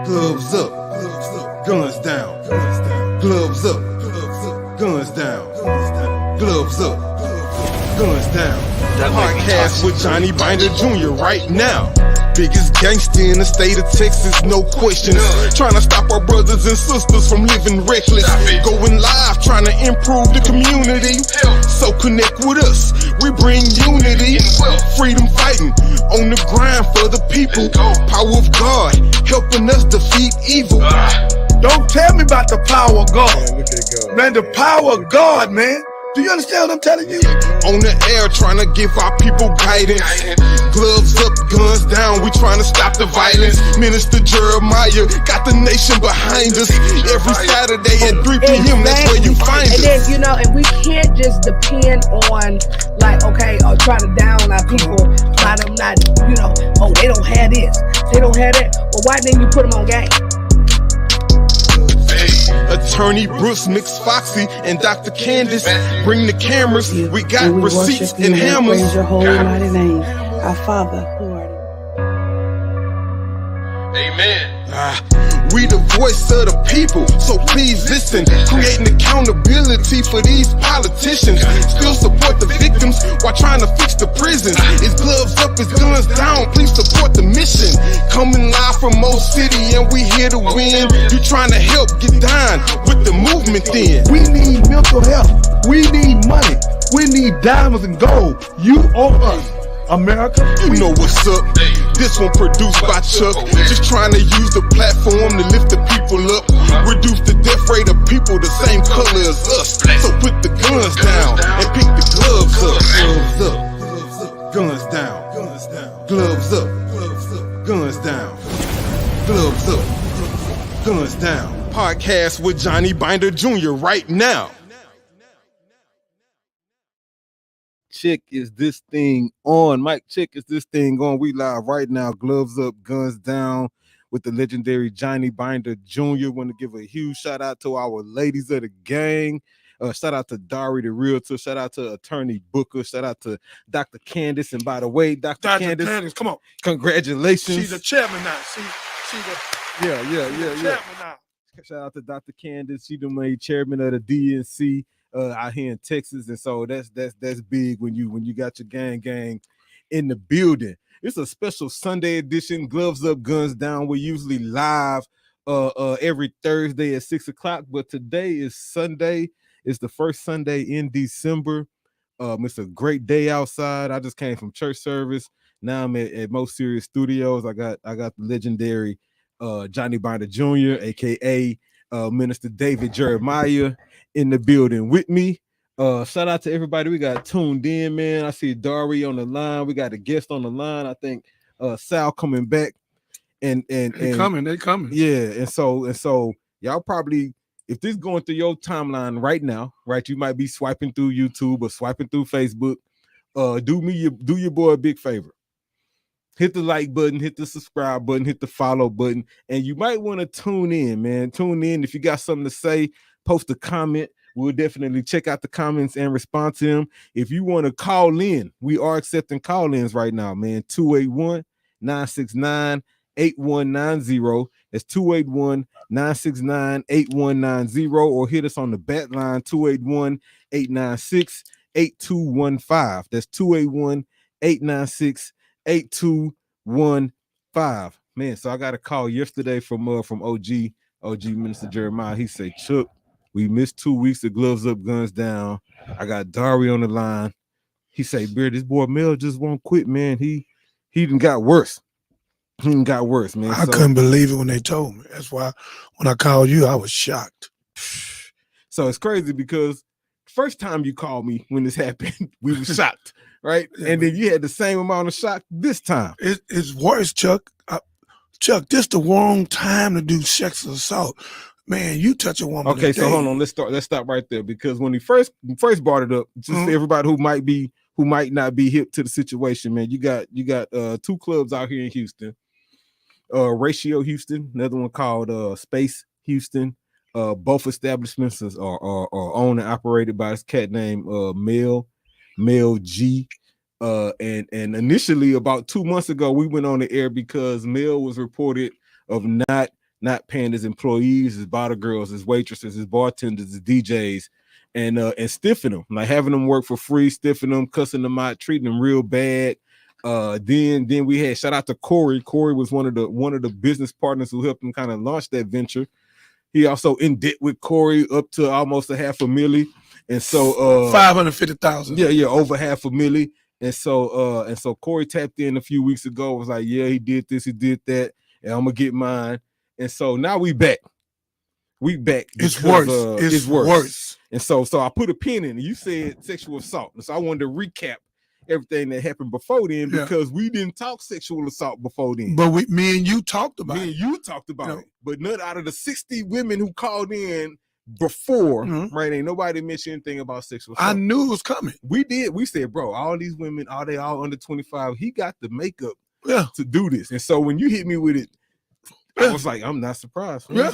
Gloves up, guns down. Gloves up, guns down. Gloves up, guns down. Podcast with Johnny Binder Jr. right now. Biggest gangster in the state of Texas, no questions. Trying to stop our brothers and sisters from living reckless. Going live, trying to improve the community. So connect with us, we bring unity. Freedom fighting, on the grind for the people. Power of God, helping us defeat evil. Don't tell me about the power of God. Man, the power of God, man. Do you understand what I'm telling you? On the air, trying to give our people guidance. Gloves up, guns down, we trying to stop the violence. Minister Jeremiah got the nation behind us. Every Saturday at 3 p.m., that's where you find us. And then, you know, and we can't just depend on, like, okay, or try to down our people by them not, you know, oh, they don't have this, they don't have that. Well, why didn't you put them on game? Attorney Brooks, Mix Foxy, and Dr. Candace bring the cameras. We got receipts and hammers. Praise your holy mighty name, our Father who art in. Amen. We the voice of the people, so please listen. Creating accountability for these politicians. Still support the victims while trying to fix the prisons. It's gloves up, it's guns down. Please support the mission. Coming live from Mo City, and we here to win. You trying to help get down with the movement then. We need mental health. We need money. We need diamonds and gold. You owe us, America. You know what's up. This one produced by Chuck. Just trying to use the platform to lift the people up. Reduce the death rate of people the same color as us. So put the guns down and pick the gloves up. Gloves up, guns down. Gloves up, guns down. Gloves up, guns down. Podcast with Johnny Binder Jr. right now. Check, is this thing on? Mike, check, is this thing on? We live right now. Gloves up, guns down with the legendary Johnny Binder Jr. Want to give a huge shout out to our ladies of the gang. Shout out to Dari the Realtor. Shout out to Attorney Booker. Shout out to Dr. Candace. And by the way, Dr. Candace, come on. Congratulations. She's a chairman now. She's Yeah. chairman now. Shout out to Dr. Candace. She done made chairman of the DNC. Out here in Texas, and so that's big when you got your gang in the building. It's a special Sunday edition, Gloves Up, Guns Down. We're usually live every Thursday at 6:00, but today is Sunday. It's the first Sunday in December. It's a great day outside. I just came from church service. Now I'm at Mo Serious Studios. I got the legendary Johnny Binder Jr., aka Minister David Jeremiah, in the building with me. Shout out to everybody we got tuned in, man. I see Dari on the line. We got a guest on the line. I think Sal coming back and they coming. Yeah, and so y'all probably, if this going through your timeline right now, right, you might be swiping through YouTube or swiping through Facebook. Do your boy a big favor. Hit the like button, hit the subscribe button, hit the follow button, and you might want to tune in, man. Tune in. If you got something to say, post a comment. We'll definitely check out the comments and respond to them. If you want to call in, we are accepting call-ins right now, man. 281-969-8190. That's 281-969-8190, or hit us on the bat line, 281-896-8215. That's 281-896-8215. Man, so I got a call yesterday from OG Minister Jeremiah. He said, Chuck, we missed 2 weeks of Gloves Up, Guns Down. I got Dari on the line. He say, Beard, this boy Mel just won't quit, man. He done got worse. Man. I couldn't believe it when they told me. That's why when I called you, I was shocked. So it's crazy because first time you called me when this happened, we were shocked, right? Yeah, and then you had the same amount of shock this time. It's worse, Chuck. Chuck, this the wrong time to do sexual assault. Man, you touch a woman. Okay, so hold on. Let's stop right there, because when he first brought it up, just for everybody who might not be hip to the situation, man, you got two clubs out here in Houston. Ratio Houston, another one called Space Houston. Both establishments are owned and operated by this cat named Mel G. And initially about 2 months ago, we went on the air because Mel was reported of not not paying his employees, his bottle girls, his waitresses, his bartenders, his DJs, and stiffing them, like having them work for free, stiffing them, cussing them out, treating them real bad. Then we had, shout out to Corey. Corey was one of the business partners who helped him kind of launch that venture. He also in debt with Corey up to almost $500,000, and so 550,000. Yeah, over $500,000. And so Corey tapped in a few weeks ago, was like, yeah, he did this, he did that, and I'm gonna get mine. And so now we back. It's worse. It's worse. And so I put a pin in it. You said sexual assault, and so I wanted to recap everything that happened before then, because we didn't talk sexual assault before then. But me and you talked about it. But none out of the 60 women who called in before, right? Ain't nobody mentioned anything about sexual assault. I knew it was coming. We did. We said, bro, all these women, are they all under 25? He got the makeup to do this. And so when you hit me with it, I was like, I'm not surprised. Man. Yeah.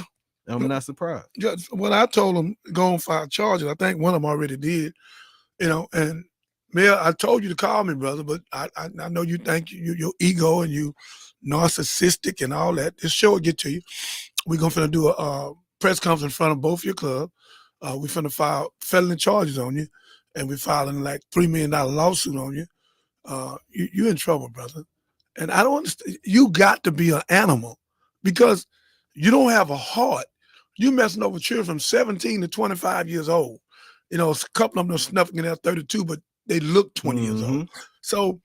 I'm not surprised. Yeah, when I told them go and file charges, I think one of them already did, and Mel, I told you to call me, brother, but I know you think your ego and you narcissistic and all that. This show will get to you. We're going to do a press conference in front of both your club. We're finna file felony charges on you, and we're filing like $3 million lawsuit on you. You're in trouble, brother. And I don't understand. You got to be an animal because you don't have a heart. You messing over children from 17 to 25 years old. A couple of them are snuffing in at 32, but they look 20 years old. So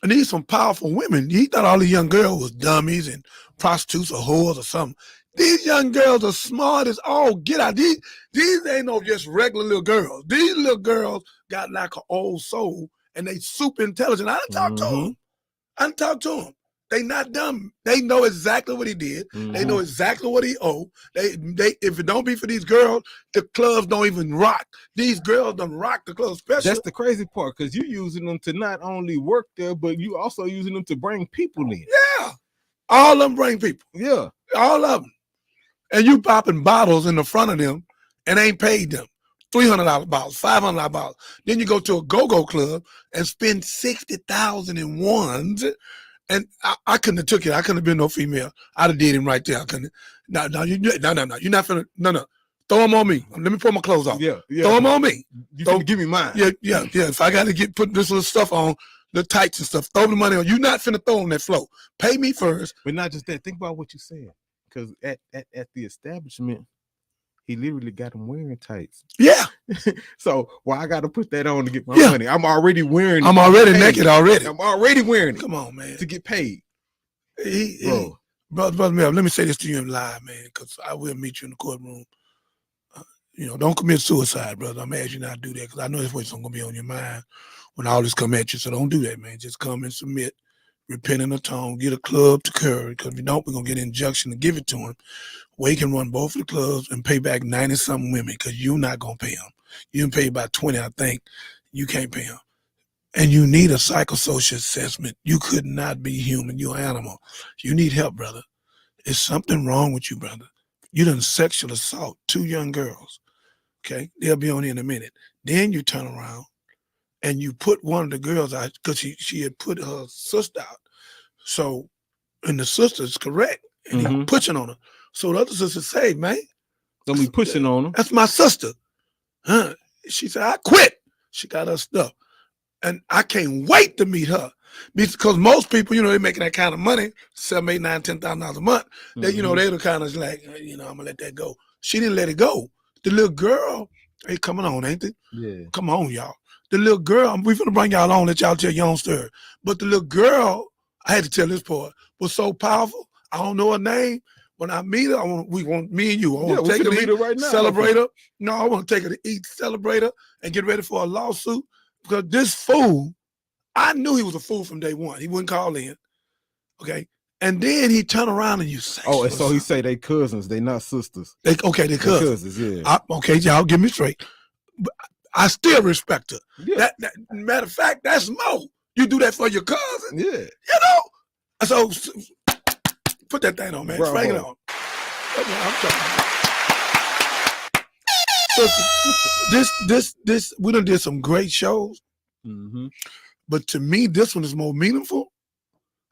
I need some powerful women. He thought all these young girls was dummies and prostitutes or whores or something. These young girls are smart as all get out. These ain't no just regular little girls. These little girls got like an old soul and they super intelligent. I done talked to them. They not dumb. They know exactly what he did. They know exactly what he owed. They if it don't be for these girls, the clubs don't even rock. These girls don't rock the club special. That's the crazy part, because you using them to not only work there, but you also using them to bring people in. Yeah. All of them bring people. Yeah. All of them. And you popping bottles in the front of them and ain't paid them. $300 bottles, $500 bottles. Then you go to a go-go club and spend $60,000 in ones. And I couldn't have took it. I couldn't have been no female. I'd have did him right there. I couldn't. No. You're not finna. No. Throw them on me. Let me put my clothes off. Yeah. Throw them on me. You finna give me mine. Yeah. If I got to put this little stuff on, the tights and stuff, throw the money on. You're not finna throw on that flow. Pay me first. But not just that. Think about what you said. Because at the establishment, he literally got him wearing tights. Yeah. So why I got to put that on to get my money? I'm already wearing it. I'm already naked already. I'm already wearing it. Come on, man. To get paid. Brother Mel, let me say this to you in live, man, because I will meet you in the courtroom. Don't commit suicide, brother. I'm asking you not to do that because I know that's what's going to be on your mind when all this come at you. So don't do that, man. Just come and submit. Repent in a tone, get a club to Curry, because if you don't, we're going to get an injunction to give it to him, where he can run both of the clubs and pay back 90-something women, because you're not going to pay them. You can pay about 20, I think. You can't pay them. And you need a psychosocial assessment. You could not be human. You're an animal. You need help, brother. There's something wrong with you, brother. You done sexual assault 2 young girls, okay? They'll be on here in a minute. Then you turn around and you put one of the girls out because she had put her sister out. So, and the sister's correct, and he pushing on her. So the other sister say, man, don't be pushing on her. That's my sister. Huh? She said, I quit. She got her stuff. And I can't wait to meet her. Because most people, they're making that kind of money, $7,000, $8,000, $9,000, $10,000 a month. They, they're the kind of like, I'm gonna let that go. She didn't let it go. The little girl, hey, coming on, ain't it? Yeah. Come on, y'all. The little girl, we're gonna bring y'all on, let y'all tell your own story. But the little girl, I had to tell this part, was so powerful. I don't know her name. When I meet her, we want me and you. I want to take her to meet her right now. Celebrate her. No, I want to take her to eat, celebrate her, and get ready for a lawsuit. Because this fool, I knew he was a fool from day one. He wouldn't call in. Okay. And then he turned around and you say, oh, and so he say they cousins, they not sisters. They cousins. Yeah. Okay, y'all give me straight. But I still respect her. Yeah. That matter of fact, that's Mo. You do that for your cousin. Yeah. So put that thing on, man. Bravo. Bring it on. I'm talking. So this we done did some great shows. But to me, this one is more meaningful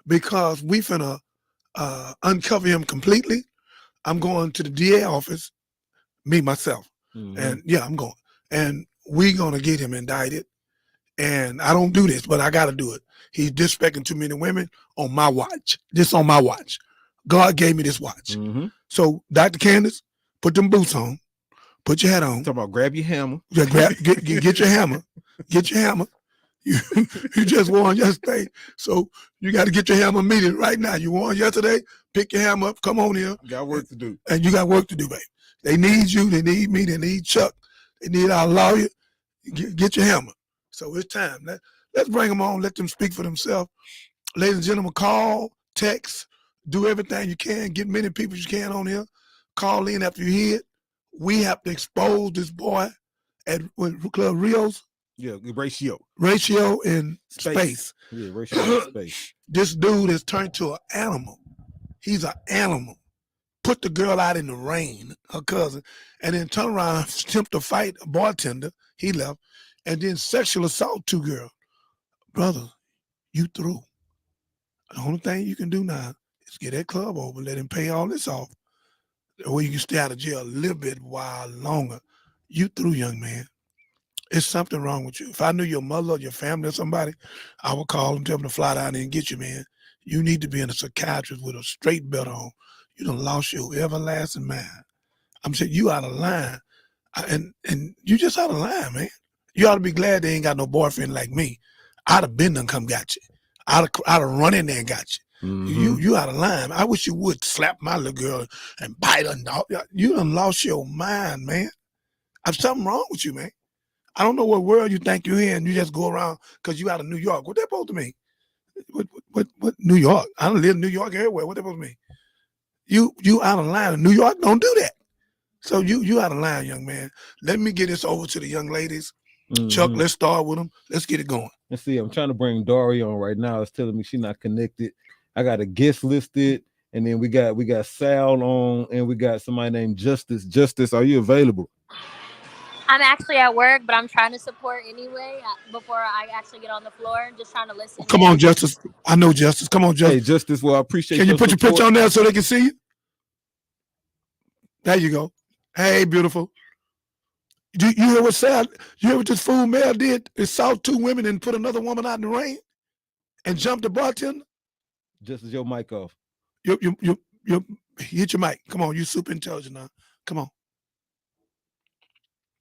because we finna uncover him completely. I'm going to the DA office, me, myself. And yeah, I'm going. And we going to get him indicted. And I don't do this, but I got to do it. He's disrespecting too many women on my watch. This on my watch. God gave me this watch. So, Dr. Candace, put them boots on. Put your hat on. Talk about grab your hammer. Yeah, get your hammer. Get your hammer. You just won yesterday. So you got to get your hammer immediately right now. You won yesterday. Pick your hammer up. Come on here. Got work to do. And you got work to do, baby. They need you. They need me. They need Chuck. They need our lawyer. Get your hammer. So it's time. Let's bring them on. Let them speak for themselves. Ladies and gentlemen, call, text, do everything you can. Get many people you can on here. Call in after you hear it. We have to expose this boy at Club Rios. Yeah, ratio in space. Yeah, ratio in space. This dude has turned to an animal. He's an animal. Put the girl out in the rain, her cousin, and then turn around, attempt to fight a bartender. He left, and then sexual assault 2 girls. Brother, you through. The only thing you can do now is get that club over, let him pay all this off. Or you can stay out of jail a little bit while longer. You through, young man. It's something wrong with you. If I knew your mother or your family or somebody, I would call them, tell them to fly down there and get you, man. You need to be in a psychiatrist with a straight belt on. You done lost your everlasting mind. I'm saying you out of line. And you just out of line, man. You ought to be glad they ain't got no boyfriend like me. I'd have been done come got you. I'd have run in there and got you. You out of line. I wish you would slap my little girl and bite her. You done lost your mind, man. There's something wrong with you, man. I don't know what world you think you're in. You just go around because you out of New York. What that supposed to mean? What New York? I don't live in New York everywhere. What that supposed to mean? You out of line. New York don't do that. So you out of line, young man. Let me get this over to the young ladies. Chuck, let's start with them. Let's get it going. Let's see. I'm trying to bring Dory on right now. It's telling me she's not connected. I got a guest listed, and then we got Sal on, and we got somebody named Justice. Justice, are you available? I'm actually at work, but I'm trying to support anyway before I actually get on the floor. Just trying to listen. Come on, Justice. I know Justice. Come on, Justice. Hey, Justice. Well, I appreciate. Can you put your picture on there so they can see you? There you go. Hey, beautiful. You hear what Sal? You hear what this fool Mel did? He saw 2 women and put another woman out in the rain, and jumped the bartender. Justice, your mic off. You hit your mic. Come on, you super intelligent now. Come on.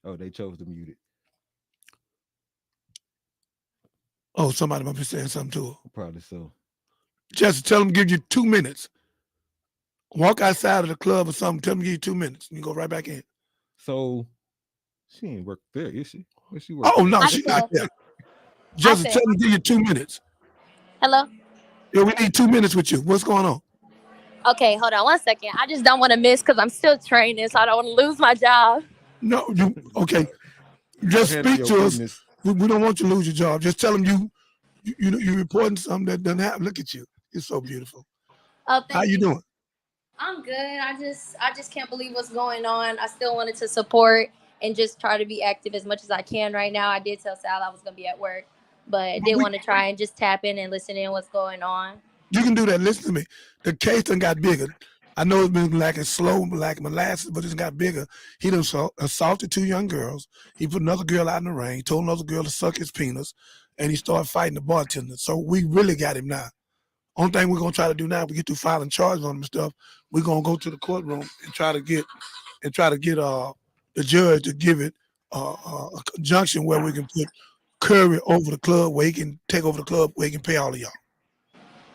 Oh, they chose to mute it. Oh, somebody might be saying something to her. Probably so. Just tell them give you 2 minutes. Walk outside of the club or something. Tell them give you 2 minutes. And you go right back in. So she ain't work there, is she? Where she work? Oh no, she's not there. Just tell them give you 2 minutes. Hello? Yeah, we need 2 minutes with you. What's going on? Okay, hold on 1 second. I just don't want to miss because I'm still training, so I don't want to lose my job. No, you okay. Just speak to us. We don't want you to lose your job. Just tell them you reporting something that doesn't happen. Look at you. You're so beautiful. Oh, How you doing? I'm good. I just can't believe what's going on. I still wanted to support and just try to be active as much as I can right now. I did tell Sal I was going to be at work, but I did want to try and just tap in and listen in what's going on. You can do that. Listen to me. The case done got bigger. I know it's been like it's slow, like molasses, but it's got bigger. He done assaulted 2 young girls. He put another girl out in the rain, told another girl to suck his penis, and he started fighting the bartender. So we really got him now. Only thing we're gonna try to do now, we get through filing charges on him and stuff. We're gonna go to the courtroom and try to get the judge to give it a conjunction where we can put Curry over the club, where he can take over the club, where he can pay all of y'all.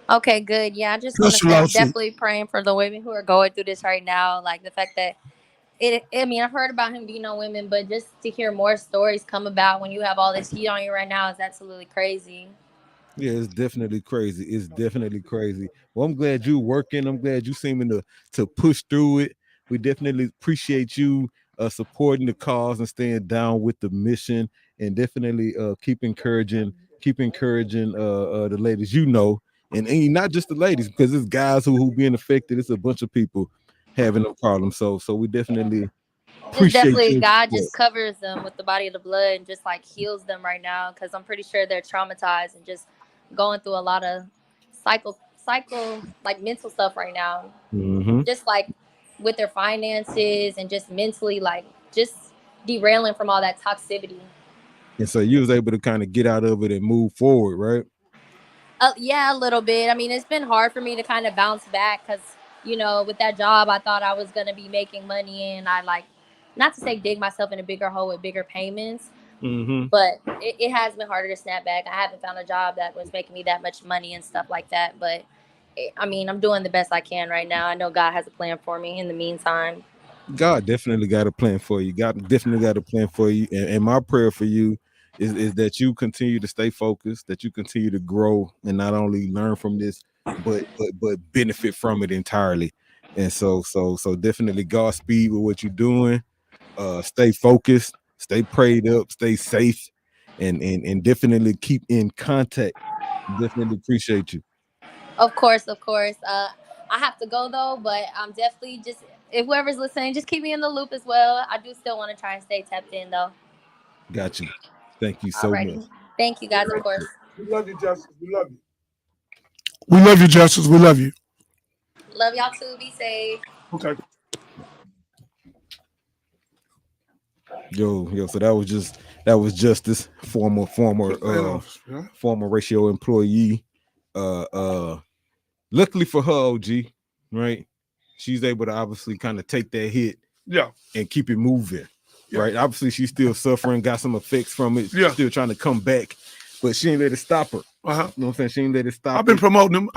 Okay, good. Yeah, I just want to say I'm definitely praying for the women who are going through this right now. Like the fact that I've heard about him beating on women, but just to hear more stories come about when you have all this heat on you right now is absolutely crazy. Yeah, it's definitely crazy. It's definitely crazy. Well, I'm glad you're working. I'm glad you seeming to push through it. We definitely appreciate you supporting the cause and staying down with the mission, and definitely keep encouraging the ladies, and not just the ladies, because it's guys who being affected. It's a bunch of people having a problem. So we definitely appreciate God just covers them with the body of the blood and just like heals them right now, because I'm pretty sure they're traumatized and just going through a lot of psycho like mental stuff right now. Mm-hmm. Just like with their finances and just mentally, like, just derailing from all that toxicity. And so you was able to kind of get out of it and move forward, right? Yeah, a little bit. I mean, it's been hard for me to kind of bounce back because, you know, with that job, I thought I was going to be making money, and I, like, not to say dig myself in a bigger hole with bigger payments, but it has been harder to snap back. I haven't found a job that was making me that much money and stuff like that. But, I mean, I'm doing the best I can right now. I know God has a plan for me in the meantime. God definitely got a plan for you. God definitely got a plan for you. And my prayer for you is that you continue to stay focused, that you continue to grow and not only learn from this, but benefit from it entirely. And so definitely Godspeed with what you're doing. Stay focused, stay prayed up, stay safe, and definitely keep in contact. Definitely appreciate you. Of course. I have to go though, but I'm definitely just, if whoever's listening, just keep me in the loop as well. I do still want to try and stay tapped in though. Got you. Thank you so much. Thank you guys, of course. We love you, Justice. We love you. We love you, Justice. We love you. Love y'all too. Be safe. Okay. Yo, so that was Justice, former Ratio employee. Luckily for her, OG, right? She's able to obviously kind of take that hit, and keep it moving, right? Obviously, she's still suffering, got some effects from it, still trying to come back, but she ain't let it stop her. You know what I'm saying? She ain't let it stop. I've been promoting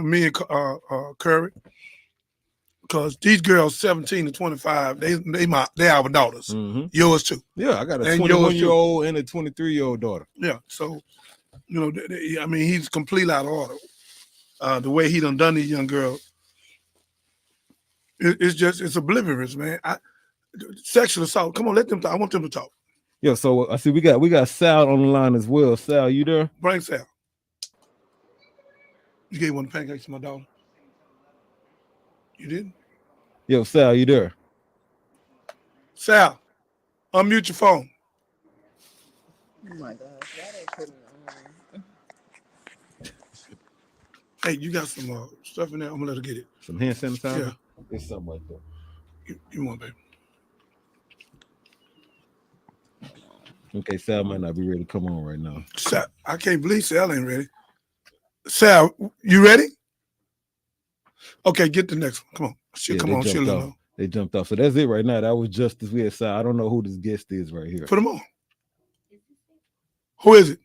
me and Curry, because these girls 17 to 25, they our daughters. Yours too. Yeah, I got a 21-year-old and a 23-year-old daughter. Yeah, so you know, I mean, he's completely out of order. The way he done these young girls, it's oblivious, man. Sexual assault. Come on, let them talk. I want them to talk. Yo, so I see we got Sal on the line as well. Sal, you there? Bring Sal. You gave one of the pancakes to my daughter. You didn't? Yo, Sal, you there? Sal, unmute your phone. Oh my gosh, why they put it on? Hey, you got some stuff in there? I'm gonna let her get it. Some hand sanitizer? Yeah. It's something like that. You want, baby? Okay, Sal might not be ready to come on right now. Sal, I can't believe Sal ain't ready. Sal, you ready? Okay, get the next one. Come on. They jumped off. So that's it right now. That was Justice. We had Sal. I don't know who this guest is right here. Put him on. Who is it?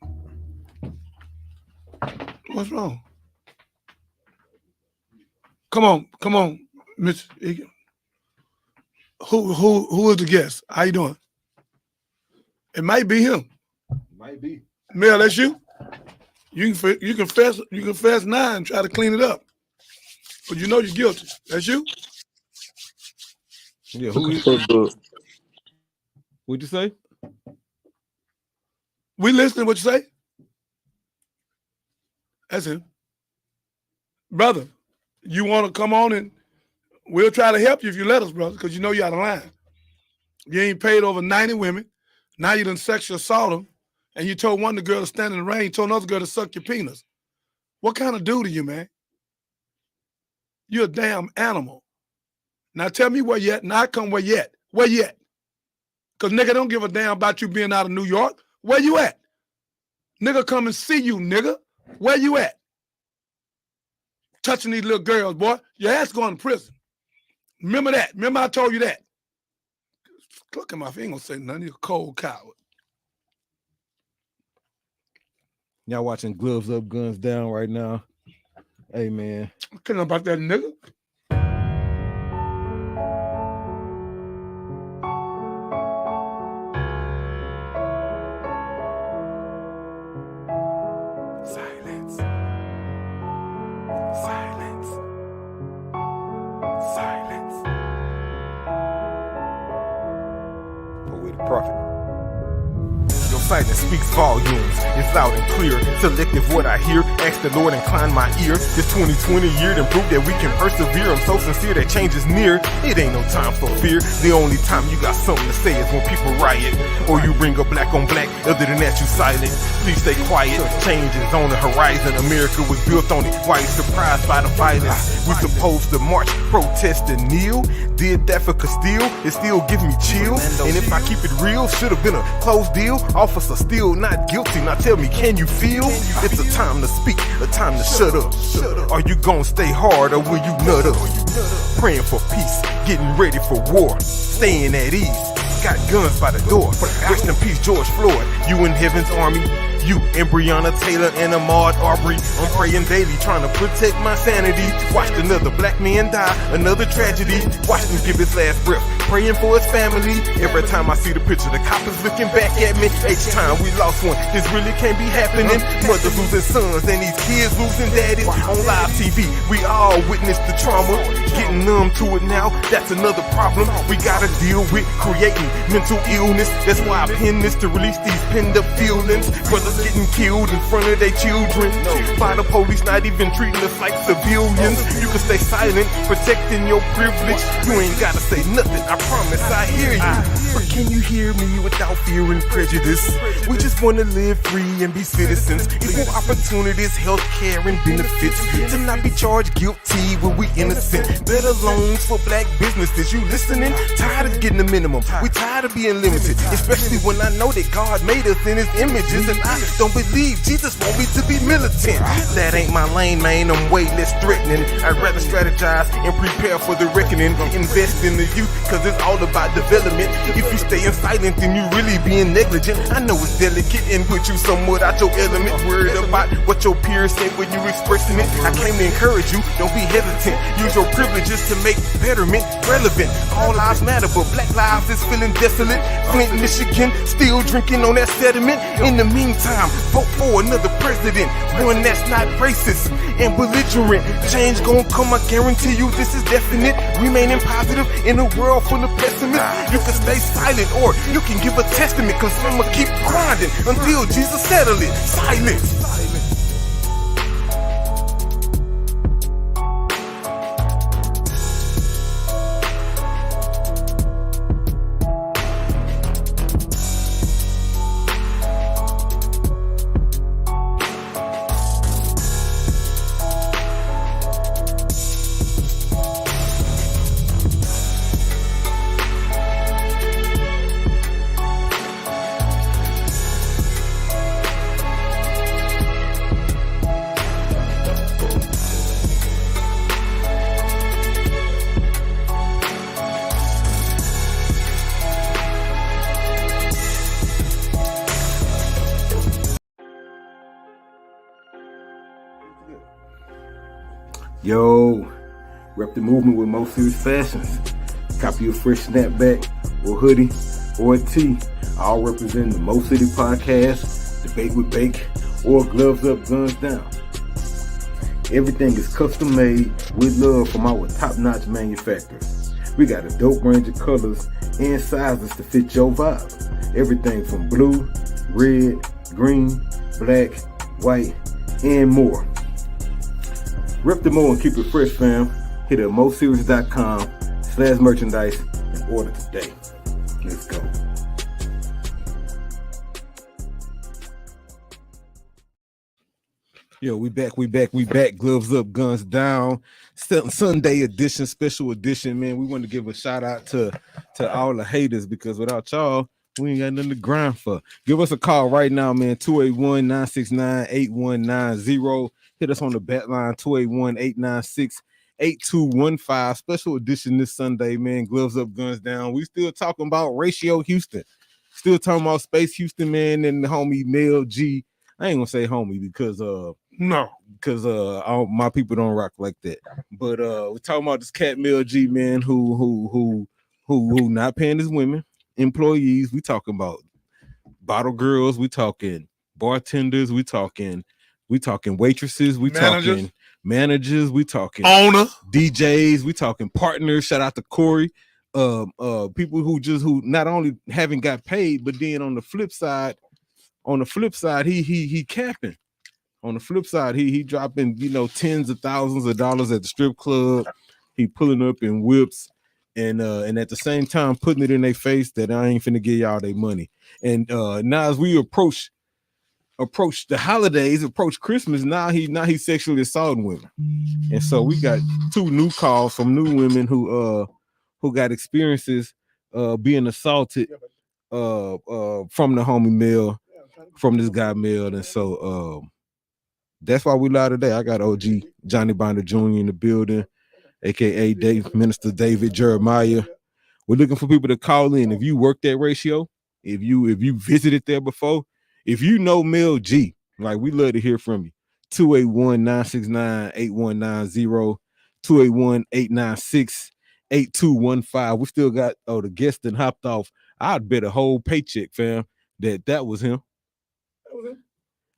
What's wrong? Come on, Mr. Egan. Who is the guest? How you doing? It might be him. Might be. Mel, that's you? You can confess now and try to clean it up. But you know you're guilty. That's you? Yeah, who is it? What'd you say? We listening what you say? That's him. Brother, you want to come on and we'll try to help you if you let us, brother, because you know you're out of line. You ain't paid over 90 women. Now you done sexual assault them, and you told one of the girl to stand in the rain, told another girl to suck your penis. What kind of dude are you, man? You're a damn animal. Now tell me where you at, and I come where you at. Where you at? Because nigga don't give a damn about you being out of New York. Where you at? Nigga come and see you, nigga. Where you at? Touching these little girls, boy. Your ass going to prison. Remember that. Remember I told you that. Look at my finger, ain't gonna say nothing. You're a cold coward. Y'all watching Gloves Up, Guns Down right now. Hey, man. I don't know about that nigga. Silence. Silence. Silence. With the prophet. Your silence speaks volumes. It's loud and clear, selective what I hear. Ask the Lord, incline my ear. This 2020 year to prove that we can persevere. I'm so sincere that change is near. It ain't no time for fear. The only time you got something to say is when people riot, or you bring a black on black. Other than that, you silent. Please stay quiet. Change is on the horizon. America was built on it. Why you surprised by the violence? We supposed to march, protest, and kneel. Did that for Castile. It still gives me chills. And if I keep it real, should have been a closed deal. Officer still not guilty. Now tell me, can you feel? It's a time to speak, a time to shut up. Are you gonna stay hard or will you nut up? Praying for peace, getting ready for war, staying at ease. Got guns by the door. Rest in peace, George Floyd. You in heaven's army. You and Breonna Taylor and Ahmaud Arbery. I'm praying daily, trying to protect my sanity. Watched another black man die, another tragedy. Watched him give his last breath, praying for his family. Every time I see the picture, the cop is looking back at me. Each time we lost one, this really can't be happening. Mothers losing sons and these kids losing daddies. On live TV, we all witness the trauma. Getting numb to it now, that's another problem. We gotta deal with creating mental illness. That's why I pen this to release these pinned up feelings. Brothers getting killed in front of their children by the police, not even treating us like civilians. You can stay silent, protecting your privilege. You ain't gotta say nothing, I promise I hear you. But can you hear me without fear and prejudice? We just wanna live free and be citizens. Equal opportunities, health care and benefits. To not be charged guilty when we innocent. Better loans for black businesses. You listening? Tired of getting the minimum. We tired of being limited. Especially when I know that God made us in his images. And I don't believe Jesus want me to be militant. That ain't my lane, man. I'm way less threatening. I'd rather strategize and prepare for the reckoning. Invest in the youth, cause it's all about development. If you staying silent, then you really being negligent. I know it's delicate and put you somewhat out your element. Worried about what your peers say when you expressing it. I came to encourage you, don't be hesitant. Use your privileges to make betterment relevant. All lives matter, but black lives is feeling desolate. Flint, Michigan, still drinking on that sediment. In the meantime, vote for another president, one that's not racist and belligerent. Change gon' come, I guarantee you this is definite. Remaining positive in a world full of pessimists. You can stay silent or you can give a testament, cause I'ma keep grinding until Jesus settle it. Silence. Yo, rep the movement with Mo Serious Fashions. Copy your fresh snapback or hoodie or a tee. All representing the Mo City Podcast, Debate with Bake, or Gloves Up, Guns Down. Everything is custom made with love from our top-notch manufacturers. We got a dope range of colors and sizes to fit your vibe. Everything from blue, red, green, black, white, and more. Rep the Mo and keep it fresh, fam. Hit up moseries.com/merchandise and order today. Let's go. Yo, we back. Gloves up, guns down. Sunday edition, special edition, man. We want to give a shout out to all the haters, because without y'all, we ain't got nothing to grind for. Give us a call right now, man. 281-969-8190. Hit us on the bat line, 281-896-8215. Special edition this Sunday, man. Gloves up, guns down. We still talking about Ratio Houston. Still talking about Space Houston, man, and the homie Mel G. I ain't gonna say homie because my people don't rock like that. But we're talking about this cat Mel G, man, who not paying his women, employees. We talking about bottle girls, we talking bartenders, we talking waitresses, we talking managers, we talking owner, DJs, we talking partners. Shout out to Corey. People who not only haven't got paid, but then on the flip side, On the flip side, he capping. On the flip side, he dropping, you know, tens of thousands of dollars at the strip club. He pulling up in whips and at the same time putting it in their face that I ain't finna give y'all their money. And now as we approach the holidays, approach Christmas, now he's sexually assaulting women. And so we got 2 new calls from new women who got experiences being assaulted from the homie Mel, from this guy Mel. And so that's why we live today. I got OG Johnny Binder Jr. in the building, aka Minister David Jeremiah. We're looking for people to call in. If you work that ratio, if you visited there before, if you know Mel G, like, we love to hear from you. 281-969-8190, 281-896-8215. We still got the guest that hopped off. I'd bet a whole paycheck, fam, that was him.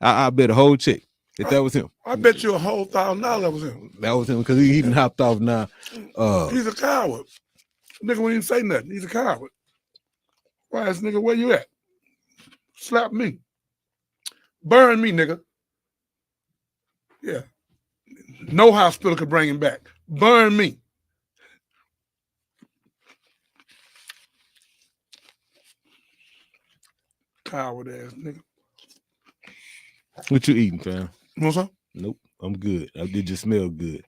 I bet a whole check that was him. I bet you a whole $1,000 that was him. That was him, because he even hopped off now. He's a coward. Nigga wouldn't even say nothing. He's a coward. Why is nigga, where you at? Slap me. Burn me, nigga. Yeah. No hospital could bring him back. Burn me. Coward ass nigga. What you eating, fam? You want some? Nope, I'm good. I did just smell good.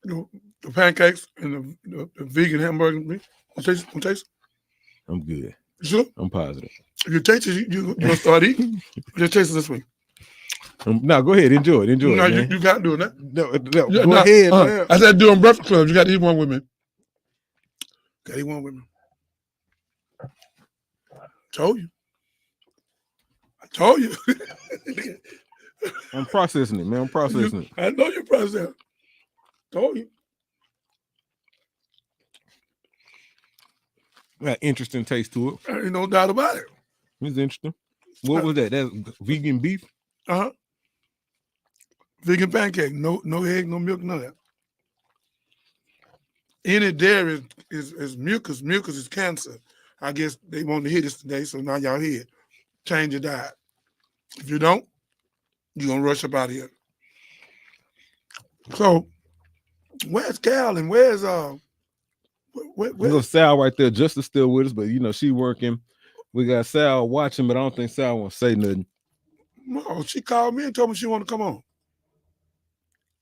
The pancakes and the vegan hamburger. Want to taste? I'm good. You sure? I'm positive. If you taste it, you gonna start eating. Just taste it this week. No, go ahead. Enjoy it. No, it, you got to do that. No, go ahead, man. I said doing Breakfast Club. You got to eat one with me. Got to eat one with me. Told you. I told you. I'm processing it, man. I'm processing it. I know you're processing. Told you. Got interesting taste to it. Ain't no doubt about it. It's interesting. What was that? That's vegan beef? Uh-huh. Vegan pancake. No egg, no milk, none of that. Any dairy is mucus. Mucus is cancer. I guess they want to hear this today, so now y'all hear it. Change your diet. If you don't, you're going to rush up out of here. So, where's Cal and where's Little Sal right there. Justice still with us, but you know she working. We got Sal watching, but I don't think Sal wants to say nothing. No, she called me and told me she want to come on.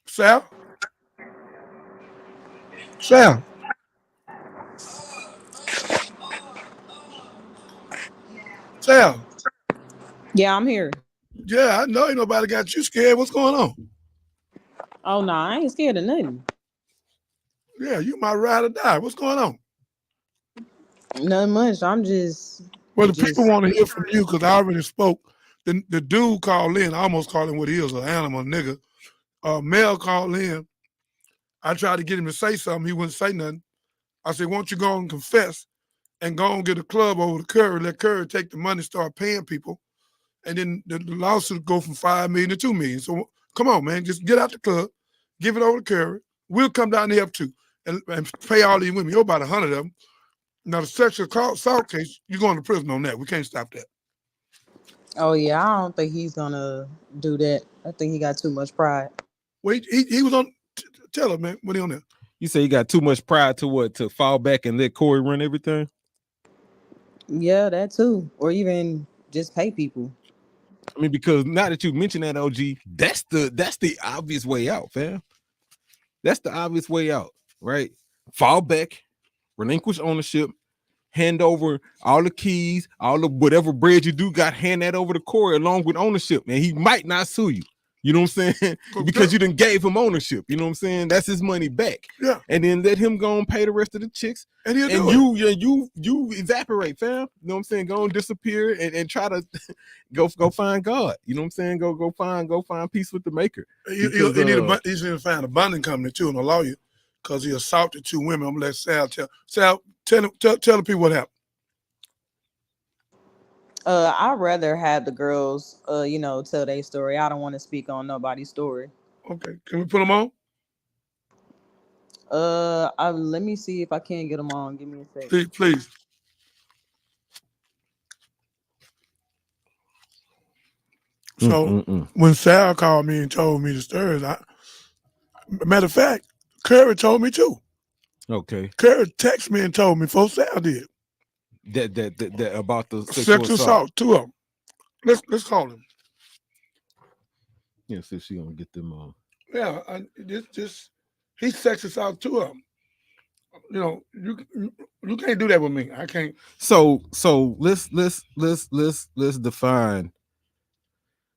Sal? Sal? Sal? Yeah, I'm here. Yeah, I know ain't nobody got you scared. What's going on? Oh no, I ain't scared of nothing. Yeah, you might ride or die. What's going on? Nothing much. I'm just. Well, the people want to hear from you because I already spoke. The dude called in. I almost called him what he is, an animal nigga. Mel called in. I tried to get him to say something. He wouldn't say nothing. I said, won't you go and confess and go and get a club over to Curry, let Curry take the money, start paying people. And then the lawsuit go from 5 million to 2 million. So come on, man, just get out the club, give it over to Curry. We'll come down there too and pay all these women. You're about 100 of them. Now the sexual assault case, you're going to prison on that. We can't stop that. Oh yeah, I don't think he's gonna do that. I think he got too much pride. Well, he was on. Tell him, man, what he on there? You say you got too much pride to fall back and let Corey run everything? Yeah, that too. Or even just pay people. I mean, because now that you mention that, OG, that's the obvious way out, fam. That's the obvious way out, right? Fall back, relinquish ownership, hand over all the keys, all the whatever bread you do got, hand that over to Corey along with ownership, and he might not sue you. You know what I'm saying? Because you done gave him ownership. You know what I'm saying? That's his money back. Yeah. And then let him go and pay the rest of the chicks. And you evaporate, fam. You know what I'm saying? Go and disappear and try to go find God. You know what I'm saying? Go find peace with the maker. He's going to find a bonding company too and a lawyer because he assaulted 2 women. I'm gonna let Sal tell. Sal, tell the people what happened. I'd rather have the girls, tell their story. I don't want to speak on nobody's story. Okay, can we put them on? Let me see if I can get them on. Give me a second. Please. So when Sal called me and told me the stories, matter of fact, Curry told me too. Okay. Curry texted me and told me before Sal did. That about the Sexual assault, two of them. Let's call him. Yeah, see if she gonna get them on. Yeah, he sexual assault, two of them. You know, you can't do that with me. I can't. So let's define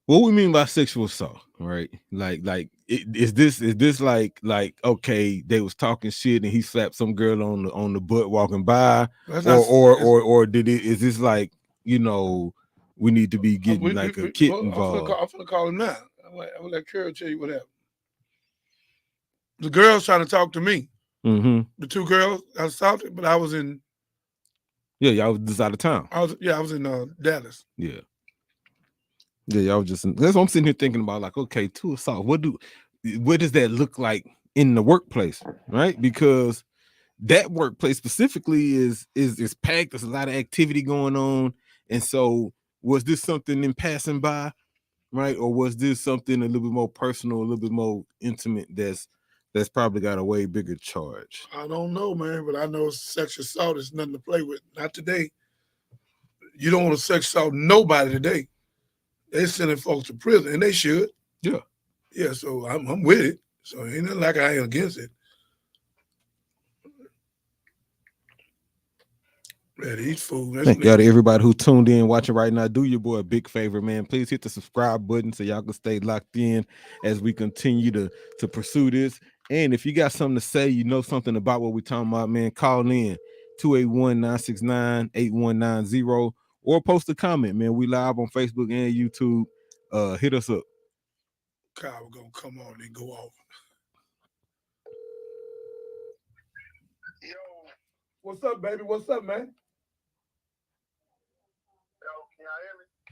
what we mean by sexual assault, right? Like is this like okay, they was talking shit and he slapped some girl on the butt walking by, or did it? Is this like, you know, we need to be getting a kid involved? I'm gonna call him now. I'm gonna let Carol tell you what happened. The girls trying to talk to me. The two girls I assaulted, but I was in. Yeah, y'all was just out of town. I was in Dallas. Yeah, y'all was just. That's what I'm sitting here thinking about. Like, okay, two assault. What does that look like in the workplace, right? Because that workplace specifically is packed. There's a lot of activity going on, and so was this something in passing by, right, or was this something a little bit more personal, a little bit more intimate? That's probably got a way bigger charge. I don't know, man, but I know sexual assault is nothing to play with. Not today. You don't want to sexual assault nobody today. They're sending folks to prison, and they should. Yeah. Yeah, so I'm with it. So ain't nothing like I ain't against it. Yeah, these fools. Thank y'all to everybody who tuned in watching right now. Do your boy a big favor, man. Please hit the subscribe button so y'all can stay locked in as we continue to pursue this. And if you got something to say, you know something about what we're talking about, man, call in 281-969-8190 or post a comment, man. We live on Facebook and YouTube. Hit us up. Kyle, we're gonna come on and go off. Yo, what's up, baby? What's up, man?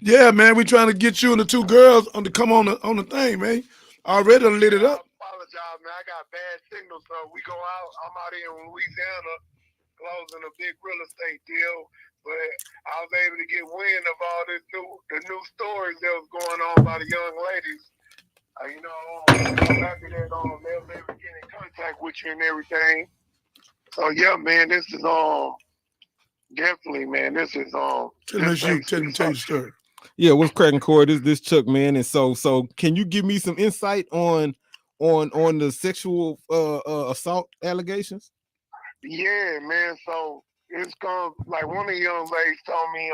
Yeah, man, we trying to get you and the two girls on to come on the thing, man. Already lit it up. I apologize, man. I got bad signal, so we go out. I'm out here in Louisiana closing a big real estate deal, but I was able to get wind of all the new stories that was going on by the young ladies. You know, after that, they'll be able to get in contact with you and everything. So yeah, man, this is definitely, man. This is Tell me your story. Yeah, what's cracking, Corey? This Chuck, man. And so can you give me some insight on the sexual assault allegations? Yeah, man. So it's come like one of the young ladies told me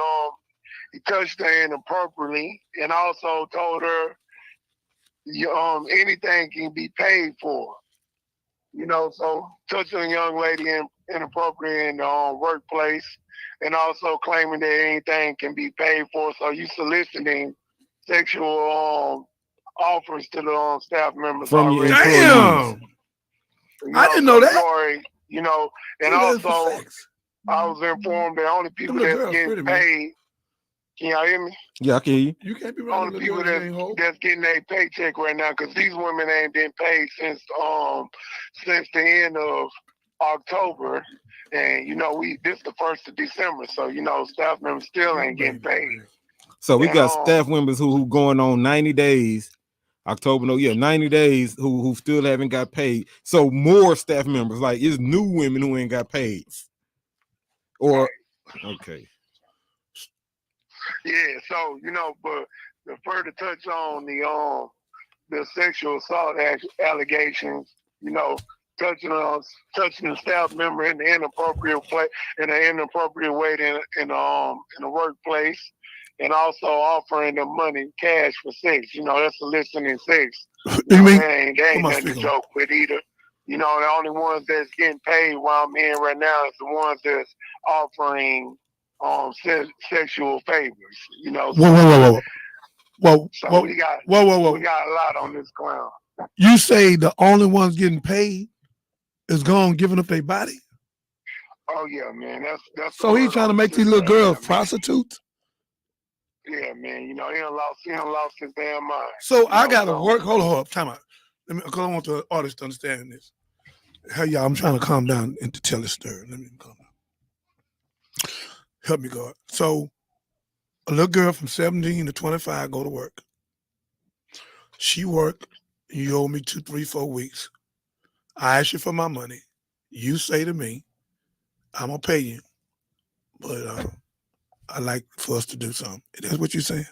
he touched her inappropriately and also told her anything can be paid for. You know, so touching a young lady inappropriately in the workplace, and also claiming that anything can be paid for. So you soliciting sexual offers to the staff members from your employees. Damn, I didn't know that. Story, you know, and also I was informed that only people that's getting paid. Can y'all hear me? Yeah, I can hear you. You can't be running the people that's getting a paycheck right now, because these women ain't been paid since the end of October, and you know this the 1st of December, so you know staff members still ain't getting paid. So we got staff members who going on 90 days. 90 days who still haven't got paid. So more staff members, like it's new women who ain't got paid. Or okay. Yeah, so you know, but to further touch on the sexual assault allegations, you know, touching a staff member in an inappropriate way in the workplace, and also offering them money, cash for sex. You know, that's soliciting sex. You mean? They ain't nothing to joke with either. You know, the only ones that's getting paid while I'm here right now is the ones that's offering sexual favors. You know. Whoa. We got a lot on this clown. You say the only ones getting paid is giving up their body? Oh yeah, man. That's so he's trying to make these little girls prostitutes? Yeah, man. You know, he done lost his damn mind. So I gotta work. Hold on, time out. Because I want the artist to understand this. Hey, y'all, I'm trying to calm down and to tell this story. Let me calm down. Help me, God. So a little girl from 17 to 25 go to work. She worked. You owe me 2, 3, 4 weeks. I ask you for my money. You say to me, I'm gonna pay you, but I like for us to do something. That's what you're saying.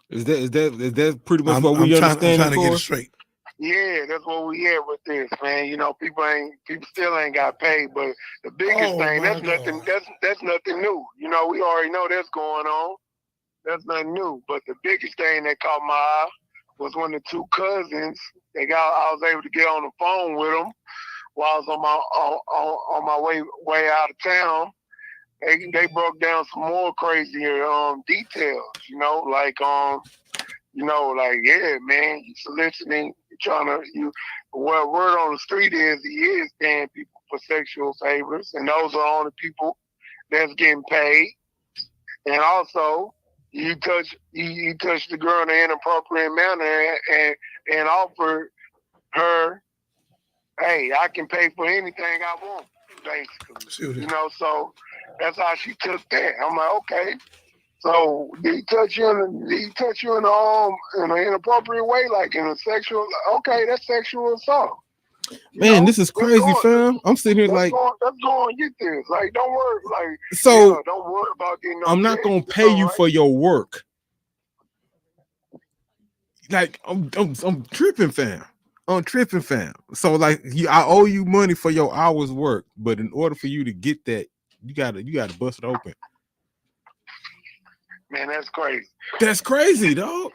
Is that pretty much what we I'm understand? trying to get it straight. Yeah, that's what we had with this, man. You know, people still ain't got paid, but the biggest thing, that's nothing new. You know, we already know that's going on. That's nothing new. But the biggest thing that caught my eye was when the two cousins, I was able to get on the phone with them while I was on my way out of town. They broke down some more crazier details, yeah, man, you soliciting, well, word on the street is he is paying people for sexual favors, and those are only people that's getting paid. And also, you touch the girl in an inappropriate manner and offer her, hey, I can pay for anything I want, basically. You know, so that's how she took that. I'm like, okay. So did he touch you in the arm in an inappropriate way, like in a sexual? Okay, that's sexual assault. Man, this is crazy, fam. I'm sitting here like, let's go and get this. Like, don't worry. Like, so don't worry about getting. I'm not gonna pay you for your work. Like, I'm tripping, fam. I'm tripping, fam. So like, I owe you money for your hours work, but in order for you to get that, you gotta bust it open. Man, that's crazy. That's crazy, dog.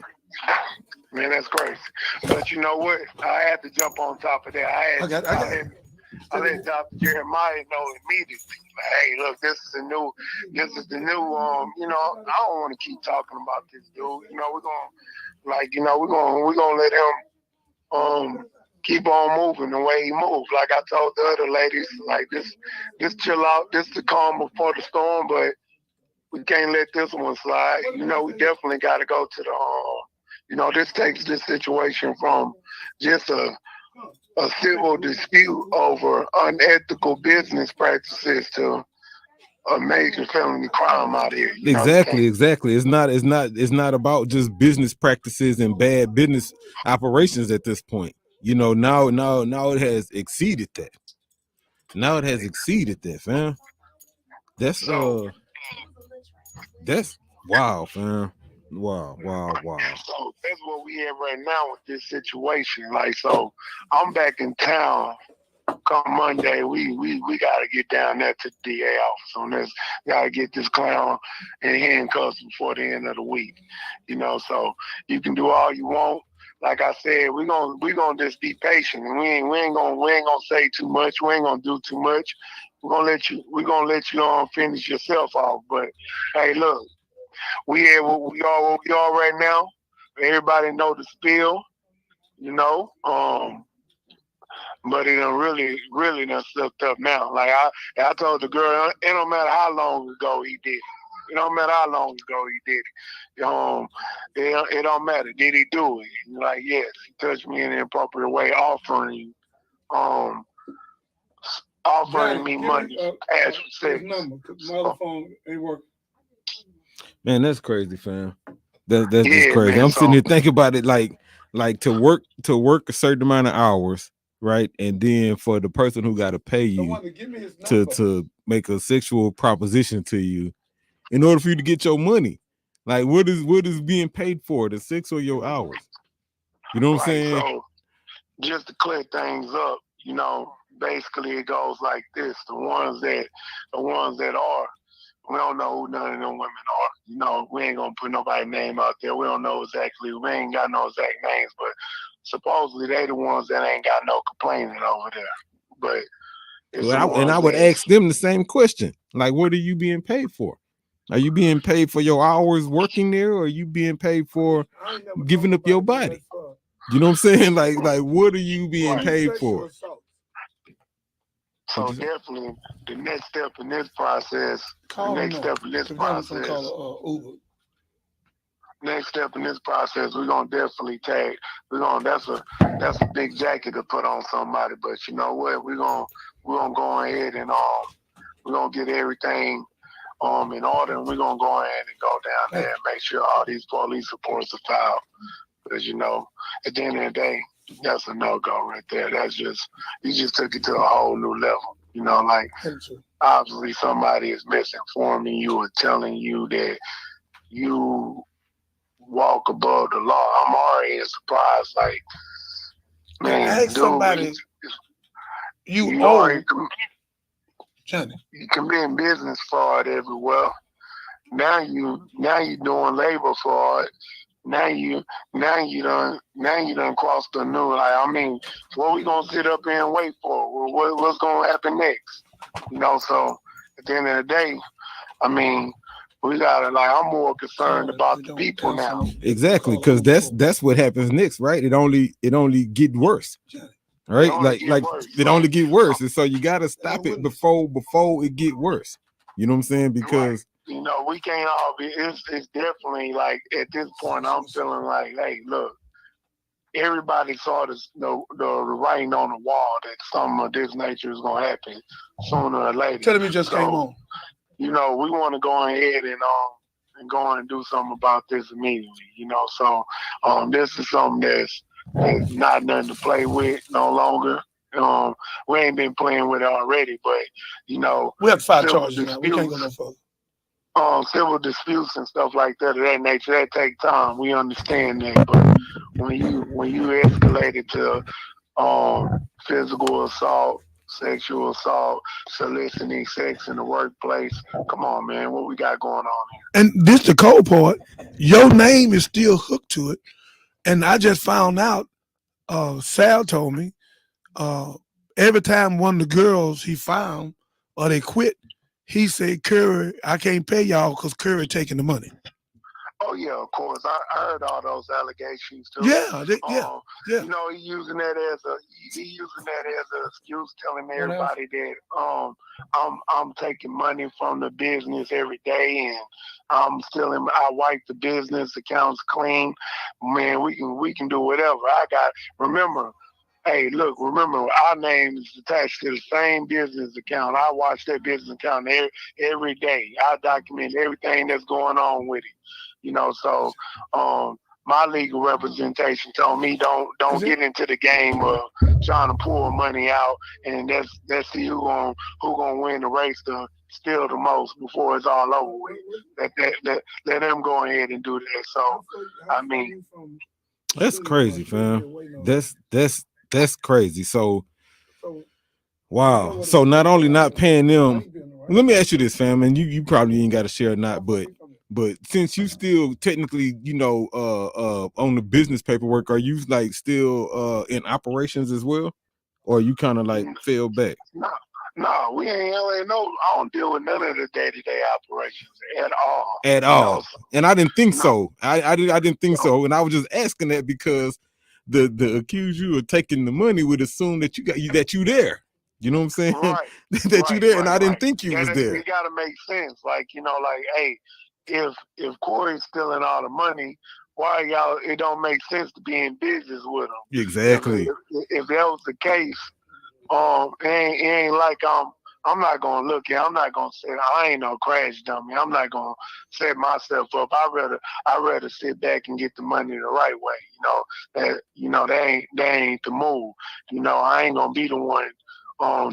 Man, that's crazy. But you know what? I had to jump on top of that. I let Dr. Jeremiah know immediately. Like, hey, look, this is the new, I don't want to keep talking about this dude. You know, we're gonna let him keep on moving the way he moves. Like I told the other ladies, like this chill out, this the calm before the storm, but we can't let this one slide. You know, we definitely got to go to the, this takes this situation from just a civil dispute over unethical business practices to a major felony crime out here. Exactly. It's not about just business practices and bad business operations at this point. You know, now it has exceeded that. Now it has exceeded that, fam. That's wow, fam. Wow. So that's what we have right now with this situation. Like, so I'm back in town come Monday. We gotta get down there to the DA office on this. Gotta get this clown in handcuffs before the end of the week. You know, so you can do all you want. Like I said, we're gonna just be patient, and we ain't gonna say too much. We ain't gonna do too much. We're gonna let you finish yourself off. But hey, look, we are what we are right now. Everybody know the spill, you know. But it done really done slipped up now. Like I told the girl, it don't matter how long ago he did it. It don't matter how long ago he did it. It don't matter. Did he do it? Like, yes, he touched me in an inappropriate way, offering me money. As you said, My phone ain't working. Man, that's crazy, fam. That's just crazy. Man, I'm sitting here thinking about it, like to work a certain amount of hours, right? And then for the person who got to pay you to make a sexual proposition to you in order for you to get your money. Like, what is being paid for? The sex or your hours? You know what I'm saying? So just to clear things up, you know, basically it goes like this: the ones that are, we don't know who none of them women are. You know, we ain't gonna put nobody's name out there. We don't know exactly. We ain't got no exact names, but supposedly they the ones that ain't got no complaining over there. But I would ask them the same question: like, what are you being paid for? Are you being paid for your hours working there, or are you being paid for giving up your body? You know what I'm saying? Like what are you being paid for? So definitely, the next step in this process. Next step in this process, we're gonna definitely tag. That's a big jacket to put on somebody. But you know what? We're gonna go ahead and we're gonna get everything in order, and we're gonna go ahead and go down there and make sure all these police reports are filed. Because at the end of the day, that's a no-go right there. That's just you just took it to a whole new level. Obviously somebody is misinforming you or telling you that you walk above the law. I'm already surprised. Like, man, ask dude, somebody you owe already Johnny. you commit business fraud everywhere. Now you doing labor fraud. Now you done crossed the new. Like, I mean, what we gonna sit up here and wait for? What's gonna happen next? So at the end of the day, I mean, we gotta I'm more concerned about the people now. Exactly, because that's what happens next, right? It only get worse. Right? It only get worse. And so you gotta stop it before it get worse. You know what I'm saying? Because we can't all be it's definitely like at this point I'm feeling like, hey, look, everybody saw this the writing on the wall that something of this nature is gonna happen sooner or later. Tell him he just came on. We want to go ahead and go on and do something about this immediately. So this is something that's not nothing to play with no longer. We ain't been playing with it already, but we have to file charges now. We can't go no further. Civil disputes and stuff like that of that nature, that take time. We understand that, but when you escalate it to physical assault, sexual assault, soliciting sex in the workplace, come on, man, what we got going on here? And this the cold part. Your name is still hooked to it, and I just found out. Sal told me every time one of the girls he found or they quit, he said, Curry, I can't pay y'all because Curry taking the money. Oh yeah, of course. I heard all those allegations too. Yeah. He using that as an excuse, telling everybody that I'm taking money from the business every day and I wipe the business accounts clean. Man, we can do whatever. Remember, our name is attached to the same business account. I watch that business account every day. I document everything that's going on with it. So my legal representation told me don't get into the game of trying to pull money out, and let's see who gonna win the race to steal the most before it's all over with. Let them go ahead and do that. So I mean, that's crazy, fam. That's crazy. So wow. So not only not paying them. Let me ask you this, fam, and you probably ain't got to share or not, but since you still technically, on the business paperwork, are you like still in operations as well, or you kind of like fell back? No, we ain't. I don't deal with none of the day-to-day operations at all. At all. And I didn't think so. I didn't think so, and I was just asking that because the accused you of taking the money would assume that you there. You know what I'm saying? Right. You there, and I didn't think you was there. It got to make sense. Hey, if Corey's stealing all the money, why y'all? It don't make sense to be in business with him. Exactly. If that was the case, it ain't like I'm not gonna look at. I'm not gonna say I ain't no crash dummy. I'm not gonna set myself up. I rather sit back and get the money the right way. That ain't the move. I ain't gonna be the one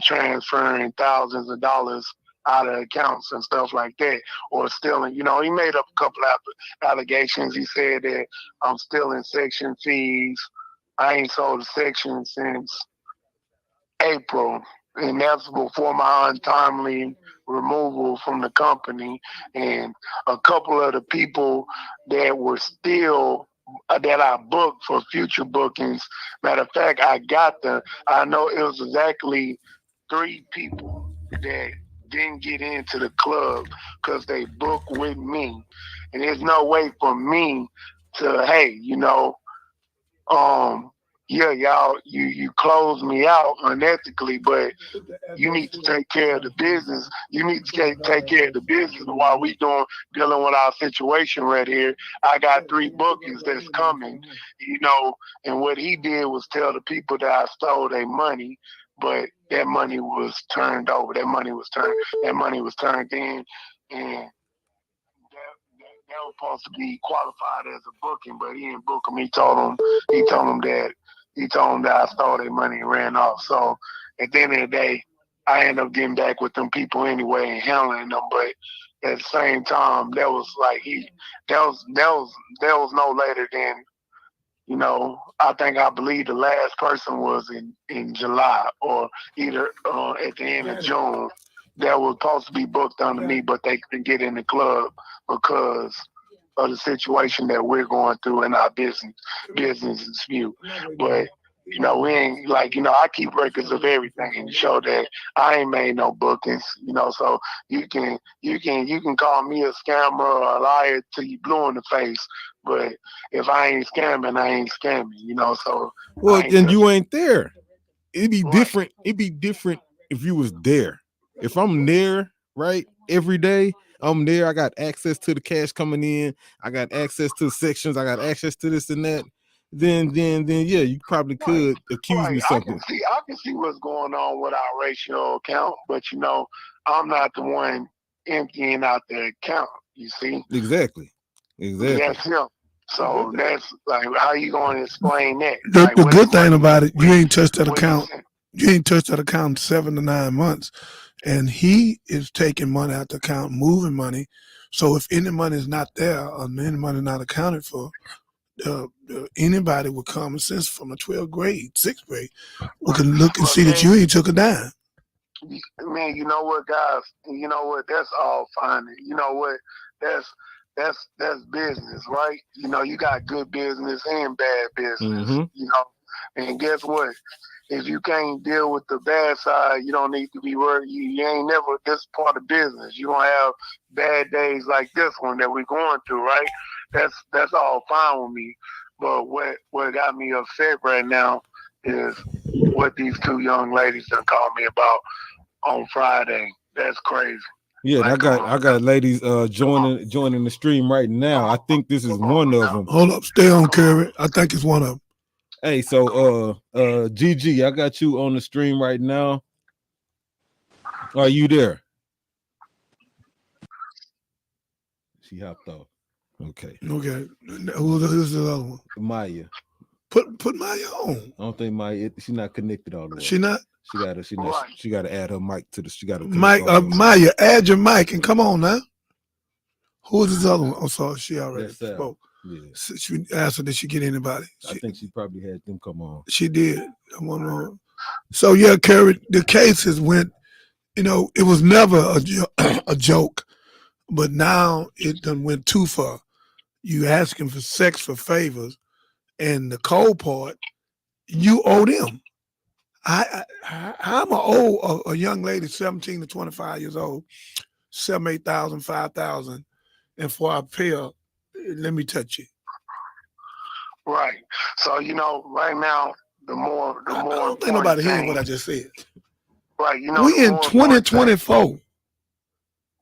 transferring thousands of dollars out of accounts and stuff like that, or stealing. He made up a couple of allegations. He said that I'm stealing section fees. I ain't sold a section since April, and that's before my untimely removal from the company. And a couple of the people that were still that I booked for future bookings. Matter of fact, I know it was exactly 3 people that didn't get into the club because they booked with me. And there's no way for me to, hey, y'all, you closed me out unethically, but you need to take care of the business. You need to take care of the business while we dealing with our situation right here. I got 3 bookings that's coming, and what he did was tell the people that I stole their money, but that money was turned over. That money was turned in. and that was supposed to be qualified as a booking, but he didn't book him. He told him that I stole their money and ran off. So at the end of the day, I ended up getting back with them people anyway and handling them. But at the same time, that was no later than, I believe the last person was in July or either at the end of June. That was supposed to be booked under me, but they couldn't get in the club because of the situation that we're going through in our business dispute. But we ain't I keep records of everything to show that I ain't made no bookings. So you can call me a scammer or a liar till you blue in the face. But if I ain't scamming, I ain't scamming. So and you ain't there. It'd be different. It'd be different if you was there. If I'm there, right, every day, I'm there. I got access to the cash coming in. I got access to sections. I got access to this and that. Then, yeah, you probably could accuse me of something. I can see what's going on with our ratio account, but I'm not the one emptying out the account. You see? Exactly. That's him. So that's how you going to explain that? The good thing about it, you ain't touched that account. You ain't touched that account in 7 to 9 months. And he is taking money out the account, moving money. So if any money is not there or any money not accounted for, anybody with common sense from the 12th grade, 6th grade, we can look and see that you ain't took a dime. Man, you know what, guys? You know what? That's all fine. You know what? That's business, right? You got good business and bad business. Mm-hmm. And guess what? If you can't deal with the bad side, you don't need to be worried. You ain't never this part of business. You gonna have bad days like this one that we're going through, right? That's all fine with me. But what got me upset right now is what these two young ladies done called me about on Friday. That's crazy. Yeah, I got ladies joining the stream right now. I think this is one of them. Hold up, stay on, Curry. I think it's one of them. Hey, so GG, I got you on the stream right now. Are you there? She hopped off. Okay. Who's the other one? Maya. Put Maya on. I don't think Maya. She's not connected all the way. She not. She got to add her mic to the. She got to. Maya, add your mic and come on now. Who is this other one? I'm sorry, she already spoke. Yeah. So she asked her, did she get anybody? I think she probably had them come on. She did. So yeah, Kerry, the cases went. It was never a joke, but now it done went too far. You asking for sex for favors, and the cold part, you owe them. I'm a young lady, 17 to 25 years old, 7,000, 8,000, 5,000, and for I pay her, let me touch you. Right. So right now, the more. I don't think nobody hearing what I just said. Right. We in 2024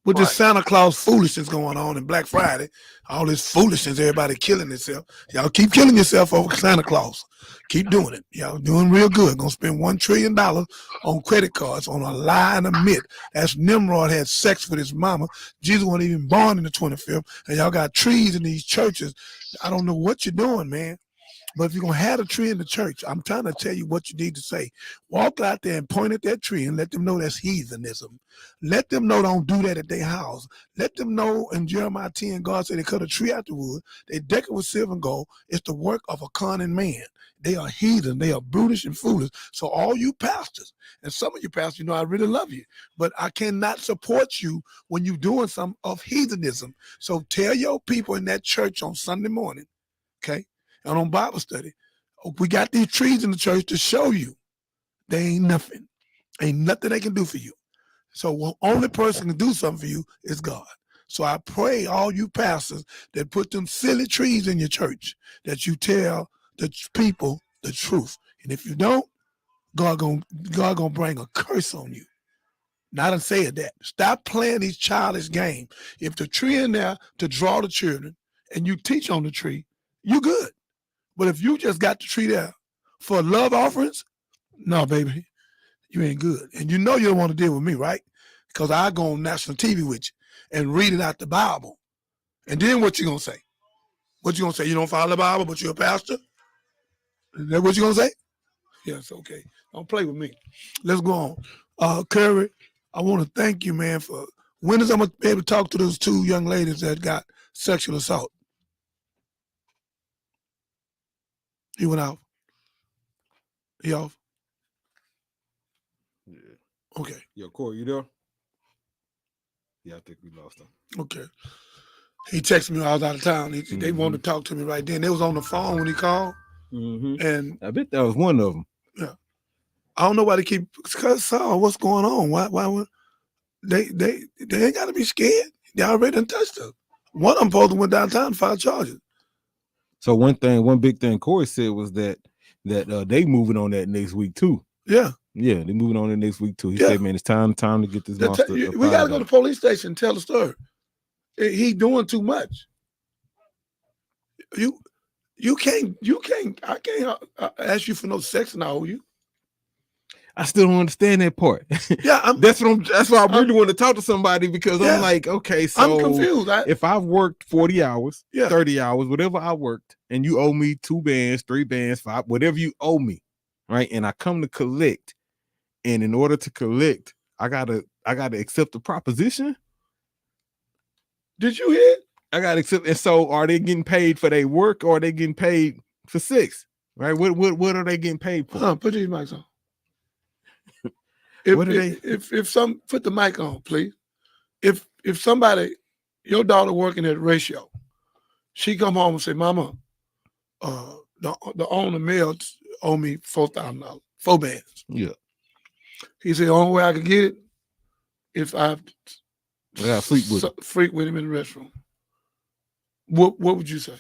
with this Santa Claus foolishness going on and Black Friday, all this foolishness, everybody killing itself. Y'all keep killing yourself over Santa Claus. Keep doing it. Y'all doing real good. Gonna spend $1 trillion on credit cards on a lie and a myth. That's Nimrod had sex with his mama. Jesus wasn't even born in the 25th, and y'all got trees in these churches. I don't know what you're doing, man. But if you're going to have a tree in the church, I'm trying to tell you what you need to say. Walk out there and point at that tree and let them know that's heathenism. Let them know don't do that at their house. Let them know in Jeremiah 10, God said they cut a tree out the wood. They deck it with silver and gold. It's the work of a cunning man. They are heathen. They are brutish and foolish. So all you pastors, and some of you pastors, I really love you, but I cannot support you when you're doing some of heathenism. So tell your people in that church on Sunday morning, okay? And on Bible study, we got these trees in the church to show you they ain't nothing. Ain't nothing they can do for you. So the only person can do something for you is God. So I pray all you pastors that put them silly trees in your church, that you tell the people the truth. And if you don't, God gonna bring a curse on you. Now I done said that. Stop playing these childish games. If the tree in there to draw the children and you teach on the tree, you good. But if you just got the tree there for love offerings, no, baby, you ain't good. And you don't want to deal with me, right? Because I go on national TV with you. and read it out the Bible. And then what you gonna say? What you gonna say? You don't follow the Bible, but you're a pastor? Is that what you gonna say? Yes, okay. Don't play with me. Let's go on. Curry, I want to thank you, man, for when is I'm gonna be able to talk to those 2 young ladies that got sexual assault? He went out. He off? Yeah. Okay. Yo, Corey, you there? Yeah, I think we lost him. Okay. He texted me while I was out of town. They wanted to talk to me right then. They was on the phone when he called. And I bet that was one of them. Yeah. I don't know why they keep, Saul, what's going on? Why would they ain't gotta be scared. They already done touched her. One of them supposed to went downtown and filed charges. So one big thing Corey said was that they moving on that next week too. Yeah. Yeah, they moving on the next week too. He said, man, it's time to get this monster. We gotta go to the police station and tell the story. He doing too much. You can't. I can't ask you for no sex and I owe you. I still don't understand that part. Yeah, that's why I really want to talk to somebody, because I'm like, okay, so I'm confused. If I've worked 40 hours, Yeah. 30 hours, whatever I worked, and you owe me 2 bands, 3 bands, 5, whatever you owe me, right? And I come to collect, and in order to collect, I gotta accept the proposition. Did you hear? I gotta accept. And so, are they getting paid for their work, or are they getting paid for sex? Right? What are they getting paid for? Put these mics on. What are they? If some put the mic on, please. If somebody, your daughter working at Ratio, she come home and say, "Mama, the owner mail owe me $4,000, 4 bands." Yeah. He said, "The only way I can get it if I gotta freak with him in the restroom." What would you say?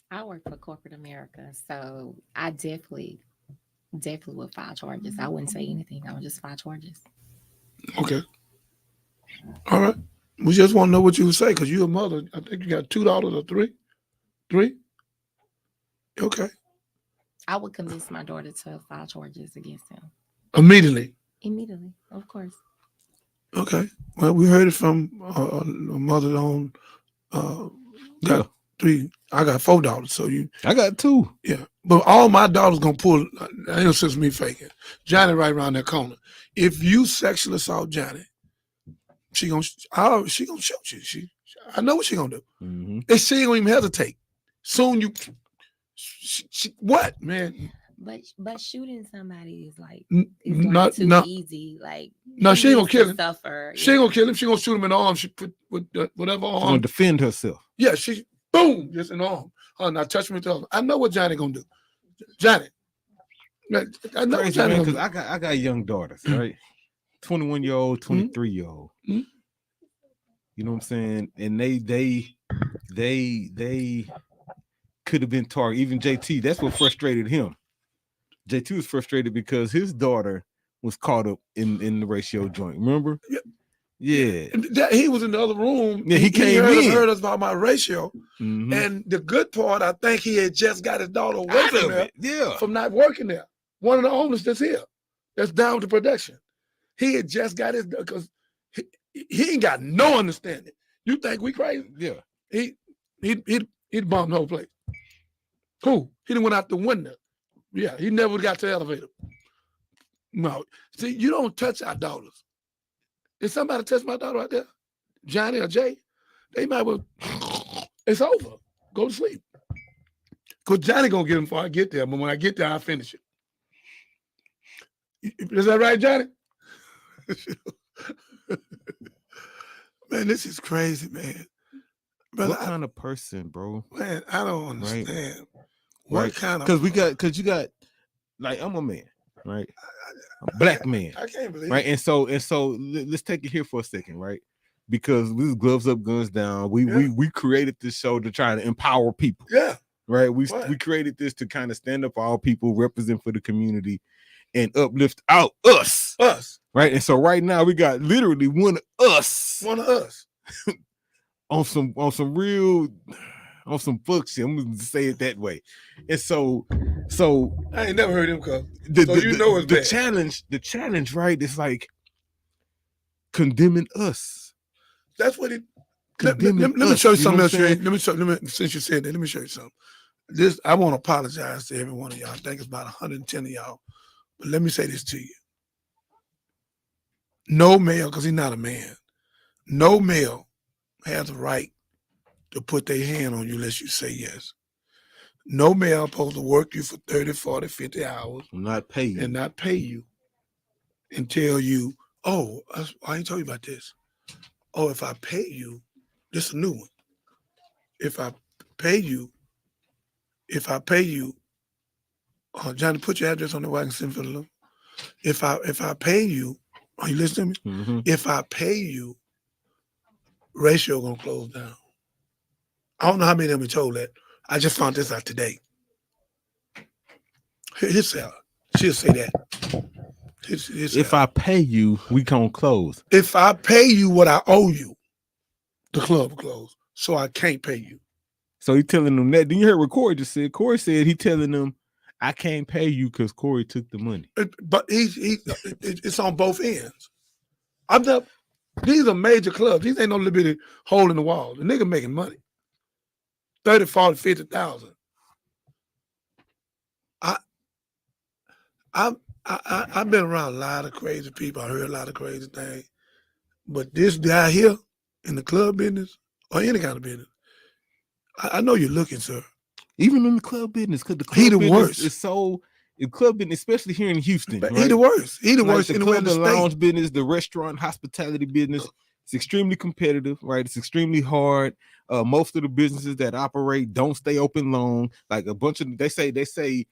I work for corporate America, so I definitely would file charges. I wouldn't say anything. I would just file charges. Okay. All right. We just want to know what you would say, because you're a mother. I think you got $2 or 3. 3? Okay. I would convince my daughter to file charges against him. Immediately, of course. Okay. Well, we heard it from a mother on. Got 3. I got $4. So I got 2. Yeah. But all my daughters gonna pull. Ain't no sense me faking. Johnny right around that corner. If you sexually assault Johnny, she gonna shoot you. I know what she gonna do. And she ain't gonna even hesitate. Soon what, man? But shooting somebody is like Not too no. easy. Like, No, she ain't gonna kill him. Suffer. She ain't gonna kill him. She gonna shoot him in the arm. She put with whatever arm. She's gonna defend herself. Yeah, she boom, just in the arm. Oh, now touch me with the arm. I know what Johnny gonna do. Johnny. I know what Johnny gonna do. Because I got young daughters, right? 21-year-old, 23-year-old. Mm-hmm. You know what I'm saying? And they could have been targeted. Even JT, that's what frustrated him. JT was frustrated because his daughter was caught up in the Ratio joint. Remember? Yeah. He was in the other room. Yeah, he came in. Heard us about my Ratio. And the good part, I think he had just got his daughter away from there. Yeah. From not working there. One of the owners that's here. That's down to production. He had just got his, because he ain't got no understanding. You think we crazy? Yeah. He'd bomb the whole place. Who? He done went out the window. Yeah, he never got to the elevator. No. See, you don't touch our daughters. If somebody touch my daughter right there, Johnny or Jay, they might well, it's over. Go to sleep. Because Johnny gonna get him before I get there, but when I get there, I'll finish it. Is that right, Johnny? Man, this is crazy, man. Brother, what kind of person, bro? Man, I don't understand. Right. What kind of? Because you got, like, I'm a man, right? A black man. I can't believe right? it. And so let's take it here for a second, right? Because this Gloves Up, Guns Down, we created this show to try to empower people. Yeah. Right. We created this to kind of stand up for all people, represent for the community, and uplift out us. Right. And so right now we got literally one of us. on some fuck shit. I'm gonna say it that way. And so I ain't never heard him come. The challenge, right? It's like, condemning us. That's what it. Let me show you something else. Since you said that, let me show you something. This I want to apologize to every one of y'all. I think it's about 110 of y'all. But let me say this to you. No male, because he's not a man, no male has the right to put their hand on you unless you say yes. No male supposed to work you for 30, 40, 50 hours and not pay you and tell you, oh, I ain't told you about this. Oh, if I pay you, this is a new one. If I pay you, Johnny, put your address on the way I can send for the look. If I pay you, are you listening to me? Mm-hmm. If I pay you, ratio gonna close down. I don't know how many of them told that. I just found this out today. She'll say that. If I pay you, we gonna close. If I pay you what I owe you, the club will close. So I can't pay you. So he telling them that. Then you heard what Corey just said. Corey said he telling them, I can't pay you because Corey took the money. But it's on both ends. These are major clubs. These ain't no little bitty hole in the wall. The nigga making money. 30, 40, 50,000. I've been around a lot of crazy people. I heard a lot of crazy things. But this guy here in the club business or any kind of business, I know you're looking, sir. Even in the club business, because the club he the business worst. is so in club business, especially here in Houston. Right? He the worst. He the worst The anywhere club, in the lounge state. business, the restaurant, hospitality business. It's extremely competitive, right? It's extremely hard. Most of the businesses that operate don't stay open long. Like a bunch of they say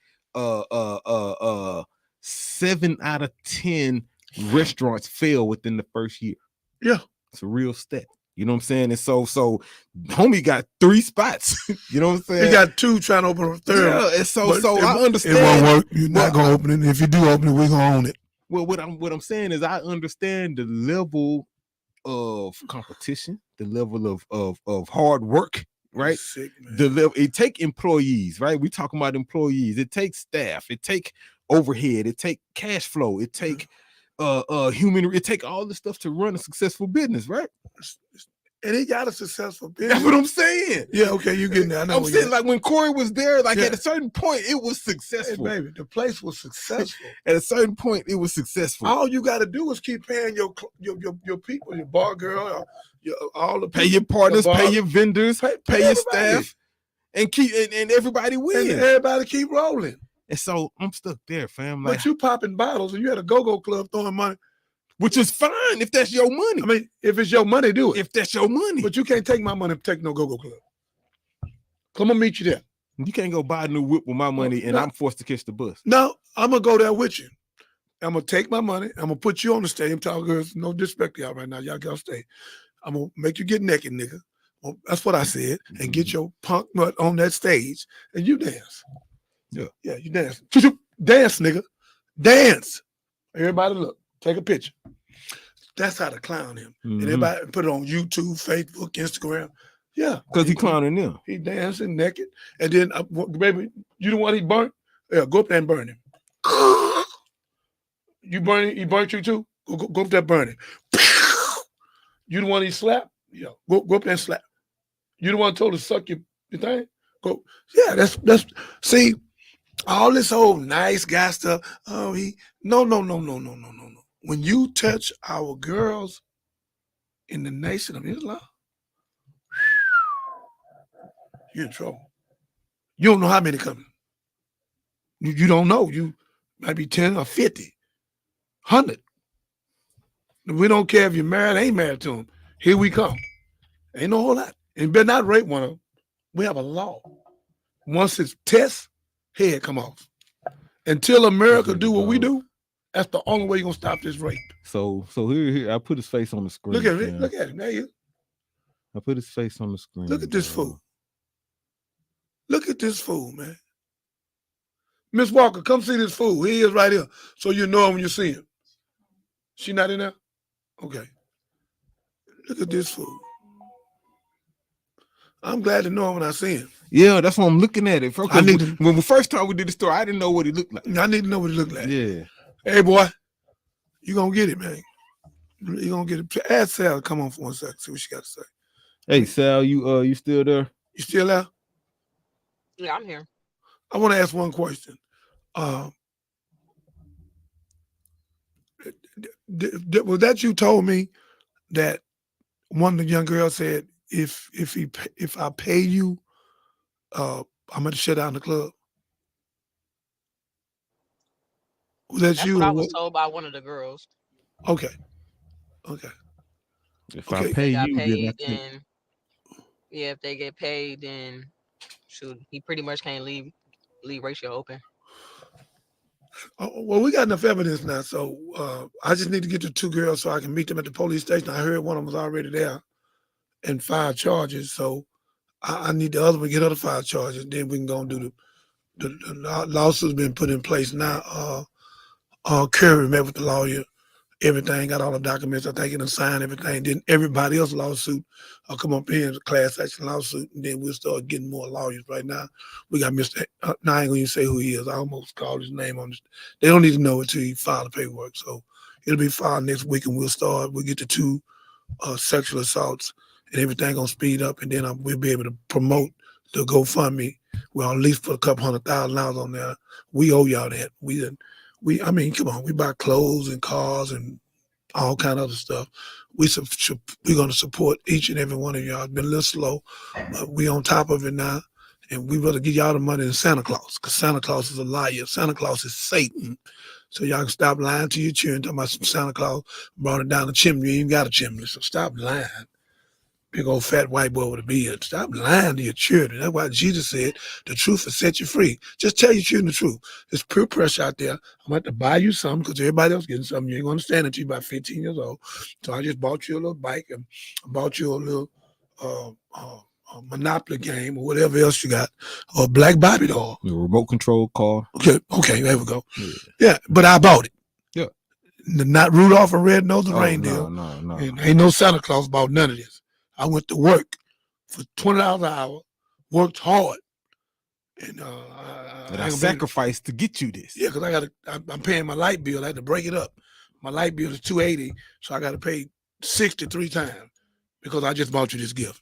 7 out of 10 restaurants fail within the first year. Yeah, it's a real stat. You know what I'm saying? And so homie got 3 spots. You know what I'm saying? He got 2 trying to open a third. Yeah, and so I understand. It won't work. You're not gonna open it. If you do open it, we're gonna own it. Well, what I'm saying is I understand the level of competition, the level of hard work, right? Sick, the level it take employees, right? We talking about employees. It takes staff. It take overhead. It take cash flow. It take human. It take all this stuff to run a successful business, right? And he got a successful business. That's what I'm saying. Yeah, okay, you getting that. I'm saying like when Corey was there, like at a certain point, it was successful. Hey, baby, the place was successful. At a certain point, it was successful. All you got to do is keep paying your people, your bar girl, all the pay your partners, pay your vendors, pay your staff, and keep and everybody wins. And everybody keep rolling. And so I'm stuck there, fam. Like, but you popping bottles and you had a go-go club throwing money. Which is fine if that's your money. I mean, if it's your money, do it. If that's your money. But you can't take my money and take no go-go club. Come on, meet you there. You can't go buy a new whip with my money and I'm forced to catch the bus. No, I'm going to go there with you. I'm going to take my money. I'm going to put you on the stage. I'm telling girls, no disrespect to y'all right now. Y'all got to stay. I'm going to make you get naked, nigga. Well, that's what I said. And get your punk nut on that stage and you dance. Yeah. Yeah, you dance. Dance, nigga. Dance. Everybody look. Take a picture. That's how to clown him. Mm-hmm. And everybody put it on YouTube, Facebook, Instagram. Yeah. Because he clowning them. He dancing naked. And then, baby, you the one he burnt? Yeah, go up there and burn him. You burn him? He burnt you too? Go up there and burn him. You the one he slapped? Yeah, go up there and slap. You the one told to suck your thing? Go. Yeah, that's see, all this old nice guy stuff. Oh, no. When you touch our girls in the nation of Islam, you're in trouble. You don't know how many coming. You don't know. You might be 10 or 50, 100. We don't care if you're married, ain't married to them. Here we come. Ain't no whole lot. And better not rape one of them. We have a law. Once it's test, head come off. Until America do what we do, that's the only way you're gonna stop this rape. So here, I put his face on the screen. Look at it. Look at him. There he is. I put his face on the screen. Look at this fool. Look at this fool, man. Miss Walker, come see this fool. He is right here. So you know him when you see him. She not in there? Okay. Look at this fool. I'm glad to know him when I see him. Yeah, that's why I'm looking at it. When the first time we did the story, I didn't know what he looked like. I need to know what he looked like. Yeah. Hey, boy, you gonna get it, man. You gonna get it. Ask Sal to come on for 1 second. See what she got to say. Hey Sal, you still there? You still there? Yeah, I'm here. I want to ask one question. Was that you told me that one of the young girls said if I pay you, I'm gonna shut down the club? Was that That's you? what I Or was what? told by one of the girls. Okay. If Okay. I pay They got you, paid, then I can't. then yeah, if they get paid, then shoot, he pretty much can't leave ratio open. Well, we got enough evidence now, so I just need to get the 2 girls so I can meet them at the police station. I heard one of them was already there and 5 charges, so I need the other one to get other 5 charges. Then we can go and do the lawsuit's been put in place now. Curry met with the lawyer, everything, got all the documents. I think he done signed everything. Then everybody else's lawsuit will come up here as a class action lawsuit, and then we'll start getting more lawyers. Right now, we got Mr. Now I ain't gonna even say who he is. I almost called his name on this. They don't need to know it until he file the paperwork. So it'll be filed next week, and we'll get the 2 sexual assaults, and everything gonna speed up, and then we'll be able to promote the GoFundMe. We'll at least put a couple $100,000 on there. We owe y'all that. I mean, come on, we buy clothes and cars and all kind of other stuff. We're going to support each and every one of y'all. It's been a little slow, but we on top of it now, and we rather give y'all the money than Santa Claus, because Santa Claus is a liar. Santa Claus is Satan. So y'all can stop lying to your children, talking about some Santa Claus brought it down the chimney. You ain't got a chimney, so stop lying. Big old fat white boy with a beard. Stop lying to your children. That's why Jesus said the truth will set you free. Just tell your children the truth. There's peer pressure out there. I'm going to have to buy you something because everybody else getting something. You ain't going to understand it until you're about 15 years old. So I just bought you a little bike and I bought you a little Monopoly game or whatever else you got, or a black Barbie doll. The remote control car. Okay, there we go. Yeah, but I bought it. Yeah. Not Rudolph and Red-Nosed Reindeer. No. And ain't no Santa Claus bought none of this. I went to work for $20 an hour, worked hard, and I sacrificed to get you this. Yeah, because I'm paying my light bill. I had to break it up. My light bill is $280, so I got to pay 63 times because I just bought you this gift.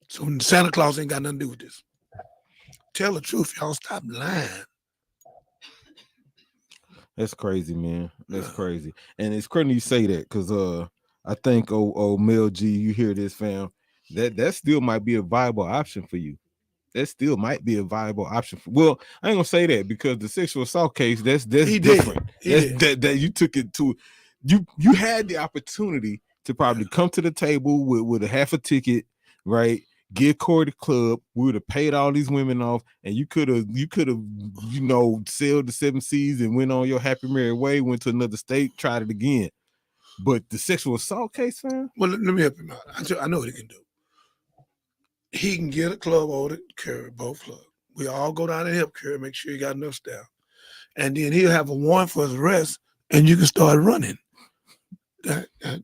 So Santa Claus ain't got nothing to do with this. Tell the truth, y'all. Stop lying. That's crazy, man. That's crazy. And it's crazy you say that because I think Mel G, you hear this, fam, that still might be a viable option for you. That still might be a viable option well, I ain't gonna say that because the sexual assault case, that's different. That you took it to you had the opportunity to probably come to the table with a half a ticket, right? Get Corey the club, we would have paid all these women off, and you could have, sailed the 7 seas and went on your happy merry way, went to another state, tried it again. But the sexual assault case, fam? Well, let me help him out. I know what he can do. He can get a club order, Curry, both clubs. We all go down and help Curry, make sure he got enough staff. And then he'll have a warrant for his arrest, and you can start running. At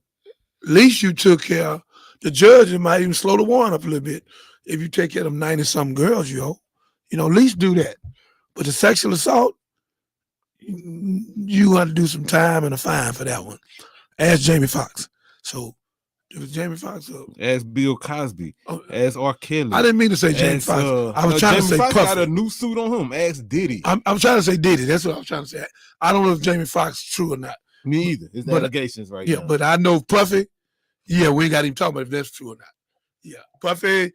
least you took care of the judge. Might even slow the warrant up a little bit if you take care of them 90-something girls, at least do that. But the sexual assault, you have to do some time and a fine for that one. Ask Jamie Foxx. So it was Jamie Foxx. Ask Bill Cosby. Ask R. Kelly. I didn't mean to say Jamie Foxx. I was trying to say Foxx Puffy. got a new suit on him. Ask Diddy. I'm trying to say Diddy. That's what I was trying to say. I don't know if Jamie Foxx is true or not. Me either. It's allegations right now. But I know Puffy. Yeah, we ain't got to even talk about if that's true or not. Yeah, Puffy,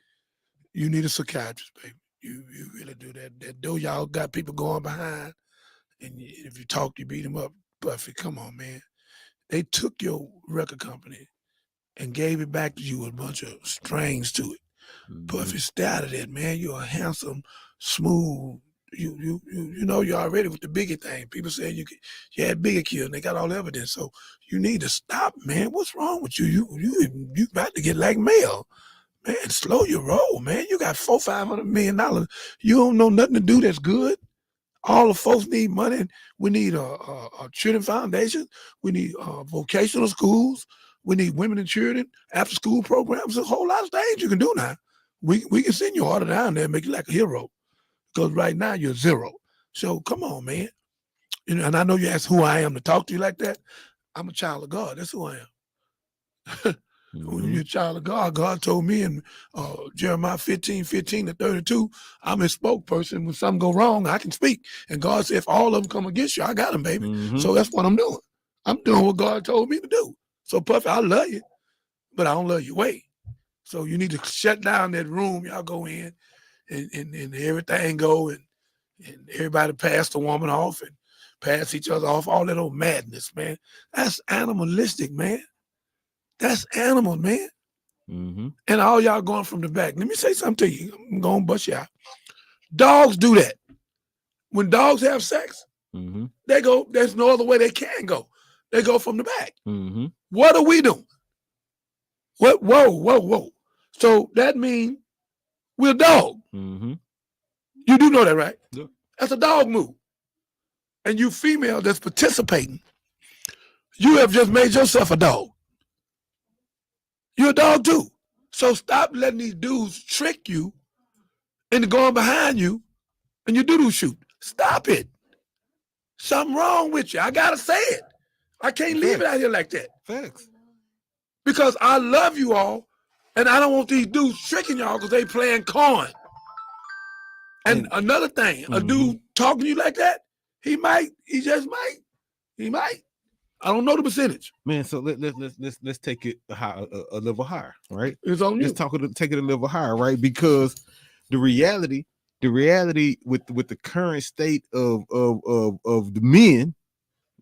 you need a psychiatrist, baby. You really do that. Though y'all got people going behind, and if you talk, you beat them up. Puffy, come on, man. They took your record company and gave it back to you with a bunch of strings to it. Puffy, stay out of that, man. You're a handsome, smooth. You're already with the Biggie thing. People saying you had Biggie killed, and they got all the evidence. So you need to stop, man. What's wrong with you? You about to get like Mel. Man, slow your roll, man. You got $400-500 million. You don't know nothing to do that's good. All the folks need money. We need a children foundation. We need vocational schools. We need women and children after school programs. There's a whole lot of things you can do now. We can send your order down there and make you like a hero. Because right now you're zero. So come on, man. And I know you ask who I am to talk to you like that. I'm a child of God. That's who I am. When you're a child of God, God told me in Jeremiah 15:15-32, I'm his spokesperson. When something go wrong, I can speak. And God said, if all of them come against you, I got them, baby. So that's what I'm doing. I'm doing what God told me to do. So Puffy, I love you, but I don't love your way. So you need to shut down that room y'all go in and everything go and everybody pass the woman off and pass each other off, all that old madness, man. That's animalistic, man. That's animal, man. And all y'all going from the back. Let me say something to you. I'm going to bust you out. Dogs do that. When dogs have sex, they go, there's no other way they can go. They go from the back. What are we doing? What? Whoa. So that means we're a dog. You do know that, right? Yeah. That's a dog move. And you female that's participating, you have just made yourself a dog. You're a dog too. So stop letting these dudes trick you into going behind you and you do shoot. Stop it. Something wrong with you. I gotta say it. I can't leave it out here like that. Facts. Because I love you all, and I don't want these dudes tricking y'all because they playing con. And another thing, a dude talking to you like that, he just might. I don't know the percentage. Man, so let's take it a level higher, right? It's on you. Let's take it a level higher, right? Because the reality with the current state of the men,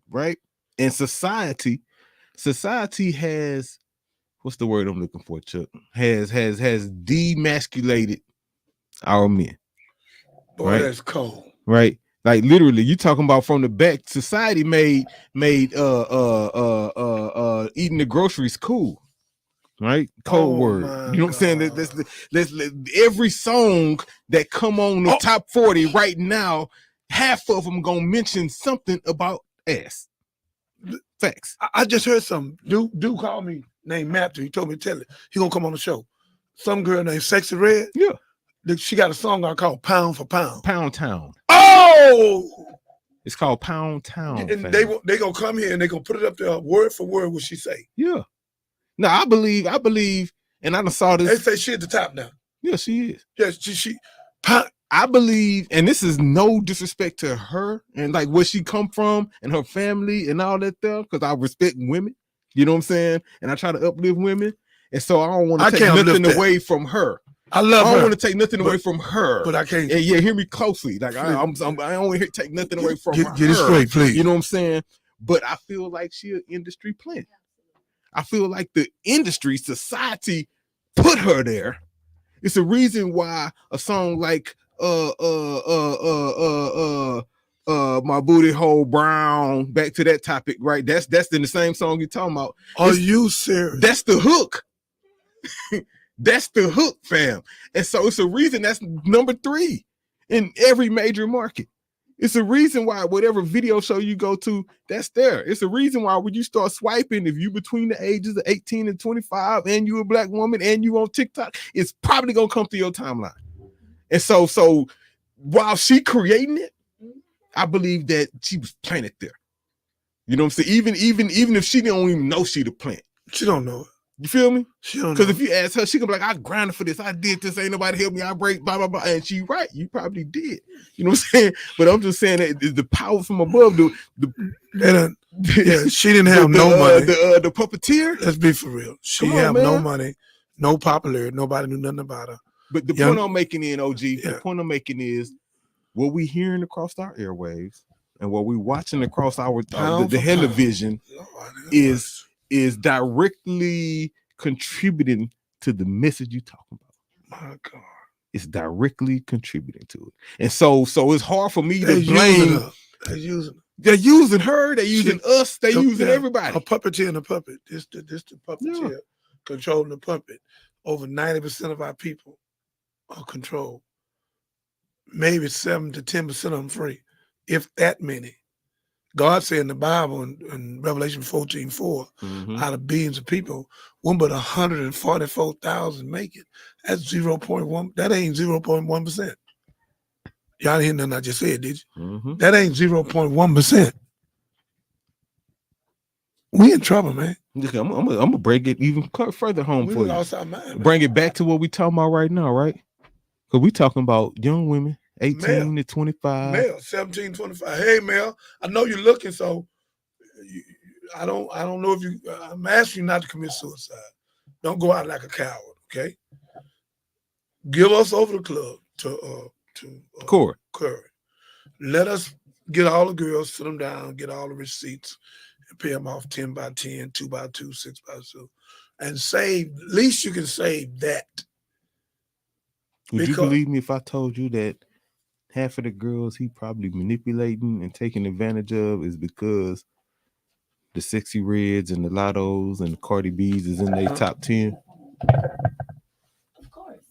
right? And society has, what's the word I'm looking for, Chuck? Has demasculated our men. Boy, right? That's cold. Right? Like literally, you talking about from the back. Society made eating the groceries cool, right? Code word. You know what I'm saying? Let's every song that come on the top 40 right now, half of them gonna mention something about ass. Facts. I just heard some dude called me named Matthew. He told me to tell it. He gonna come on the show. Some girl named Sexy Red. Yeah. She got a song I call Pound for Pound. Pound Town. Oh! It's called Pound Town. And fam. they gonna come here and they gonna put it up there word for word what she say. Yeah. No, I believe, and I done saw this. They say she at the top now. Yeah, she is. Yes, she I believe, and this is no disrespect to her and like where she come from and her family and all that stuff, because I respect women, you know what I'm saying? And I try to uplift women. And so I don't want to take nothing away from her. I love her. I don't want to take nothing away from her. But I can't. And yeah, hear me closely. Like I don't want to take nothing away from her. Get it straight, please. You know what I'm saying? But I feel like she an industry plant. I feel like the industry, society put her there. It's a reason why a song like my booty hole brown, back to that topic, right? That's in the same song you're talking about. Are you serious? That's the hook. That's the hook, fam. And so it's a reason that's number 3 in every major market. It's a reason why whatever video show you go to, that's there. It's a reason why when you start swiping, if you between the ages of 18 and 25 and you a black woman and you on TikTok, it's probably gonna come through your timeline. And so while she creating it, I believe that she was planted there. You know what I'm saying? Even if she don't even know she the plant. She don't know it. You feel me? She don't know. Because if you ask her, she can be like, I grinded for this, I did this, ain't nobody help me, I break, blah, blah, blah. And she right, you probably did. You know what I'm saying? But I'm just saying that the power from above, she didn't have no money. The puppeteer. Let's be for real. She have no money, no popularity, nobody knew nothing about her. But the point I'm making the point I'm making is what we hearing across our airwaves and what we watching across our the television is directly contributing to the message you talking about. My God. It's directly contributing to it. And so it's hard for me to blame. They're using her. They're using her, they're using us, they're using everybody. A puppeteer and a puppet. This the puppeteer controlling the puppet. Over 90% of our people are controlled. Maybe 7 to 10% of them free, if that many. God said in the Bible in Revelation 14:4, out of billions of people, one but 144,000 make it. That's 0.1. That ain't 0.1%. Y'all didn't hear nothing I just said, did you? That ain't 0.1%. We in trouble, man. Look, I'm gonna break it even further home We for lost you. our mind, man. Bring it back to what we talking about right now, right? Because we talking about young women, 18 to 25. Male, 17, 25. Hey, Mel, I know you're looking, so I don't know if you. I'm asking you not to commit suicide. Don't go out like a coward, okay? Give us over the club to Corey. Let us get all the girls, sit them down, get all the receipts, and pay them off 10 by 10, 2 by 2, 6 by 2, and save. At least you can save that. Would you believe me if I told you that half of the girls he probably manipulating and taking advantage of is because the Sexy Reds and the Lottos and the Cardi B's is in their top 10? Of course.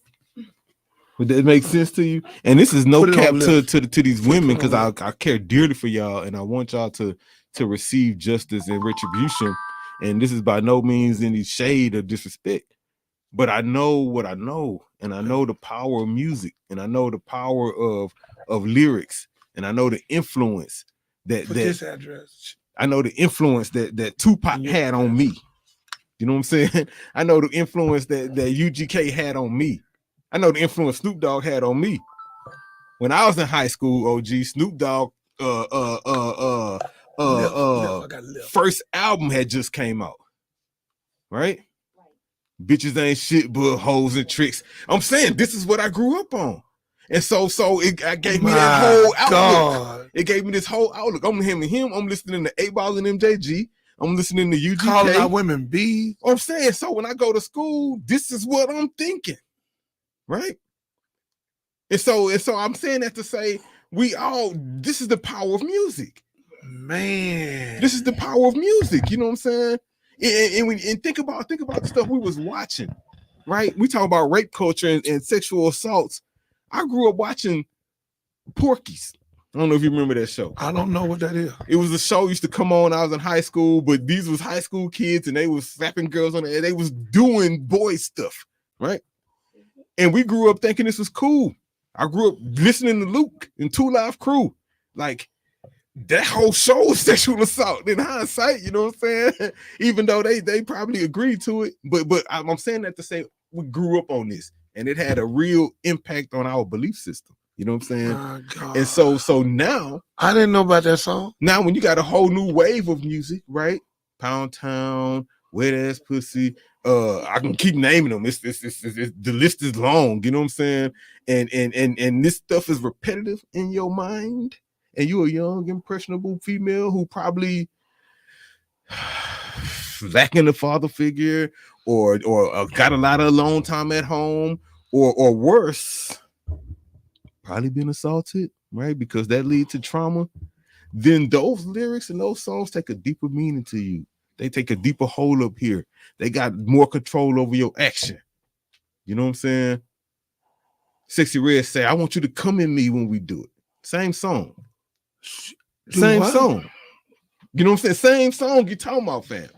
Would that make sense to you? And this is no cap to these women, because I care dearly for y'all, and I want y'all to receive justice and retribution. And this is by no means any shade or disrespect, but I know what I know, and I know the power of music, and I know the power of lyrics, and I know the influence this address. I know the influence that Tupac had on me. You know what I'm saying? I know the influence that UGK had on me. I know the influence Snoop Dogg had on me. When I was in high school, OG, Snoop Dogg first album had just came out. Right? Bitches ain't shit but hoes and tricks. I'm saying this is what I grew up on. And so it gave me that whole outlook. God. It gave me this whole outlook. I'm him and him. I'm listening to 8Ball and MJG. I'm listening to UGK. Calling out women B. I'm saying, so when I go to school, this is what I'm thinking. Right? And so I'm saying that to say this is the power of music. Man. This is the power of music. You know what I'm saying? And think about the stuff we was watching. Right? We talk about rape culture and sexual assaults. I grew up watching Porky's. I don't know if you remember that show. I don't know what that is. It was a show used to come on. I was in high school, but these was high school kids, and they was slapping girls on the head. They was doing boy stuff, right? And we grew up thinking this was cool. I grew up listening to Luke and 2 Live Crew. Like, that whole show was sexual assault in hindsight, you know what I'm saying? Even though they probably agreed to it. But I'm saying that to say we grew up on this, and it had a real impact on our belief system. You know what I'm saying? My God. And so now I didn't know about that song. Now when you got a whole new wave of music, right? Pound Town, Wet Ass Pussy. I can keep naming them. It's the list is long. You know what I'm saying? And this stuff is repetitive in your mind. And you're a young, impressionable female who probably lacking a father figure, or got a lot of alone time at home, or worse, probably been assaulted, right? Because that leads to trauma. Then those lyrics and those songs take a deeper meaning to you. They take a deeper hold up here. They got more control over your action. You know what I'm saying? Sexy Red say, I want you to come in me when we do it. Same song. Same song. You know what I'm saying? Same song you talking about, fam.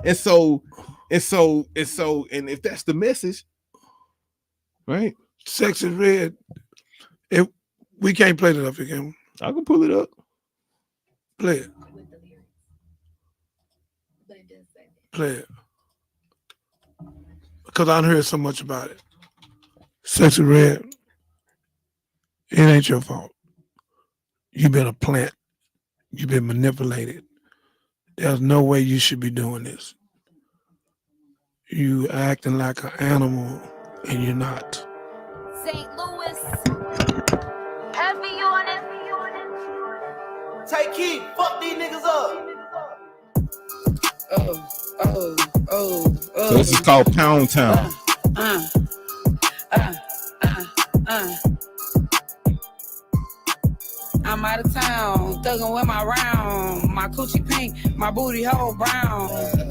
And if that's the message, right? Sexy Red. We can't play that up again. I can pull it up. Play it. Play it. Because I heard so much about it. Sexy Red, it ain't your fault. You've been a plant. You've been manipulated. There's no way you should be doing this. You acting like an animal, and you're not. St. Louis. Heavy on it. Take heat. Fuck these niggas up. So this is called Pound Town. I'm out of town, thuggin' with my round. My coochie pink, my booty hole brown.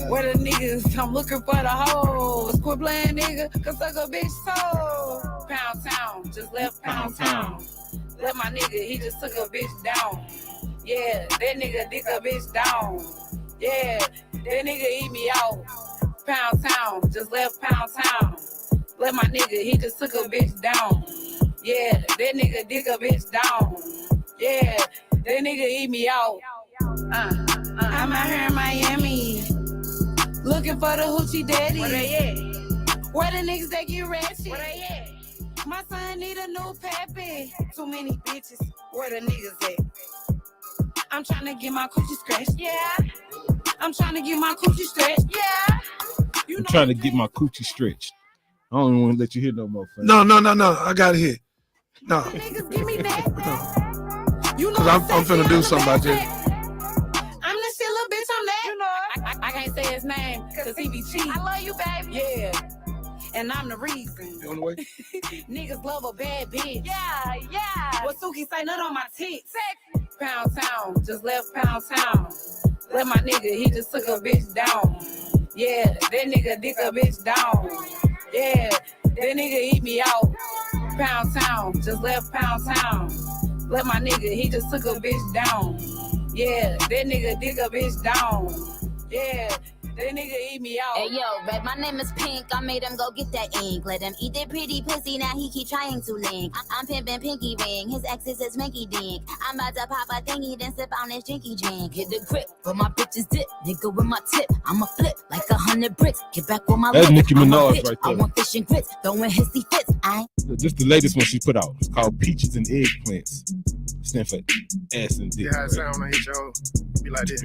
Where the niggas? I'm looking for the hoes. Quit playing, nigga, cause suck a bitch soul. Pound Town, just left Pound Town. Let my nigga, he just took a bitch down. Yeah, that nigga dick a bitch down. Yeah, that nigga eat me out. Pound Town, just left Pound Town. Let my nigga, he just took a bitch down. Yeah, that nigga dick a bitch down. Yeah, that nigga eat me out. I'm out here in Miami. Looking for the hoochie daddy. Where they at? Where the niggas that get ratchet? Where they at? My son need a new pappy. Too many bitches. Where the niggas at? I'm trying to get my coochie scratched. Yeah. I'm trying to get my coochie stretched. Yeah. I'm trying to get my coochie stretched. I don't even want to let you hear no more. Fam. No. I got it here. No. Niggas give me that. No. You know I'm finna do something about this. I'm the shit, little bitch. I'm that. You know. I can't say his name because he be cheating. I love you, baby. Yeah. And I'm the reason. You on the way? Niggas love a bad bitch. Yeah. What Suki say, nut on my tits. Pound Town, just left Pound Town. Let my nigga, he just took a bitch down. Yeah, that nigga dick a bitch down. Yeah, that nigga eat me out. Pound Town, just left Pound Town. Let my nigga, he just took a bitch down. Yeah, that nigga dick a bitch down. Yeah. That nigga eat me out. Hey yo, babe, my name is Pink. I made him go get that ink. Let him eat that pretty pussy. Now he keep trying to link. I'm pimping Pinky Ring. His ex is his Minky Dink. I'm about to pop a thingy, then sip on this drinky drink. Get the grip, but my bitches dip. Nigga with my tip, I'ma flip like 100 bricks. Get back with my That's lip. Nicki Minaj right I there. want fish and grits. Throwing hissy fits. This the latest one she put out. It's called Peaches and Eggplants. Stand for ass and dick. Yeah, how it sound when I hit y'all. Be like this.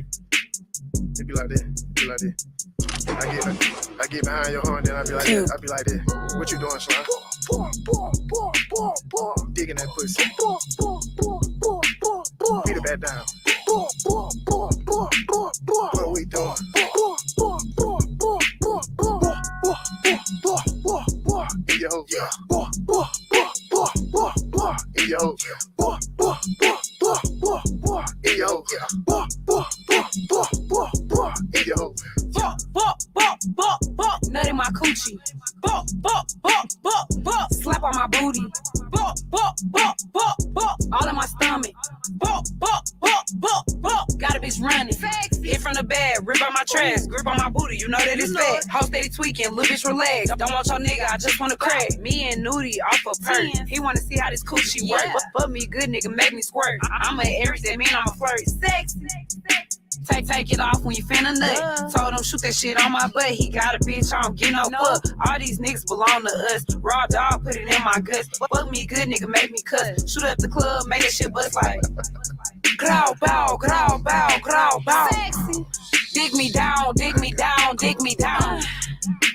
It be like that. Be like that. I get behind your horn, then I be like that. I be like that. What you doing, Sean? Digging that pussy. Beat it back down. What are we doing? In your hole. In your hole. In your hole. In your hole. Nut in my coochie. Slap on my booty. All in my stomach. Got a bitch running. Hit from the bed, rip on my trash, grip on my booty. You know that it's fat. House steady tweaking, little bitch relax. Don't want your nigga, I just wanna crack. Me and Nudie off a perk. He wanna see how this coochie work. But me good nigga, make me squirt. I'm a Aries, that mean I'm a flirt. Sexy. Take it off when you finna nut. Told him shoot that shit on my butt. He got a bitch, I don't get no fuck. All these niggas belong to us. Raw dog, put it in my guts. Fuck me good nigga, make me cut. Shoot up the club, make that shit bust like. Growl, bow, growl, bow, growl, bow. Sexy. Dig me down, dig me down, dig me down.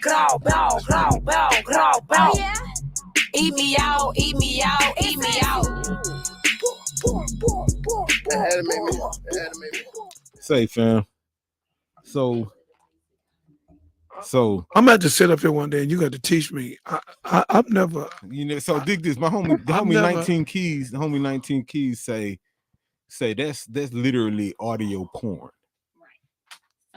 Growl, bow, growl, bow, growl, bow. Eat me out, eat me out, eat me out. Say, fam. So I'm gonna have to sit up here one day and you got to teach me. I've never, you know. So dig this. My homie, the homie 19 Keys. The homie 19 Keys say that's literally audio porn.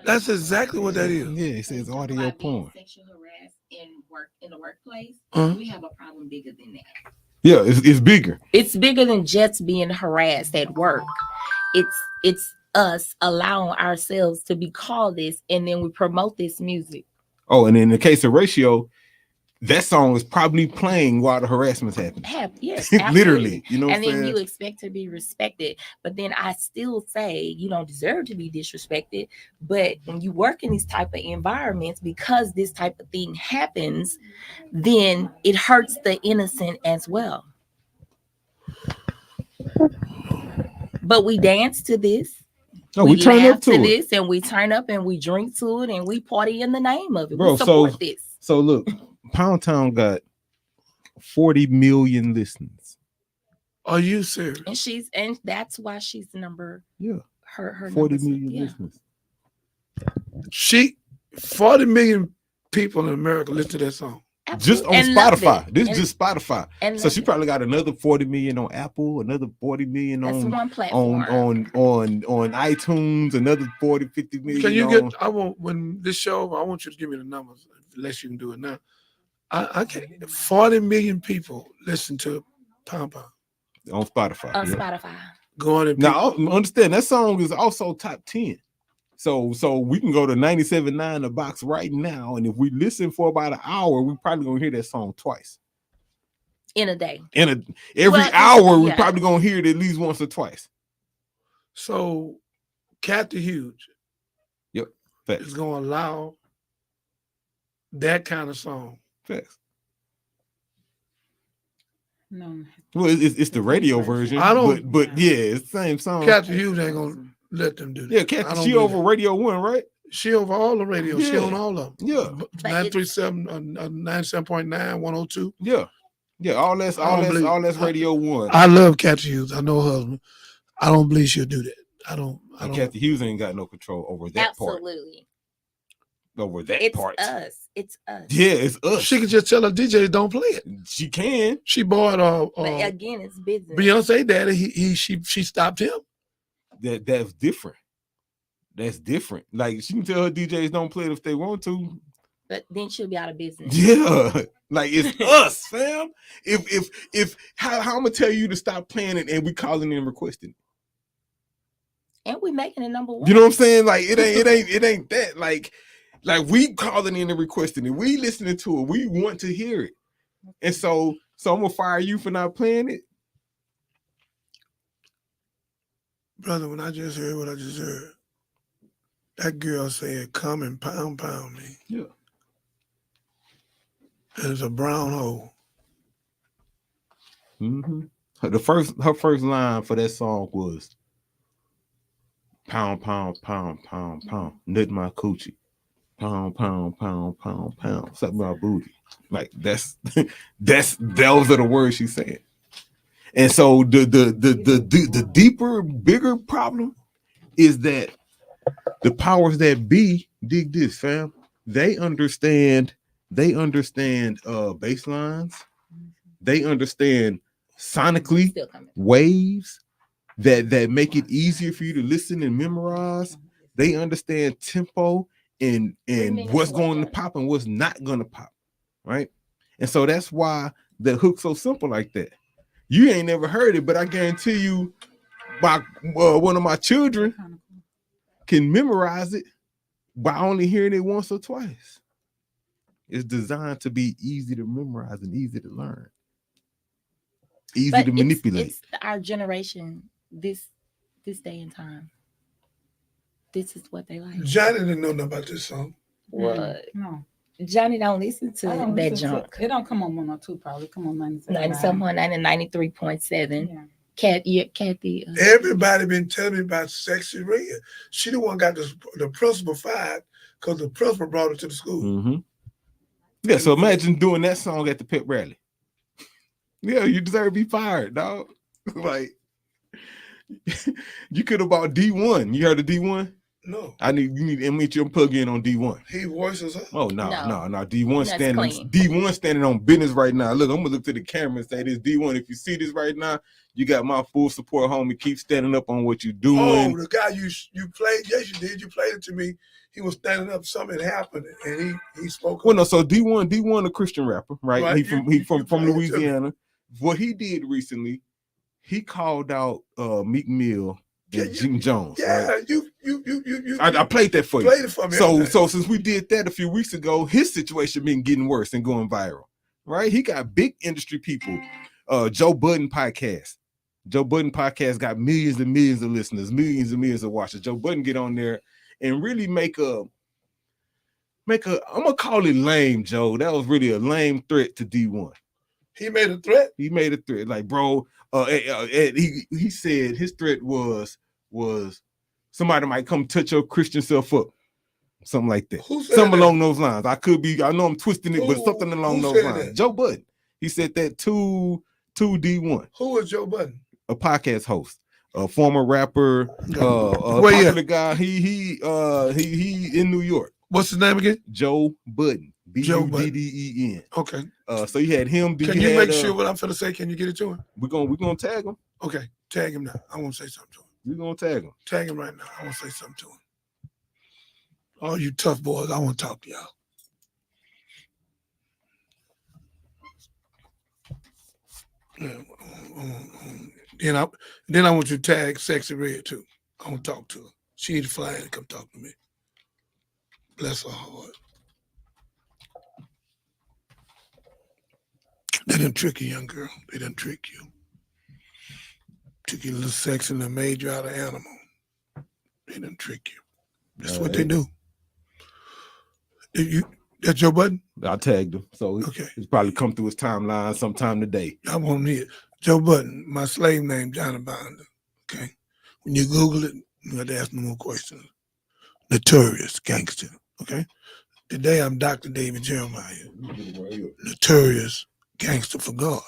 That's exactly what that is. Yeah, it says audio porn. Sexual harass in the workplace. Uh-huh. We have a problem bigger than that. Yeah, it's bigger. It's bigger than just being harassed at work. It's us allowing ourselves to be called this, and then we promote this music. Oh, and in the case of Ratio, that song is probably playing while the harassment's happening. Yes, literally. You know, and then you expect to be respected, but then I still say you don't deserve to be disrespected. But when you work in these type of environments, because this type of thing happens, then it hurts the innocent as well. But we dance to this. No, we turn laugh up to it. this, and we turn up and we drink to it, and we party in the name of it. Bro, we support this. So look, Pound Town got 40 million listeners. Are you serious? And that's why she's number. Yeah. Her 40 million listeners. 40 million people in America listen to that song. Just on And Spotify. This is just Spotify. and So she probably got another 40 million on Apple, another 40 million That's on one platform. on iTunes, another 40, 50 million. Can you get? I want when this show. I want you to give me the numbers, unless you can do it now. I can't. 40 million people listen to Pound Pound on Spotify. On yeah. Spotify. Going in. Now understand that song is also top 10. So we can go to 97.9 the box right now, and if we listen for about an hour, we're probably gonna hear that song twice In a day. Every hour. We're probably gonna hear it at least once or twice. So, Kathy Huge. Yep. Is gonna allow that kind of song. Facts. No. Well, it's the radio version. I don't. But yeah, it's the same song. Kathy Hughes ain't gonna let them do that. Yeah, Kathy, she over Radio 1, right? She over all the radio. She Yeah. on all of them. Yeah. 937, 97.9, 102. Yeah. Yeah, all that's Radio 1. I love Kathy Hughes. I know her husband. I don't believe she'll do that. I don't. Kathy Hughes ain't got no control over that part. Absolutely. Over that It's part. us. It's us. Yeah, it's us. She can just tell her DJs don't play it. She can. She bought But again, it's business. Beyonce daddy. She stopped him. That's different. That's different. Like she can tell her DJs don't play it if they want to. But then she'll be out of business. Yeah, like it's us, fam. If how I'm gonna tell you to stop playing it and we calling and requesting it. And we making it number one. You know what I'm saying? Like it ain't that. Like we calling in and requesting it. We listening to it. We want to hear it. And so I'm gonna fire you for not playing it. Brother, when I just heard what I just heard, that girl said, "Come and pound me." Yeah. And it's a brown hole. Mm-hmm. Her first line for that song was pound, pound, pound, pound, pound, nut my coochie. Pound, pound, pound, pound, pound. Suck my booty. Like those are the words she's saying. And so the deeper, bigger problem is that the powers that be, dig this, fam. They understand bass lines. They understand sonically waves that make it easier for you to listen and memorize. They understand tempo and what's going to pop and what's not going to pop, right? And so that's why the hook's so simple like that. You ain't never heard it, but I guarantee you, one of my children can memorize it by only hearing it once or twice. It's designed to be easy to memorize and easy to learn, easy to manipulate. It's our generation, this day and time. This is what they like. Johnny didn't know nothing about this song. What? No. Johnny don't listen to I don't that listen to junk. it. It don't come on 102 probably. Come on 97.9 and 93.7. Kathy. Everybody been telling me about Sexy Red. She the one got the principal fired because the principal brought her to the school. Mm-hmm. Yeah, so imagine doing that song at the pep rally. Yeah, you deserve to be fired, dog. Like, you could have bought D1. You heard of D1? No. You need to meet you and plug in on D1. He voices her. Oh no. That's D1 standing on business right now. Look, I'm gonna look to the camera and say this D1. If you see this right now, you got my full support, homie. Keep standing up on what you're doing. Oh, the guy you played, yes, you did. You played it to me. He was standing up, something happened, and he spoke. Well, no, so D1 a Christian rapper, right? He from Louisiana. What he did recently, he called out Meek Mill and Jim Jones. Yeah, right? you. I played that for you. Played it for me. So since we did that a few weeks ago, his situation been getting worse and going viral, right? He got big industry people. Joe Budden podcast. Joe Budden podcast got millions and millions of listeners, millions and millions of watchers. Joe Budden get on there and really make a I'm gonna call it lame, Joe. That was really a lame threat to D1. He made a threat. He made a threat, like, bro. He said his threat was somebody might come touch your Christian self up, something like that. Something along those lines. I know I'm twisting it, but something along those lines. That? Joe Budden. He said that to D1. Who is Joe Budden? A podcast host, a former rapper, popular guy. He in New York. What's his name again? Joe Budden. Budden. Okay. So you had him. Can you make sure what I'm finna say? Can you get it to him? We're gonna tag him. Okay, tag him now. I want to say something to him. We're gonna tag him. Tag him right now. I want to say something to him. All you tough boys, I want to talk to y'all. Yeah. Then I want you to tag Sexy Red too. I want to talk to her. She need to fly in and come talk to me. Bless her heart. They done trick you, young girl. They done trick you. Took you a little sex and then made you out of animal. They done trick you. That's what they do. That's Joe Budden? I tagged him, so Okay. It's probably come through his timeline sometime today. I want to hear Joe Budden, my slave name, Johnny Binder. Okay. When you Google it, you have to ask no more questions. Notorious gangster. Okay. Today I'm Dr. David Jeremiah. Notorious gangster for God.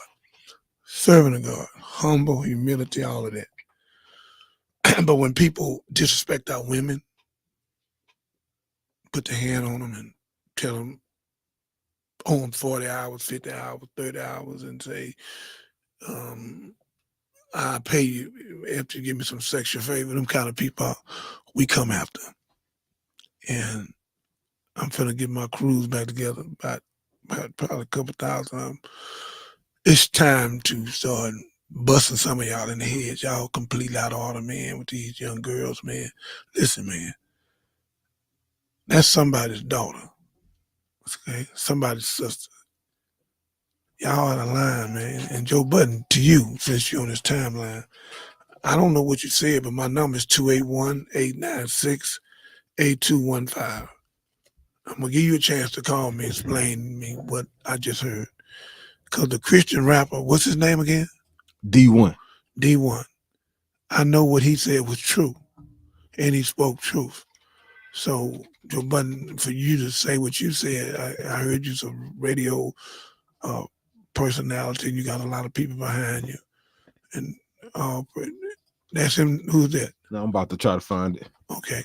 Servant of God. Humble, humility, all of that. But when people disrespect our women, put their hand on them and tell them on 40 hours, 50 hours, 30 hours, and say, I'll pay you after you give me some sexual favor, them kind of people we come after. And I'm finna get my crews back together, about probably a couple thousand of them. It's time to start busting some of y'all in the head. Y'all completely out of order, man, with these young girls, man. Listen, man, that's somebody's daughter, okay? Somebody's sister. Y'all out of line, man. And Joe Budden, to you, since you're on this timeline, I don't know what you said, but my number is 281-896-8215. I'm going to give you a chance to call me, explain to me what I just heard. Because the Christian rapper, what's his name again? D1. D1. I know what he said was true, and he spoke truth. So, Joe Budden, for you to say what you said, I heard you some radio personality, and you got a lot of people behind you. And that's him. Who's that? Now I'm about to try to find it. Okay.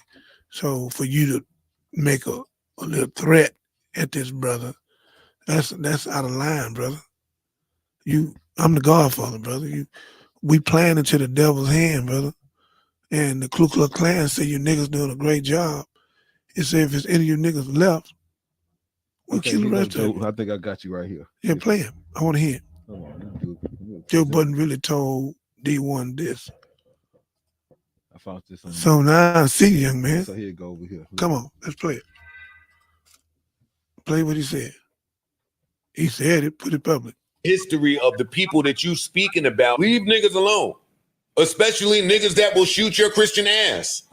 So for you to make a little threat at this brother, that's out of line, brother. I'm the Godfather, brother. We playing into the devil's hand, brother. And the Ku Klux Klan say you niggas doing a great job. It say if it's any of you niggas left, we'll kill the rest of you. I think I got you right here. Yeah, play him. I want to hear it. Joe Budden really told D1 this. I found this on So now I see you, young man. So here it go over here. Come on, let's play it. Play what he said. He said it, put it public. History of the people that you speaking about. Leave niggas alone. Especially niggas that will shoot your Christian ass.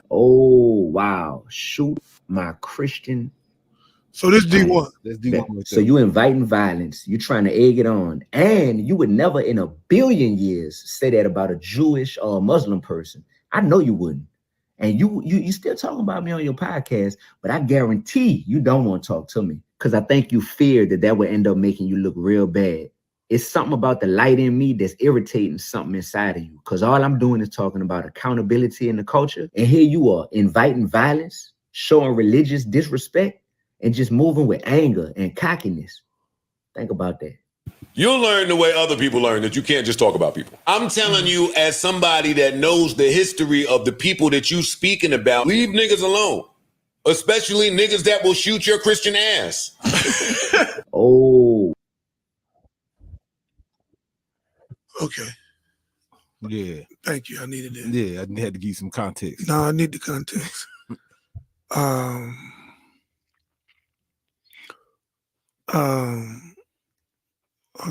Oh, wow. Shoot my Christian. So this D1. That's D1. So you inviting violence. You trying to egg it on. And you would never in a billion years say that about a Jewish or a Muslim person. I know you wouldn't. And you still talking about me on your podcast, but I guarantee you don't want to talk to me because I think you fear that would end up making you look real bad. It's something about the light in me that's irritating something inside of you because all I'm doing is talking about accountability in the culture. And here you are inviting violence, showing religious disrespect, and just moving with anger and cockiness. Think about that. You'll learn the way other people learn that you can't just talk about people. I'm telling you, as somebody that knows the history of the people that you speaking about, leave niggas alone. Especially niggas that will shoot your Christian ass. Oh. Okay. Yeah. Thank you. I needed that. Yeah, I had to give you some context. No, I need the context. I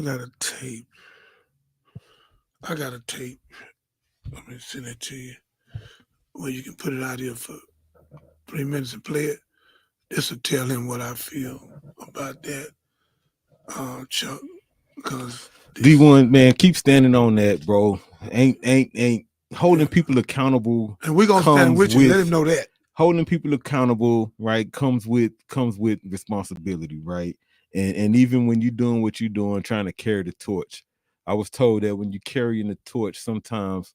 got a tape. Let me send it to you. Where you can put it out here for 3 minutes and play it. This will tell him what I feel about that, Chuck. Because D1, man, keep standing on that, bro. Ain't holding people accountable. And we're gonna stand with you. Let him know that. Holding people accountable, right, comes with responsibility, right? And even when you're doing what you're doing, trying to carry the torch. I was told that when you're carrying the torch, sometimes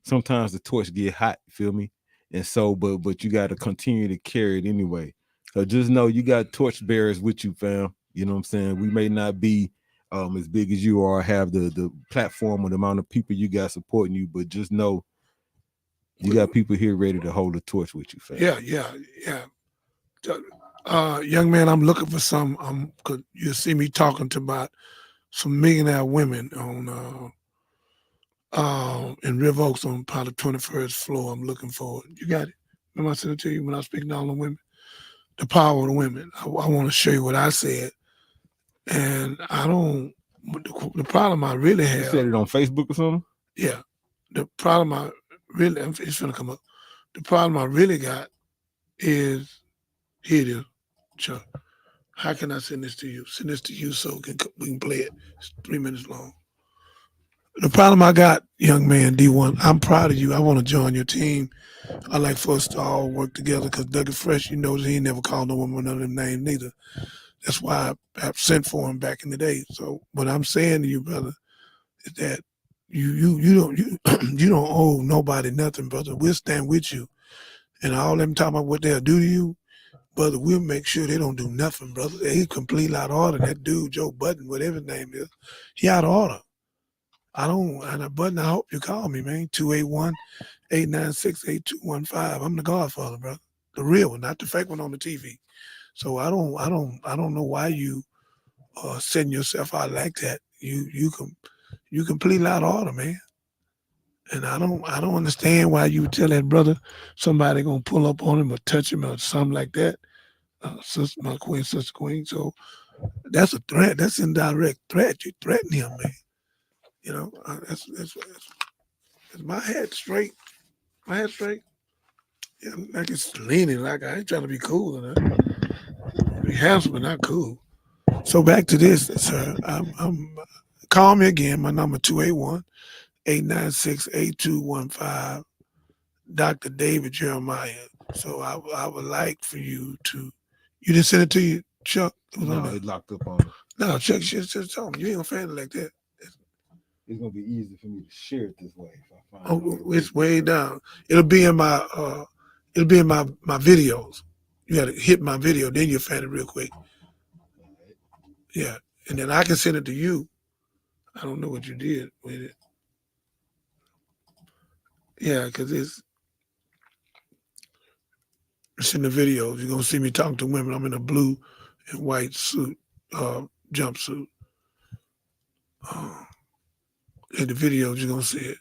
the torch get hot, you feel me? And so, but you got to continue to carry it anyway. So just know you got torch bearers with you, fam. You know what I'm saying? We may not be as big as you are, have the platform or the amount of people you got supporting you, but just know you got people here ready to hold the torch with you, fam. Yeah. Young man, I'm looking for some. You'll see me talking to about some millionaire women on in River Oaks on probably 21st floor. I'm looking for it. You got it. Remember I said it to you when I was speaking to all the women? The power of the women. I want to show you what I said. And I don't, the problem I really have. You said it on Facebook or something? Yeah. The problem I really, it's gonna come up. The problem I really got is, here it is, Chuck, how can I send this to you? Send this to you so we can play it. It's 3 minutes long. The problem I got, young man, D1, I'm proud of you. I want to join your team. I like for us to all work together because Dougie Fresh, you know, he ain't never called no woman none of them names neither. That's why I sent for him back in the day. So what I'm saying to you, brother, is that you don't owe nobody nothing, brother. We'll stand with you. And all them talking about what they'll do to you, brother, we'll make sure they don't do nothing, brother. He's completely out of order. That dude, Joe Budden, whatever his name is, he out of order. Budden, I hope you call me, man. 281-896-8215. I'm the Godfather, brother. The real one, not the fake one on the TV. So I don't know why you setting yourself out like that. You completely out of order, man. And I don't understand why you tell that brother somebody gonna pull up on him or touch him or something like that. Sister Queen. So that's a threat. That's indirect threat. You threaten him, man. You know, that's my head straight. My head straight. Yeah, like it's leaning. Like I ain't trying to be cool or nothing. Be handsome, but not cool. So back to this, sir. Call me again. My number 281-896-8215. Dr. David Jeremiah. So I would like for you to. You didn't send it to you, Chuck? No, it locked up on it. No, Chuck, just tell me. You ain't gonna find it like that. It's gonna be easy for me to share it this way. If I find It's way down. It'll be in my videos. You gotta hit my video, then you'll find it real quick. Yeah. And then I can send it to you. I don't know what you did with it. Yeah, because it's in the videos. You're gonna see me talking to women. I'm in a blue and white suit, jumpsuit. In the videos, you're gonna see it.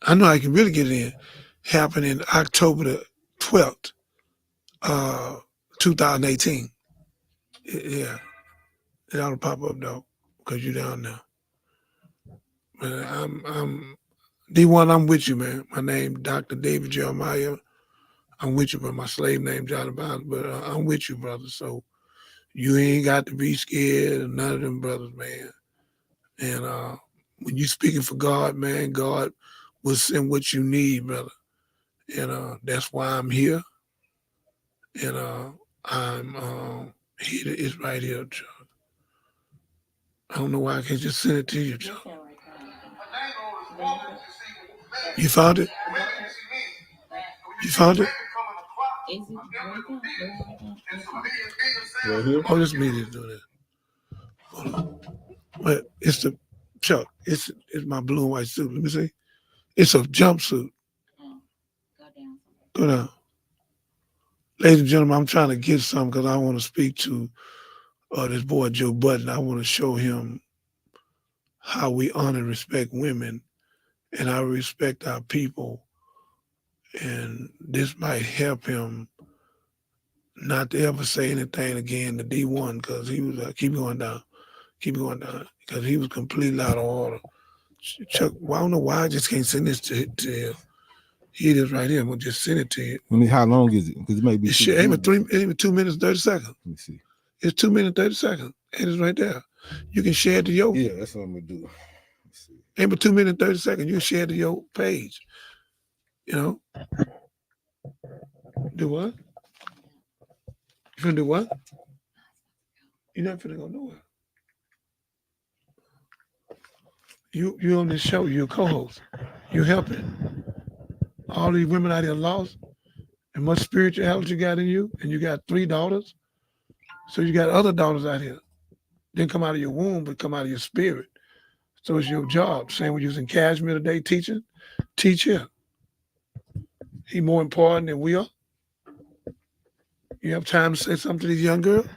I know I can really get it in. Happening October the 12th, 2018. Yeah. It ought to pop up though, because you're down there. But I'm D1, I'm with you, man. My name Dr. David Jeremiah. I'm with you, but my slave name Johnny Bond. But I'm with you, brother. So you ain't got to be scared of none of them brothers, man. And when you speaking for God, man, God will send what you need, brother. And that's why I'm here. And I'm here. It's right here, Chuck. I don't know why I can't just send it to you, Chuck. You found it? You found it? Right here? Oh, this media doing it. Hold on. But it's the Chuck. It's my blue and white suit. Let me see. It's a jumpsuit. Go down. Ladies and gentlemen, I'm trying to get some because I want to speak to this boy Joe Budden. I want to show him how we honor and respect women and how we respect our people. And this might help him not to ever say anything again to D1 because he was keep going down, because he was completely out of order. Chuck, well, I don't know why I just can't send this to him. Here it is right here. I'm gonna just send it to you. I mean, how long is it? Because it may be. It ain't 2 minutes 30 seconds. Let me see. It's 2 minutes 30 seconds. And it's right there. You can share it to your. Yeah, that's what I'm gonna do. Ain't but 2 minutes 30 seconds. You can share it to your page. You know. Do what? You finna do what? You're not finna go nowhere. You on this show, you're a co-host. You're helping. All these women out here lost. And much spirituality you got in you, and you got 3 daughters. So you got other daughters out here. Didn't come out of your womb, but come out of your spirit. So it's your job. Same with using Cashmere today teaching. Teach here. He more important than we are. You have time to say something to these young girls?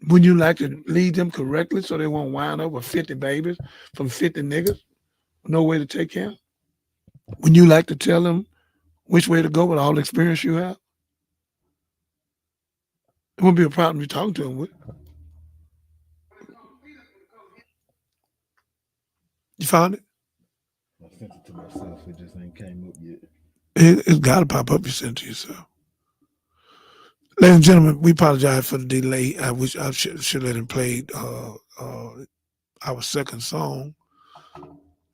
Wouldn't you like to lead them correctly so they won't wind up with 50 babies from 50 niggas? No way to take care? Wouldn't you like to tell them which way to go with all the experience you have? It wouldn't be a problem you talking to them with. You found it? sent it to myself. It just ain't came up yet. It's got to pop up. You sent it to yourself. Ladies and gentlemen, we apologize for the delay. I wish I should let him play our second song.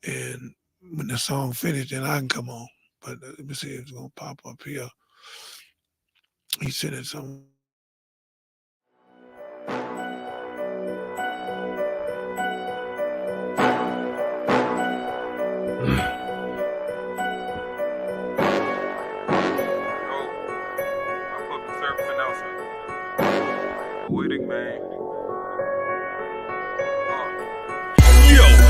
And when the song finished, then I can come on. But let me see if it's going to pop up here. He said it something.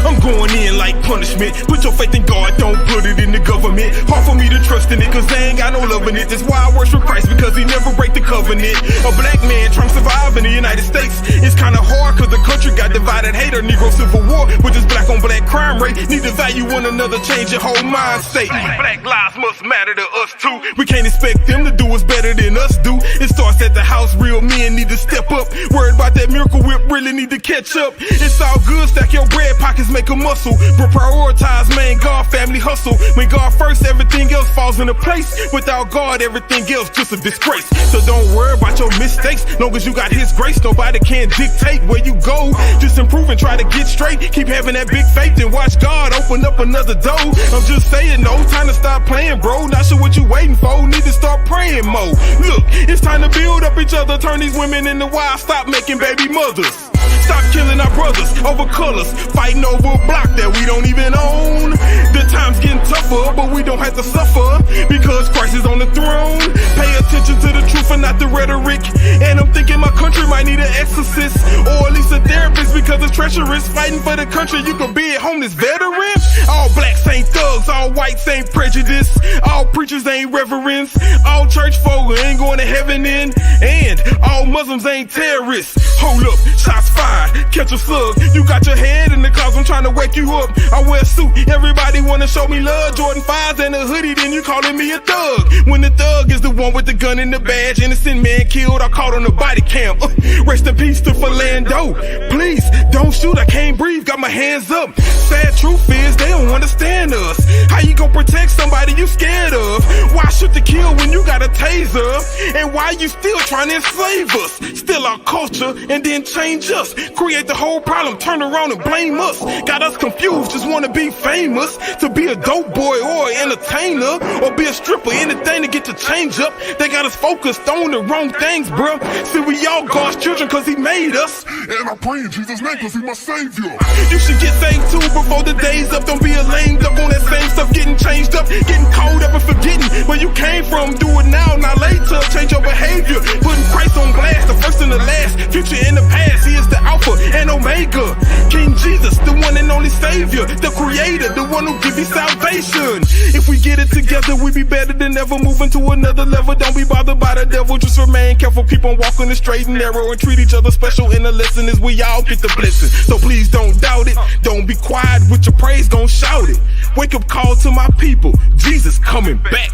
I'm going in like punishment. Put your faith in God, don't put it in the government. Hard for me to trust in it, cause they ain't got no love in it. That's why I worship Christ, because he never break the covenant. A black man trying to survive in the United States. It's kinda hard, cause the country got divided. Hate or Negro civil war, with this black on black crime rate. Need to value one another, change your whole mind state. Black lives must matter to us too. We can't expect them to do us better than us do. It starts at the house, real men need to step up. Worried about that miracle whip, really need to catch up. It's all good, stack your bread, pockets make a muscle, but prioritize, man, God, family, hustle. When God first, everything else falls into place. Without God, everything else just a disgrace. So don't worry about your mistakes, long as you got his grace. Nobody can dictate where you go. Just improve and try to get straight. Keep having that big faith and watch God open up another door. I'm just saying, no time to stop playing, bro. Not sure what you waiting for, need to start praying more. Look, it's time to build up each other, turn these women into wild, stop making baby mothers. Stop killing our brothers over colors, fighting over a block that we don't even own. The time's getting tougher, but we don't have to suffer, because Christ is on the throne. Pay attention to the truth and not the rhetoric. And I'm thinking my country might need an exorcist, or at least a therapist, because it's treacherous. Fighting for the country, you could be a homeless veteran. All blacks ain't thugs, all whites ain't prejudice, all preachers ain't reverends, all church folk ain't going to heaven in, and all Muslims ain't terrorists. Hold up, shots fired, catch a slug. You got your head in the clouds, I'm trying to wake you up. I wear a suit, everybody wanna show me love. Jordan 5s and a hoodie, then you calling me a thug. When the thug is the one with the gun and the badge, innocent man killed, I caught on the body cam. Rest in peace to Philando. Please, don't shoot, I can't breathe, got my hands up. Sad truth is, they don't understand us. How you gon' protect somebody you scared of? Why shoot to kill when you got a taser? And why you still trying to enslave us? Steal our culture and then change us. Create the whole problem, turn around and blame us. Got us confused, just wanna be famous. To be a dope boy or an entertainer, or be a stripper, anything to get to change up. They got us focused on the wrong things, bruh. See, we all God's children cause he made us. And I pray in Jesus' name cause he my savior. You should get saved too before the day's up. Don't be a lame duck on that same stuff, getting changed up, getting caught up and forgetting where you came from. Do it now, not later. Change your behavior, putting Christ on blast, the first and the last, future and the past. He is the Alpha and Omega, King Jesus, the one and only Savior, the Creator, the one who gives you salvation. If we get it together, we be better than ever, moving to another level. Don't be bothered by the devil, just remain careful, keep on walking the straight and narrow, and treat each other special. In the lesson is we all get the blessing, so please don't doubt it. Don't be quiet with your praise, gon' shout it. Wake up call to my people, Jesus coming back.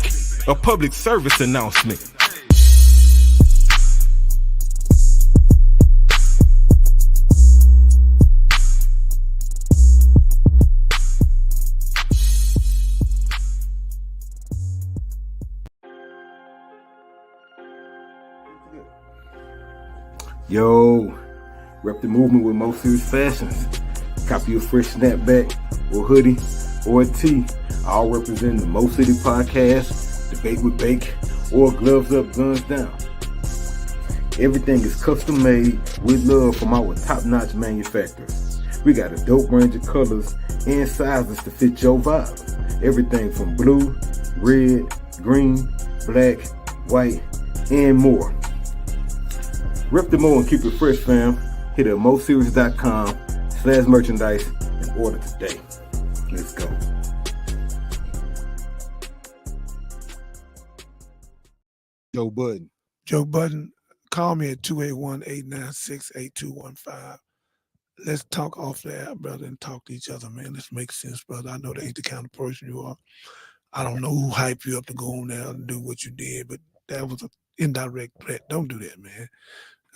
A public service announcement. Yo, rep the movement with Mo Serious Fashions. Copy a fresh snapback or hoodie or a tee, all representing the Mo City Podcast, Debate with Bake, or Gloves Up, Guns Down. Everything is custom made with love from our top-notch manufacturers. We got a dope range of colors and sizes to fit your vibe. Everything from blue, red, green, black, white, and more. Rep the Mo and keep it fresh, fam. Hit up moseries.com/merchandise and order today. Let's go. Joe Budden. Joe Budden, call me at 281-896-8215. Let's talk off the air, brother, and talk to each other, man. Let's make sense, brother. I know that ain't the kind of person you are. I don't know who hyped you up to go on there and do what you did, but that was an indirect threat. Don't do that, man.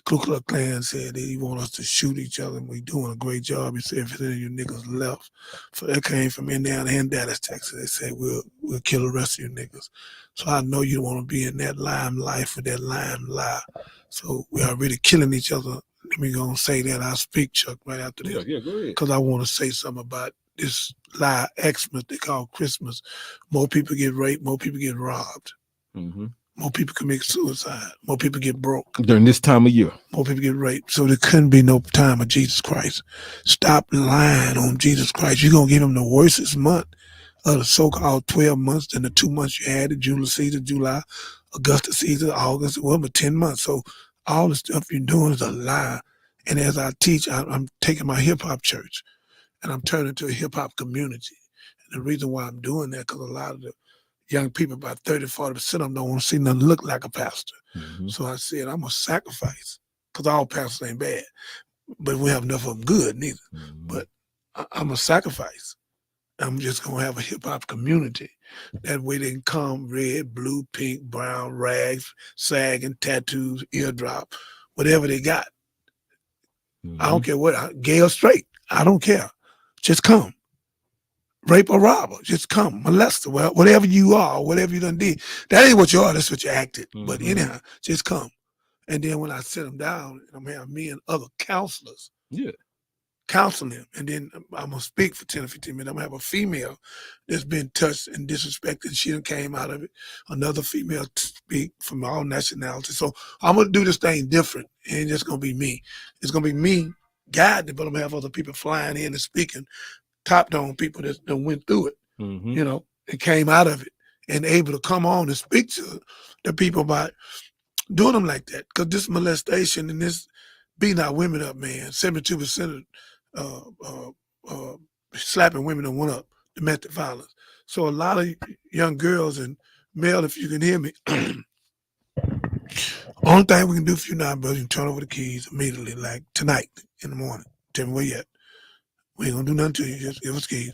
Ku Klux Klan said that he want us to shoot each other, and we doing a great job. He said, if any of you niggas left, so that came from Indiana and Dallas, Texas. They said, we'll kill the rest of you niggas. So I know you want to be in that limelight for that lie. So we are really killing each other. Let me go and say that. I'll speak, Chuck, right after this. Yeah, go ahead. Because I want to say something about this lie Xmas they call Christmas. More people get raped, more people get robbed. Mm-hmm. More people commit suicide. More people get broke. During this time of year. More people get raped. So there couldn't be no time of Jesus Christ. Stop lying on Jesus Christ. You're going to give him the worstest month of the so-called 12 months than the 2 months you had, Julius Caesar, July, Augustus Caesar, August, well, but 10 months. So all the stuff you're doing is a lie. And as I teach, I'm taking my hip-hop church and I'm turning to a hip-hop community. And the reason why I'm doing that, because a lot of the young people, about 30-40% of them don't want to see nothing look like a pastor. Mm-hmm. So I said, I'm going to sacrifice, because all pastors ain't bad, but we have enough of them good neither. Mm-hmm. But I'm going to sacrifice. I'm just going to have a hip-hop community. That way they can come red, blue, pink, brown, rags, sagging, tattoos, eardrop, whatever they got. Mm-hmm. I don't care what, gay or straight. I don't care. Just come. Rape or robber, just come. Molester, well, whatever you are, whatever you done did. That ain't what you are, that's what you acted. Mm-hmm. But anyhow, just come. And then when I sit them down, I'm going to have me and other counselors counseling them. And then I'm going to speak for 10 or 15 minutes. I'm going to have a female that's been touched and disrespected. She done came out of it. Another female to speak from all nationalities. So I'm going to do this thing different. It ain't just going to be me. It's going to be me guiding, but I'm going to have other people flying in and speaking. Top down people that went through it, mm-hmm. you know, and came out of it and able to come on and speak to the people about doing them like that. Because this molestation and this beating our women up, man, 72% of slapping women that went up, domestic violence. So a lot of young girls and male, if you can hear me, only thing we can do for you now, brother, you can turn over the keys immediately, like tonight in the morning. Tell me where you at. We ain't gonna do nothing to you. Just give us keys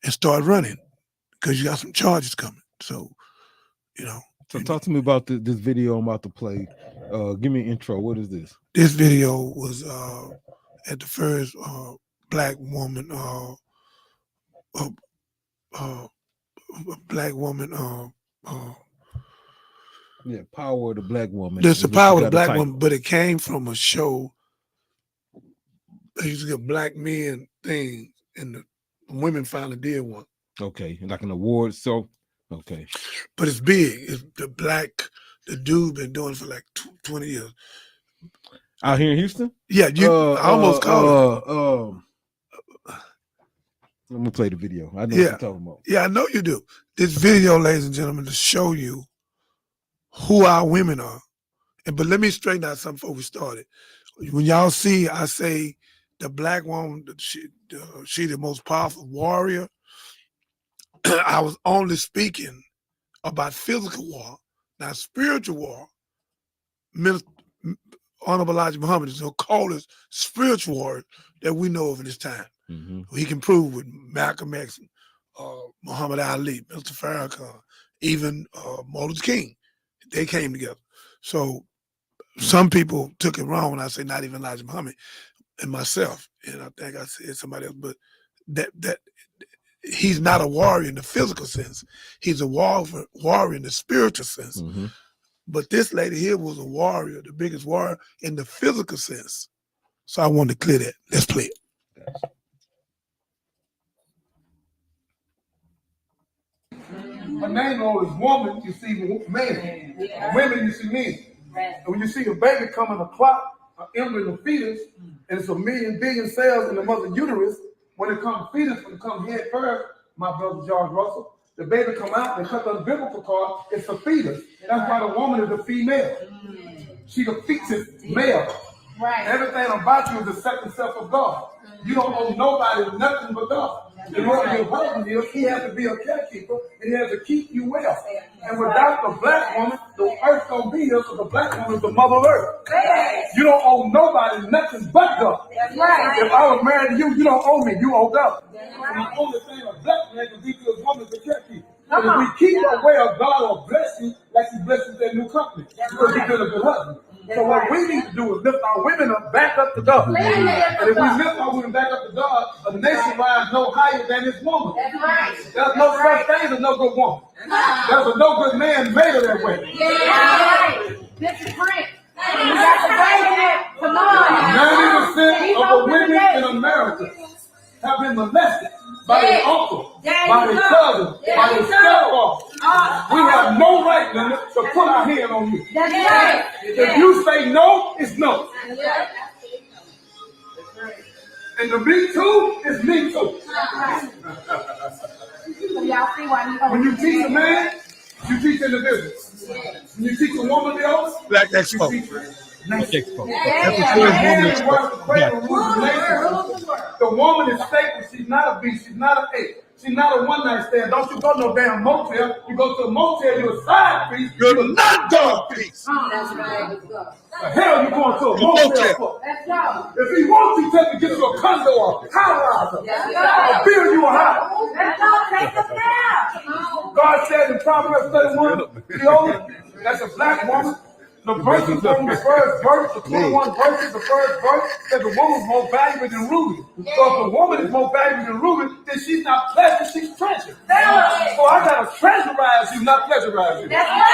and start running, because you got some charges coming. So, you know. So talk to me about this video I'm about to play. Give me an intro. What is this? This video was at the first black woman, Power of the Black Woman. There's the Power of the Black Woman, but it came from a show. They used to get black men things, and the women finally did one. Okay, like an award. So, okay. But it's big. It's the dude been doing it for like 20 years. Out here in Houston? Yeah, I almost called it. Let me play the video. I know what you're talking about. Yeah, I know you do. This video, ladies and gentlemen, to show you who our women are. But let me straighten out something before we started. When y'all see, I say the black woman, she the most powerful warrior. I was only speaking about physical war. Now, spiritual war, Honorable Elijah Muhammad is the coldest spiritual warrior that we know of in this time. Mm-hmm. He can prove with Malcolm X, Muhammad Ali, Mr. Farrakhan, even Martin Luther King. They came together. So some people took it wrong when I say not even Elijah Muhammad and myself. And I think I said somebody else, but that he's not a warrior in the physical sense. He's a warrior in the spiritual sense. Mm-hmm. But this lady here was a warrior, the biggest warrior in the physical sense. So I wanted to clear that. Let's play it. My name is woman, you see man. Yeah. Women, you see men. Right. And when you see a baby come in a clot, an embryo, a fetus, and it's a million billion cells in the mother's uterus, when it comes fetus, when it comes head first, my brother George Russell, the baby come out, they cut the umbilical cord, it's a fetus. That's why the woman is a female. She the fetus male. Right. Everything about you is the second self of God. You don't owe nobody nothing but God. In order to be a husband, he has to be a caretaker, and he has to keep you well. And without the black woman, the earth don't be here, so the black woman is the mother of earth. You don't owe nobody nothing but God. Right. If I was married to you, you don't owe me, you owe God. And the only thing a black man can do to his woman is to caretaker. And if we keep the way of God will bless you like he blesses that new company, because you've been a good husband. So what we need to do is lift our women up, back up to God. And if we lift our women back up to God, a nation rises no higher than its woman. There's no such thing as no good woman. There's a no good man made her that way. This is Prince. You got to break it. Come on. 90% of the women in America have been molested by their uncle, by their cousin, by their stepfather. We have no right, Linda, to put our hand on you. That's right. If you say no, it's no. And the me too is me too. When you teach a man, you teach individuals. When you teach a woman else, Black Expo. Black Expo. The woman is sacred. She's not a beast. She's not an ape. She's not a one-night stand. Don't you go to no damn motel. You go to a motel, you're a side piece. You're not dog piece. That's right. Let's go. The hell you going to a motel for? Let's go. If he wants you, take to get you a condo or a colonizer. I'll build you a house. Let's go. Take us down. God said in Proverbs 31, that's a black woman. The verses from the first verse, the 21 verses, the first verse, said the woman's more valuable than Ruby. So if the woman is more valuable than Ruby, then she's not pleasure, she's treasure. So I gotta treasurize you, not pleasurize you. That's right.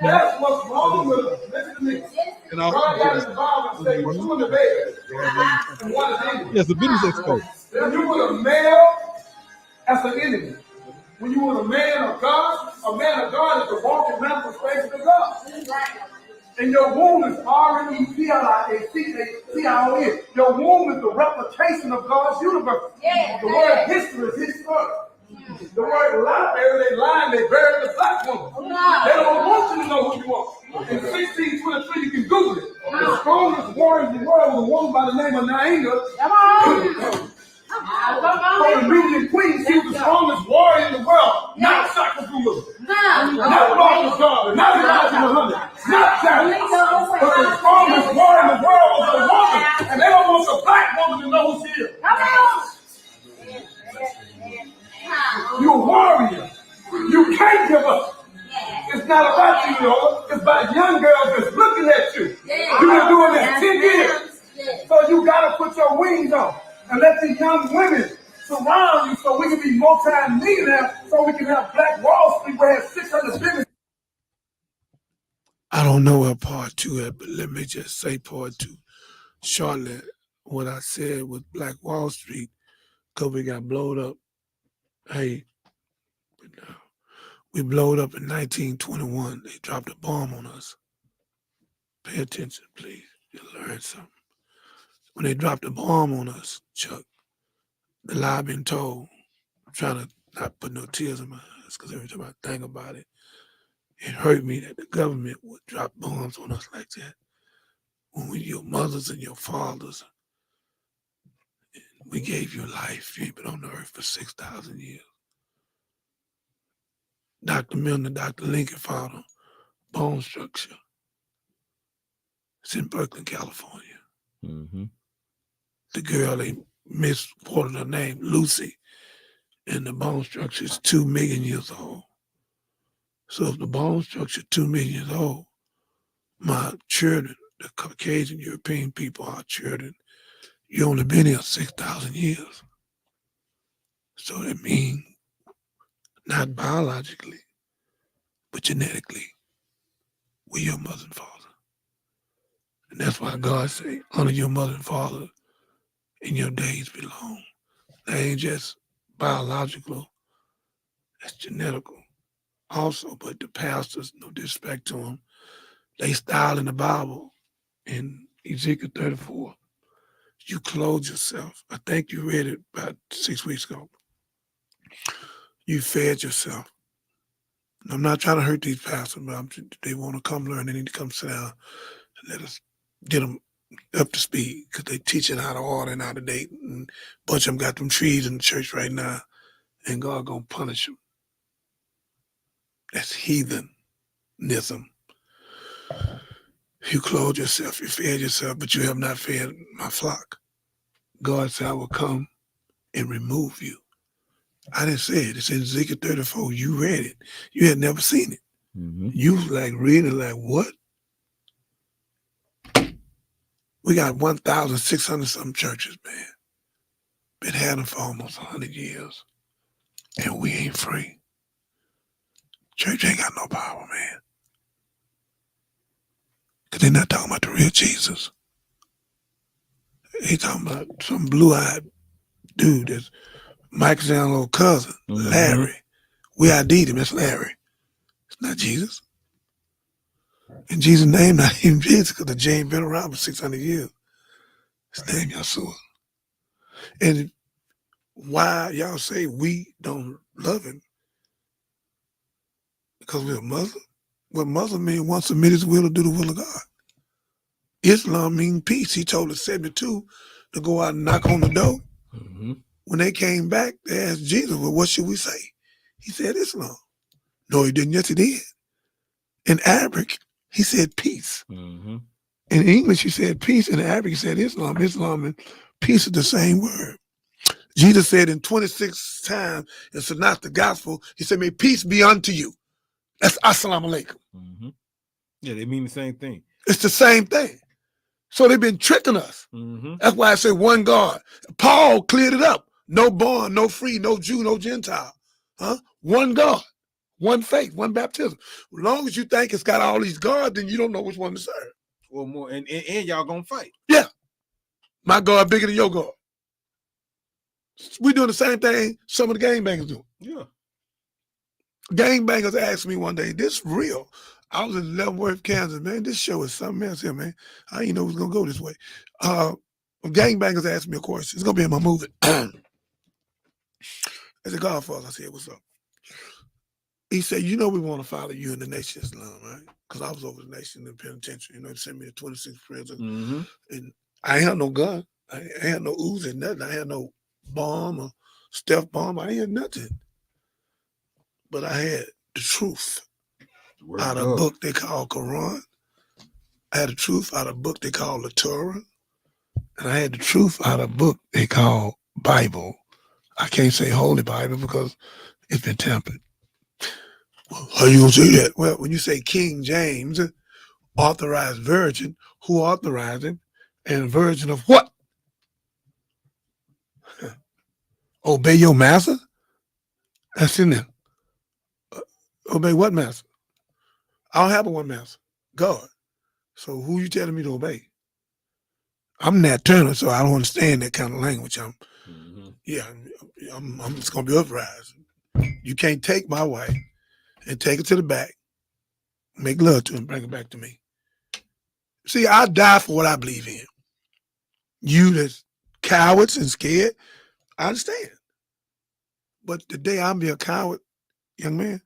So that's what's wrong with us. Listen to me. God got his Bible and say, two in the bed and one is enemy. Yes, the business expo. When you put a male, that's an enemy. When you put a man of God is the walking manifestation of God. And your womb is R-E-P-L-I-A-C-A-T-I-O-N. Your womb is the replication of God's universe. The word history is his story. The word library, they lie, they bury the black woman. They don't want you to know who you are. In 1623, you can Google it. The strongest warrior in the world was a woman by the name of Nainga. From the Nubian queen, she was the strongest warrior in the world. Not Shakazulu. Not Martha Garvey. Not Elijah Muhammad. Not Janet. But the strongest warrior in the world was a woman. And they don't want the black woman to know who she is. You're a warrior. You can't give up. It's not about you, y'all. It's about young girls that's looking at you. You've been doing this 10 years. So you got to put your wings on and let these young women surround you so we can be multi-millionaires, so we can have Black Wall Street where it has 600 billion. I don't know where part two is, but let me just say part two. Shortly, what I said with Black Wall Street, because we got blowed up. Hey, we blowed up in 1921. They dropped a bomb on us. Pay attention, please. You'll learn something. When they dropped a bomb on us, Chuck, the lie been told, I'm trying to not put no tears in my eyes because every time I think about it, it hurt me that the government would drop bombs on us like that. When we, your mothers and your fathers, we gave you life. You ain't been on the earth for 6,000 years. Dr. Milner, Dr. Lincoln found a bone structure. It's in Berkeley, California. Mm-hmm. The girl, they misquoted her name, Lucy, and the bone structure is 2 million years old. So if the bone structure is 2 million years old, my children, the Caucasian European people, our children, you only been here 6,000 years. So that means not biologically, but genetically, we're your mother and father. And that's why God say, honor your mother and father, and your days be long. That ain't just biological, that's genetical also. But the pastors, no disrespect to them, they style in the Bible in Ezekiel 34. You clothe yourself. I think you read it about 6 weeks ago. You fed yourself. I'm not trying to hurt these pastors, but they want to come learn. They need to come sit down and let us get them up to speed because they teaching out of order and out of date. And a bunch of them got them trees in the church right now, and God gonna punish them. That's heathenism. You clothe yourself, you fed yourself, but you have not fed my flock. God said, I will come and remove you. I didn't say it. It's in Ezekiel 34. You read it. You had never seen it. You was like reading like, what? We got 1,600 something churches, man. Been having for almost 100 years. And we ain't free. Church ain't got no power, man. Because they're not talking about the real Jesus. They talking about some blue-eyed dude that's Michael's little cousin, Larry. We ID'd him, that's Larry. It's not Jesus. And Jesus' name not even Jesus because the J ain't been around for 600 years. His name Yeshua. And why y'all say we don't love him? Because we're Muslim? What Muslim mean once submit his will to do the will of God. Islam mean peace. He told the 72 to go out and knock on the door. When they came back, they asked Jesus, well, what should we say? He said Islam. No, he didn't. Yes, he did. In Arabic, he said peace. In English, he said peace. In Arabic, he said Islam. Islam and peace is the same word. Jesus said in 26 times, it's not the gospel, he said, may peace be unto you. That's assalamu alaikum. Yeah, they mean the same thing. It's the same thing. So they've been tricking us. That's why I say one God. Paul cleared it up. No bond, no free, no Jew, no Gentile. One God, one faith, one baptism. As long as you think it's got all these gods, then you don't know which one to serve. Well, more and y'all gonna fight. Yeah. My God bigger than your God. We're doing the same thing some of the gangbangers do. Yeah. Gangbangers asked me one day, this real. I was in Leavenworth, Kansas, man. This show is something else here, man. I didn't know it was going to go this way. Gangbangers asked me a question. It's going to be in my movie. As a Godfather, I said, what's up? He said, you know we want to follow you in the Nation of Islam, right? Because I was over the Nation in the penitentiary. You know, they sent me to 26 prison. And I ain't had no gun. I ain't had no Uzi, nothing. I had no bomb or stealth bomb. I ain't had nothing. But I had the truth. Out of a book they call Quran. I had the truth out of a book they call the Torah. And I had the truth out of a book they call Bible. I can't say Holy Bible because it's been tampered. Well, how you gonna say that? Well, when you say King James, authorized virgin, who authorized him? And virgin of what? Obey your master? That's in there. Obey what master? I don't have a one master, God. So who you telling me to obey? I'm Nat Turner, so I don't understand that kind of language. I'm just gonna be uprising. You can't take my wife and take her to the back, make love to her, and bring her back to me. See, I die for what I believe in. You that's cowards and scared, I understand. But the day I'm be a coward, young man,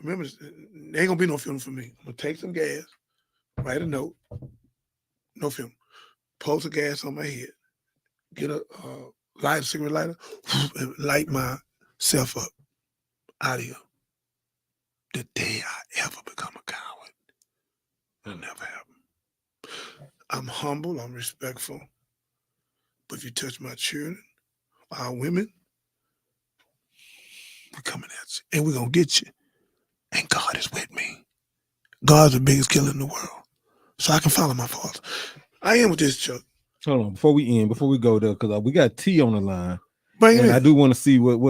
remember, there ain't gonna be no film for me. I'm gonna take some gas, write a note, no film, post a gas on my head, get a light, a cigarette lighter, and light myself up out of here. The day I ever become a coward, it'll never happen. I'm humble, I'm respectful, but if you touch my children, our women, we're coming at you, and we're gonna get you. And God is with me. God's the biggest killer in the world. So I can follow my father. I am with this, Chuck. Hold on, before we go there, because we got T on the line. Bring him in. I do want to see what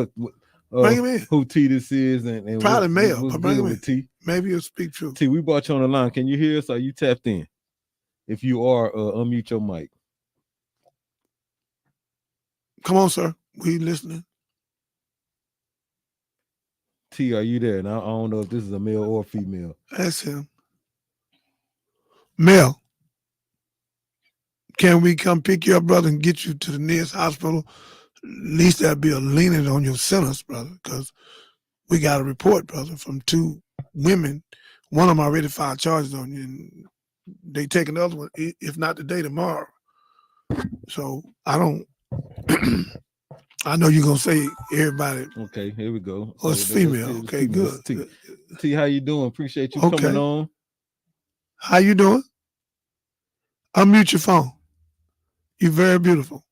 bring him in. Who T this is and probably male, what's but bring him in. with T. Maybe he'll speak true. T, we brought you on the line. Can you hear us? Are you tapped in? If you are, unmute your mic. Come on, sir. We listening. T, are you there? Now I don't know if this is a male or female. That's him. Mel, can we come pick you up, brother, and get you to the nearest hospital? At least that'll be a leaning on your sentence, brother, because we got a report, brother, from 2 women. One of them already filed charges on you, and they take another one, if not today, tomorrow. So I don't. I know you're gonna say everybody. Okay, here we go. Oh, it's female. Okay, good. T, how you doing? Appreciate you coming on. How you doing? Unmute your phone. You're very beautiful.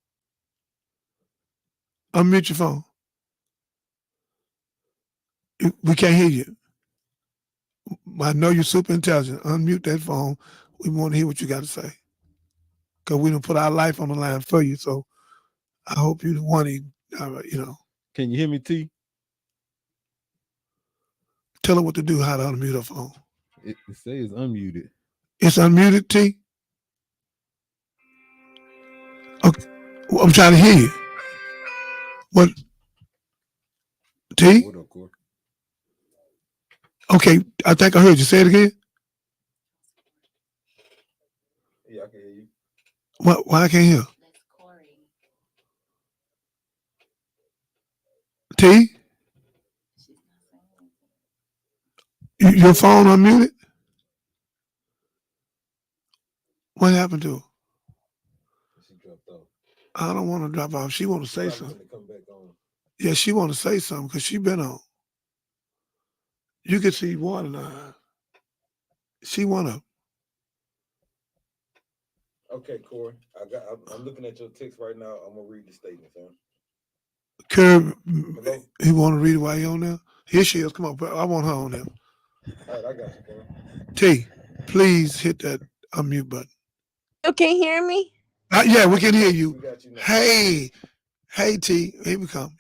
Unmute your phone. We can't hear you. I know you're super intelligent. Unmute that phone. We want to hear what you got to say. Because we done put our life on the line for you. So I hope you're the one, Can you hear me, T? Tell her what to do, how to unmute her phone. It says unmuted. It's unmuted, T? Okay. Well, I'm trying to hear you. What? T? What up, Corey? Okay, I think I heard you. Say it again. Yeah, I can hear you. Why I can't hear? T? Your phone unmuted? What happened to her? She dropped off. I don't want to drop off. She want to say something. Come back on. Yeah, she want to say something because she been on. You can see water in her eyes. She want to. Okay, Corey. I'm looking at your text right now. I'm gonna read the statement, fam. Curb, Hello? he want to read it while you on there? Here she is. Come on, I want her on there. All right, I got you, Corey. T, please hit that unmute button. You can hear me? Yeah, we can hear you. We got you now. Hey, T, here we come.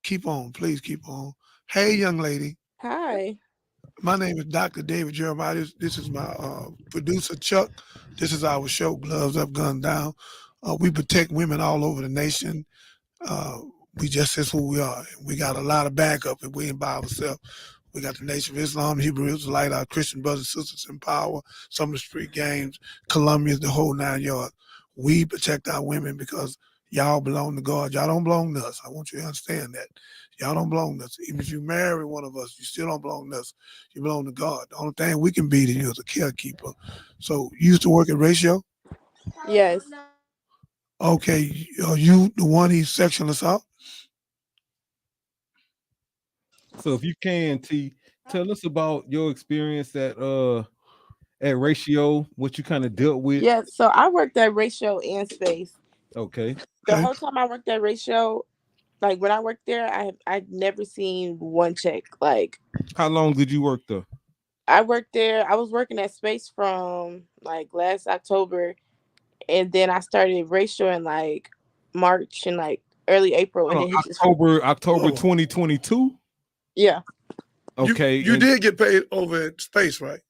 Keep on, please keep on. Hey, young lady. Hi. My name is Dr. David Jeremiah. This is my producer, Chuck. This is our show, Gloves Up, Guns Down. We protect women all over the nation. We just is who we are. We got a lot of backup, and we ain't by ourselves. We got the Nation of Islam, Hebrew Israelite, our Christian brothers and sisters in power, some of the street gangs, Colombians, the whole 9 yards. We protect our women because y'all belong to God. Y'all don't belong to us. I want you to understand that. Y'all don't belong to us. Even if you marry one of us, you still don't belong to us. You belong to God. The only thing we can be to you is a caretaker. So you used to work at Ratio? Yes. Okay. Are you the one he sectioned us out? So if you can, T, tell us about your experience at Ratio, what you kind of dealt with. Yeah, so I worked at Ratio and Space. Okay. The whole time I worked at Ratio, like when I worked there, I'd never seen one check. Like, how long did you work there? I worked there. I was working at Space from like last October, and then I started Ratio in like March and like early April, and then he October 2022. Yeah. Okay. You did get paid over at Space, right?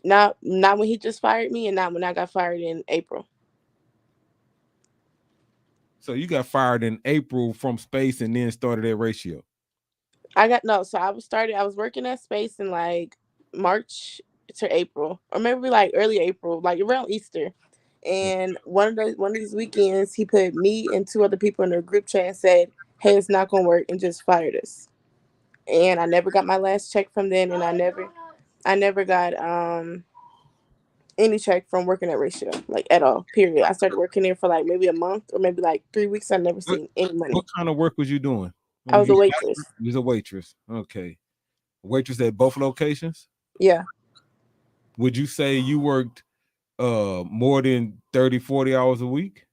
Not when he just fired me, and not when I got fired in April. So you got fired in April from Space and then started at Ratio. So I was working at Space in like March to April, or maybe like early April, like around Easter. And one of these weekends, he put me and two other people in a group chat and said, "Hey, it's not gonna work," and just fired us. And I never got my last check from then, and I never got any check from working at Ratio, like at all. Period. I started working there for like maybe a month or maybe like 3 weeks. I never seen any money. What kind of work was you doing? I was a waitress. You was a waitress. Okay. Waitress at both locations? Yeah. Would you say you worked more than 30, 40 hours a week?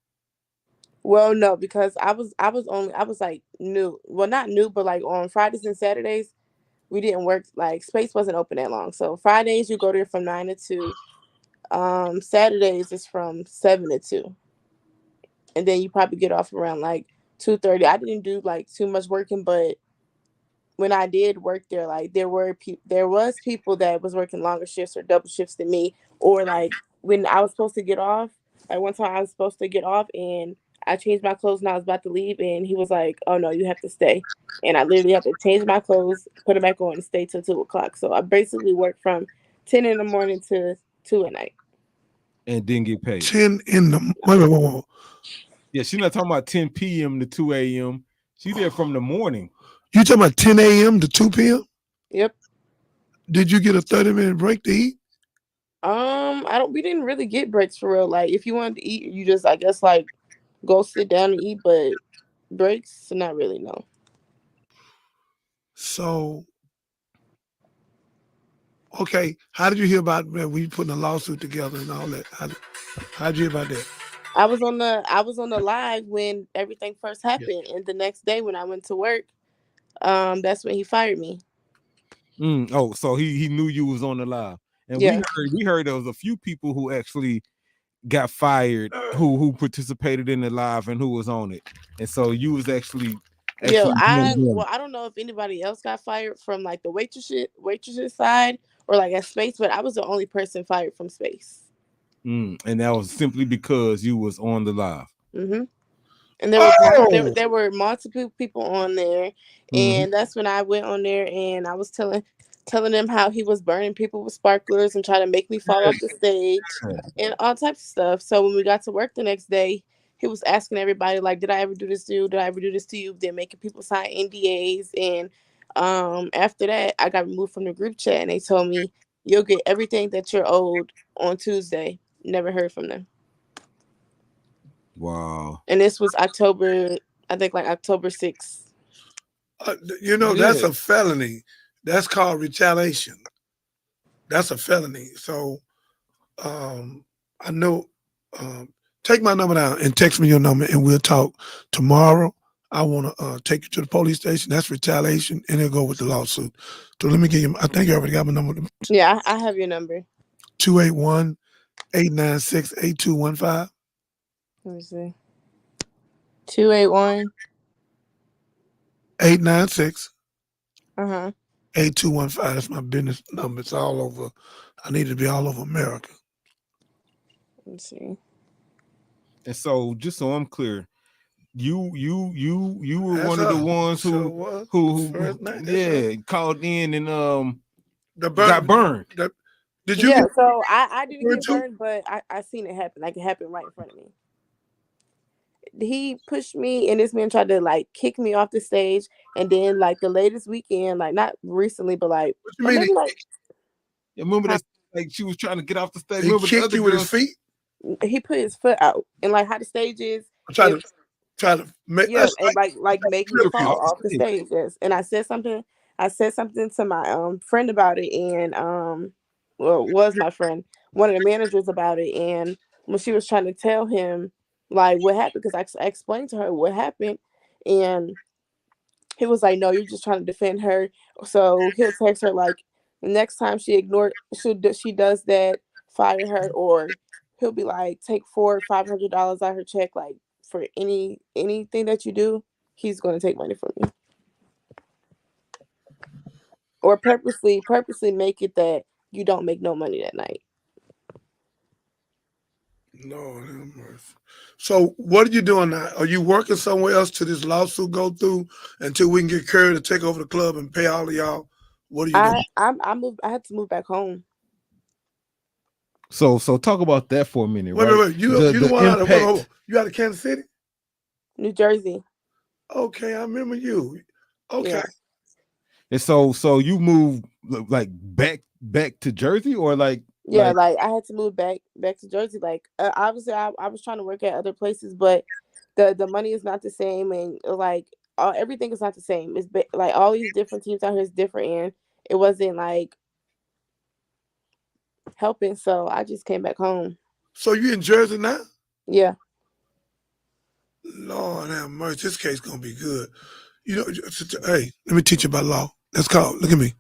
Well, no, because I was like new. Well, not new, but like on Fridays and Saturdays, we didn't work. Like Space wasn't open that long. So Fridays you go there from 9 to 2. Saturdays is from 7 to 2. And then you probably get off around like 2:30. I didn't do like too much working, but when I did work there, like there was people that was working longer shifts or double shifts than me. Or like when I was supposed to get off, like one time I was supposed to get off and I changed my clothes and I was about to leave, and he was like, "Oh no, you have to stay." And I literally had to change my clothes, put them back on, and stay till 2:00. So I basically worked from 10 in the morning to 2 at night. And didn't get paid. 10 in the wait. Yeah, she's not talking about 10 p.m. to 2 a.m. She's there from the morning. You talking about 10 a.m. to 2 p.m.? Yep. Did you get a 30-minute break to eat? We didn't really get breaks for real. Like if you wanted to eat, you just, I guess, like go sit down and eat, but breaks, not really, no. So, okay, how did you hear about we putting a lawsuit together and all that? How did you hear about that? I was on the live when everything first happened, and the next day when I went to work, that's when he fired me. Oh, so he knew you was on the live, and Yeah. we heard there was a few people who actually got fired who participated in the live and who was on it, and so you was actually I don't know if anybody else got fired from like the waitresses side or like at Space, but I was the only person fired from Space. and that was simply because you was on the live. Mm-hmm. And there were multiple people on there, and that's when I went on there and I was telling them how he was burning people with sparklers and trying to make me fall off the stage and all types of stuff. So when we got to work the next day, he was asking everybody like, "Did I ever do this to you? Did I ever do this to you?" Then making people sign NDAs, and after that, I got removed from the group chat, and they told me you'll get everything that you're owed on Tuesday. Never heard from them. Wow. And this was October 6th. That's a felony. That's called retaliation. That's a felony. So I know, take my number down and text me your number and we'll talk tomorrow. I want to take you to the police station. That's retaliation, and it'll go with the lawsuit. So let me give you, I think you already got my number. Yeah, I have your number. 281-896-8215. Let me see. 281 896 Uh-huh. 8215. That's my business number. It's all over. I need to be all over America. Let's see. And so, just so I'm clear, you were one of the ones who called in and got burned. Did you? Yeah. So I didn't get burned, but I seen it happen. Like it happened right in front of me. He pushed me, and this man tried to like kick me off the stage. And then like the latest weekend, like not recently, but like, what you mean? Remember that? Like she was trying to get off the stage. He kicked you with his feet. He put his foot out, and like how the stage is. Try to make and like make me fall off the stage. Yes. And I said something to my friend about it, and was my friend, one of the managers about it, and when she was trying to tell him like what happened, because I explained to her what happened, and he was like, "No, you're just trying to defend her." So he'll text her like, the next time she does that, fire her, or he'll be like, take $400 or $500 out of her check, like for anything that you do, he's going to take money from you, or purposely make it that you don't make no money that night. Lord have mercy. So what are you doing now? Are you working somewhere else till this lawsuit go through, until we can get Curry to take over the club and pay all of y'all? What are you doing? I had to move back home. So talk about that for a minute. Wait. You out of Kansas City? New Jersey. Okay, I remember you. Okay. Yeah. And so you moved like back to Jersey, or like? Yeah, like I had to move back to Jersey. Like obviously I was trying to work at other places, but the money is not the same, and like everything is not the same. It's like all these different teams out here is different, and it wasn't like helping. So I just came back home. So you in Jersey now? Yeah. Lord have mercy, this case gonna be good. Hey, let me teach you about law. Look at me.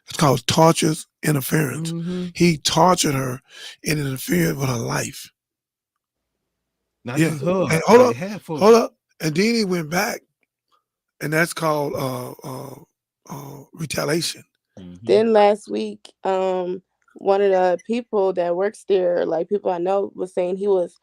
It's called tortious interference. He tortured her and interfered with her life. Not just her. And hold up. And then he went back, and that's called retaliation. Then last week, one of the people that works there, like people I know, was saying he was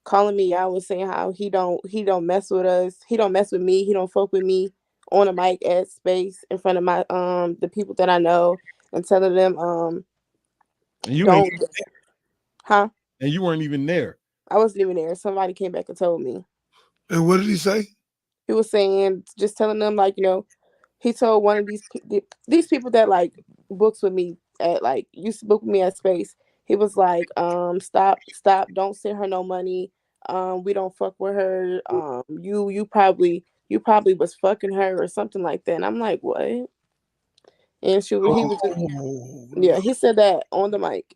calling me out, was saying how he don't mess with us. He don't mess with me. He don't fuck with me on a mic at Space in front of my the people that I know, and telling them And you weren't even there. I wasn't even there. Somebody came back and told me. And what did he say? He was saying, just telling them like, he told one of these people that like books with me at like used to book with me at Space. He was like, stop, don't send her no money. We don't fuck with her. You probably was fucking her or something like that. And I'm like, what? And he said that on the mic.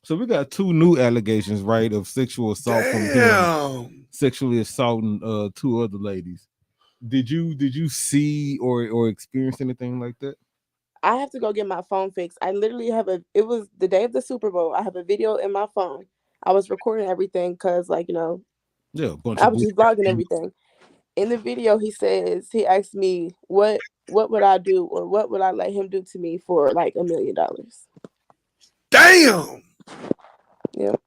So we got 2 new allegations, right, of sexual assault from him, sexually assaulting 2 other ladies. Did you see or experience anything like that? I have to go get my phone fixed. I literally have it was the day of the Super Bowl. I have a video in my phone. I was recording everything because, like, Yeah, a bunch I of was just vlogging everything. In the video, he asked me what would I do or what would I let him do to me for like $1 million. Damn. Yep.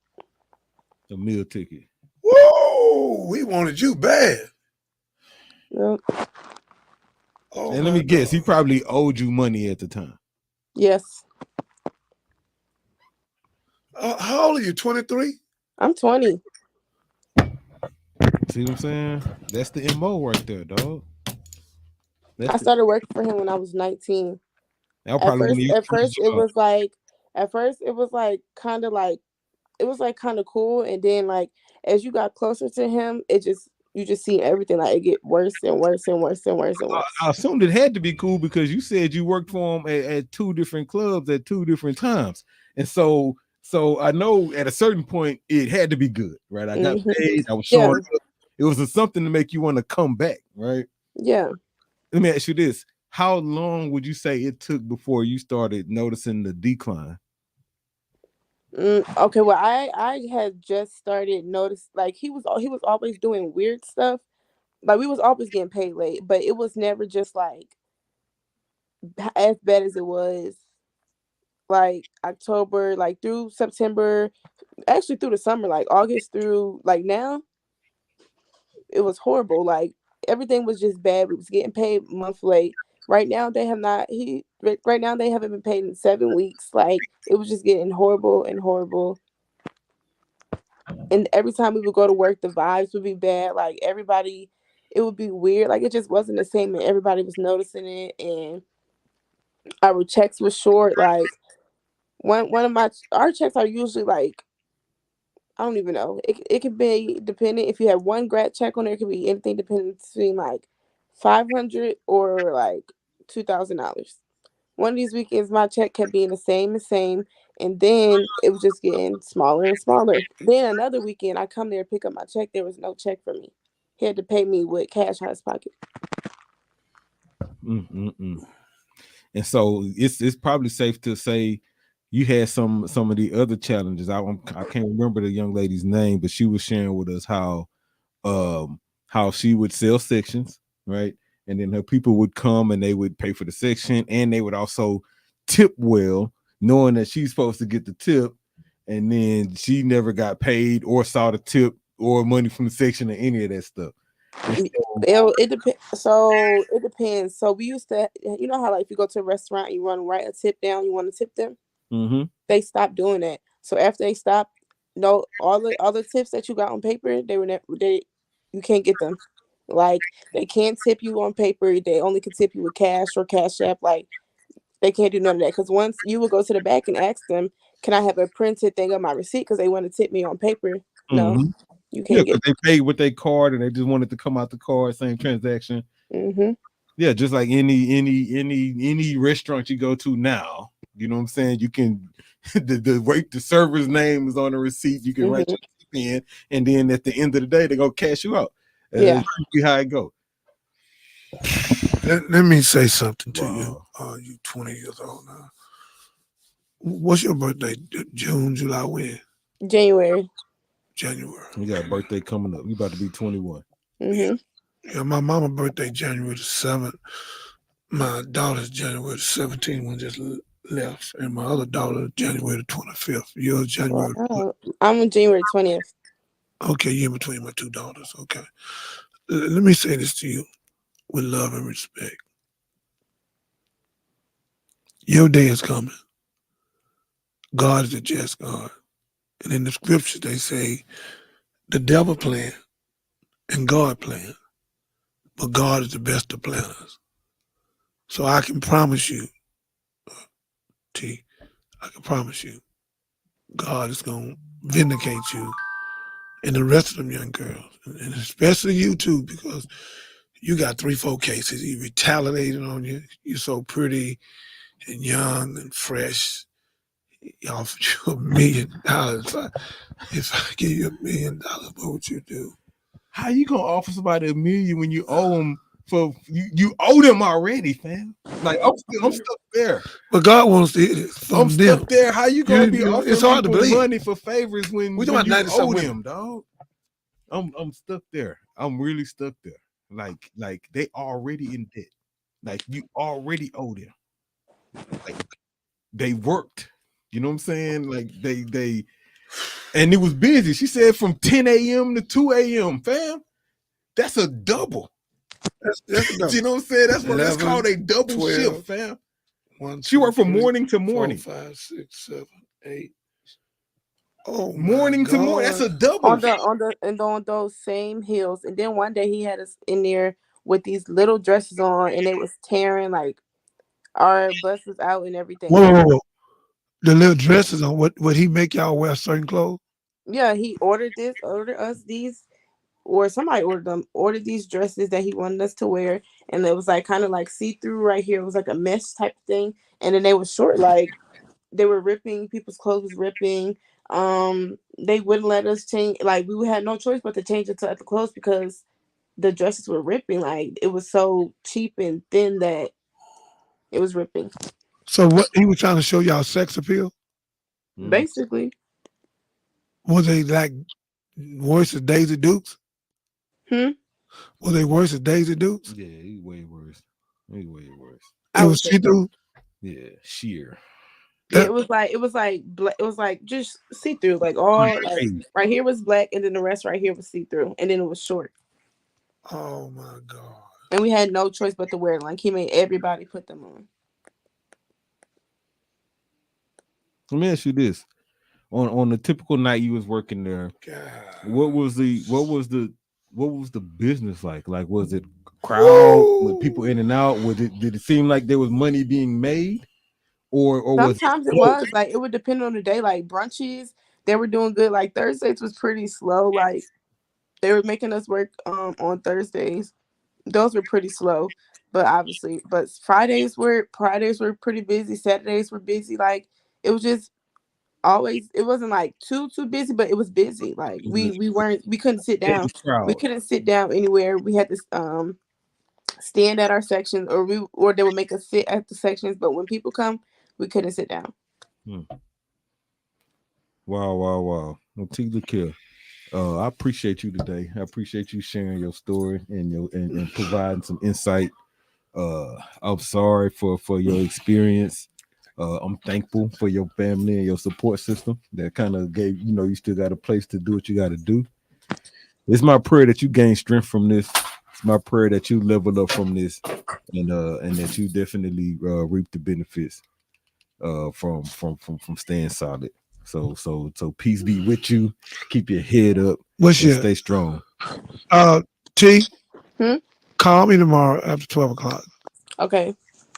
A meal ticket. Whoa, we wanted you bad. Yep. Oh, and let me guess, he probably owed you money at the time. Yes. How old are you? 23? I'm 20. See what I'm saying? That's the MO right there, dog. I started working for him when I was 19. At first it was like kind of cool, and then like as you got closer to him, you just see everything like it get worse and worse and worse and worse and worse. I assumed it had to be cool because you said you worked for him at 2 different clubs at 2 different times, and so I know at a certain point it had to be good, right? I got paid. I was showing up. It was something to make you want to come back, right? Yeah. Let me ask you this: how long would you say it took before you started noticing the decline? Okay, well, I had just started notice like he was always doing weird stuff. Like we was always getting paid late, but it was never just like as bad as it was like October, like through September, actually through the summer, like August through like now. It was horrible. Like everything was just bad. We was getting paid a month late. Right now they haven't been paid in 7 weeks. Like it was just getting horrible and horrible. And every time we would go to work, the vibes would be bad. Like everybody, it would be weird. Like it just wasn't the same, and everybody was noticing it. And our checks were short. Like our checks are usually like, I don't even know. It could be dependent. If you have one grad check on there, it could be anything depending between like $500 or like $2,000. One of these weekends, my check kept being the same, and then it was just getting smaller and smaller. Then another weekend, I come there, pick up my check. There was no check for me. He had to pay me with cash out of his pocket. And so it's probably safe to say you had some of the other challenges. I can't remember the young lady's name, but she was sharing with us how she would sell sections, right? And then her people would come and they would pay for the section, and they would also tip well, knowing that she's supposed to get the tip, and then she never got paid or saw the tip or money from the section or any of that stuff. It depends. So we used to, you know how like if you go to a restaurant, you want to write a tip down, you want to tip them. They stopped doing that. So after they stopped, all the tips that you got on paper, you can't get them. Like they can't tip you on paper. They only can tip you with cash or Cash App. Like they can't do none of that. Because once you would go to the back and ask them, "Can I have a printed thing of my receipt?" Because they want to tip me on paper. No, you can't get. They paid with their card and they just wanted to come out the card, same transaction. Yeah, just like any restaurant you go to now. You know what I'm saying? You can the server's name is on the receipt. You can write your tip in, and then at the end of the day, they're gonna cash you out. That's how it go. Let me say something to you. You 20 years old now. What's your birthday? June, July, when? January. You got a birthday coming up. You about to be 21. Yeah, my mama's birthday January the 7th. My daughter's January the 17th, one just left, and my other daughter January the 25th. Yours January. I'm on January 20th. Okay, you're in between my 2 daughters. Okay. Let me say this to you with love and respect. Your day is coming. God is a just God. And in the scriptures, they say the devil plan and God plan, but God is the best of planners. So I can promise you, T, I can promise you, God is going to vindicate you and the rest of them young girls, and especially you too, because you got 3-4 cases. He retaliated on you. You're so pretty and young and fresh. offered you $1 million. If I give you $1 million, what would you do? How you gonna offer somebody $1 million when you owe them for you owe them already, fam? Like I'm stuck there. But God wants to hit it from I'm them. stuck there. How you gonna be offering it's hard to people believe. money for favors when We you talking about 97 owe women. them, dog? I'm stuck there. I'm really stuck there. Like they already in debt. Like you already owe them. Like they worked. You know what I'm saying? Like they and it was busy. She said from 10 a.m. to 2 a.m. Fam, that's a double. That's a double. You know what I'm saying? That's what that's 11, called a double 12, shift, fam. 1, She 2, worked from 3, morning to 4, morning. 5, 6, 7, 8. Oh, Morning to morning. That's a double. On those same heels. And then one day he had us in there with these little dresses on, and they was tearing like our bust was out and everything. Whoa. The little dresses on. Would he make y'all wear certain clothes? Yeah, he ordered us these, or somebody ordered these dresses that he wanted us to wear, and it was like kind of like see-through right here. It was like a mesh type thing, and then they were short, like they were ripping. People's clothes was ripping. They wouldn't let us change. Like we had no choice but to change it to other clothes because the dresses were ripping. Like it was so cheap and thin that it was ripping. So what he was trying to show y'all sex appeal? Basically. Was they like worse than Daisy Dukes? Was they worse than Daisy Dukes? Yeah, he way worse. He way worse. It was see-through? Yeah, sheer. Yeah, it was like just see-through, like all like right here was black, and then the rest right here was see-through, and then it was short. Oh my God! And we had no choice but to wear it. Like he made everybody put them on. Let me ask you this: on the typical night you was working there, what was the business like? Like, was it crowd with people in and out? Did it seem like there was money being made, or sometimes it was like it would depend on the day. Like brunches, they were doing good. Like Thursdays was pretty slow. Like they were making us work on Thursdays. Those were pretty slow, but Fridays were pretty busy. Saturdays were busy. Like it was just always, it wasn't like too busy, but it was busy. Like we couldn't sit down. We couldn't sit down anywhere. We had to stand at our sections, or they would make us sit at the sections. But when people come, we couldn't sit down. Wow. Well, Tila Kill, I appreciate you today. I appreciate you sharing your story and providing some insight. I'm sorry for your experience. I'm thankful for your family and your support system that kind of gave, you still got a place to do what you got to do. It's my prayer that you gain strength from this. It's my prayer that you level up from this, and that you definitely reap the benefits from staying solid. So peace be with you. Keep your head up. Stay strong. T, call me tomorrow after 12 o'clock. Okay.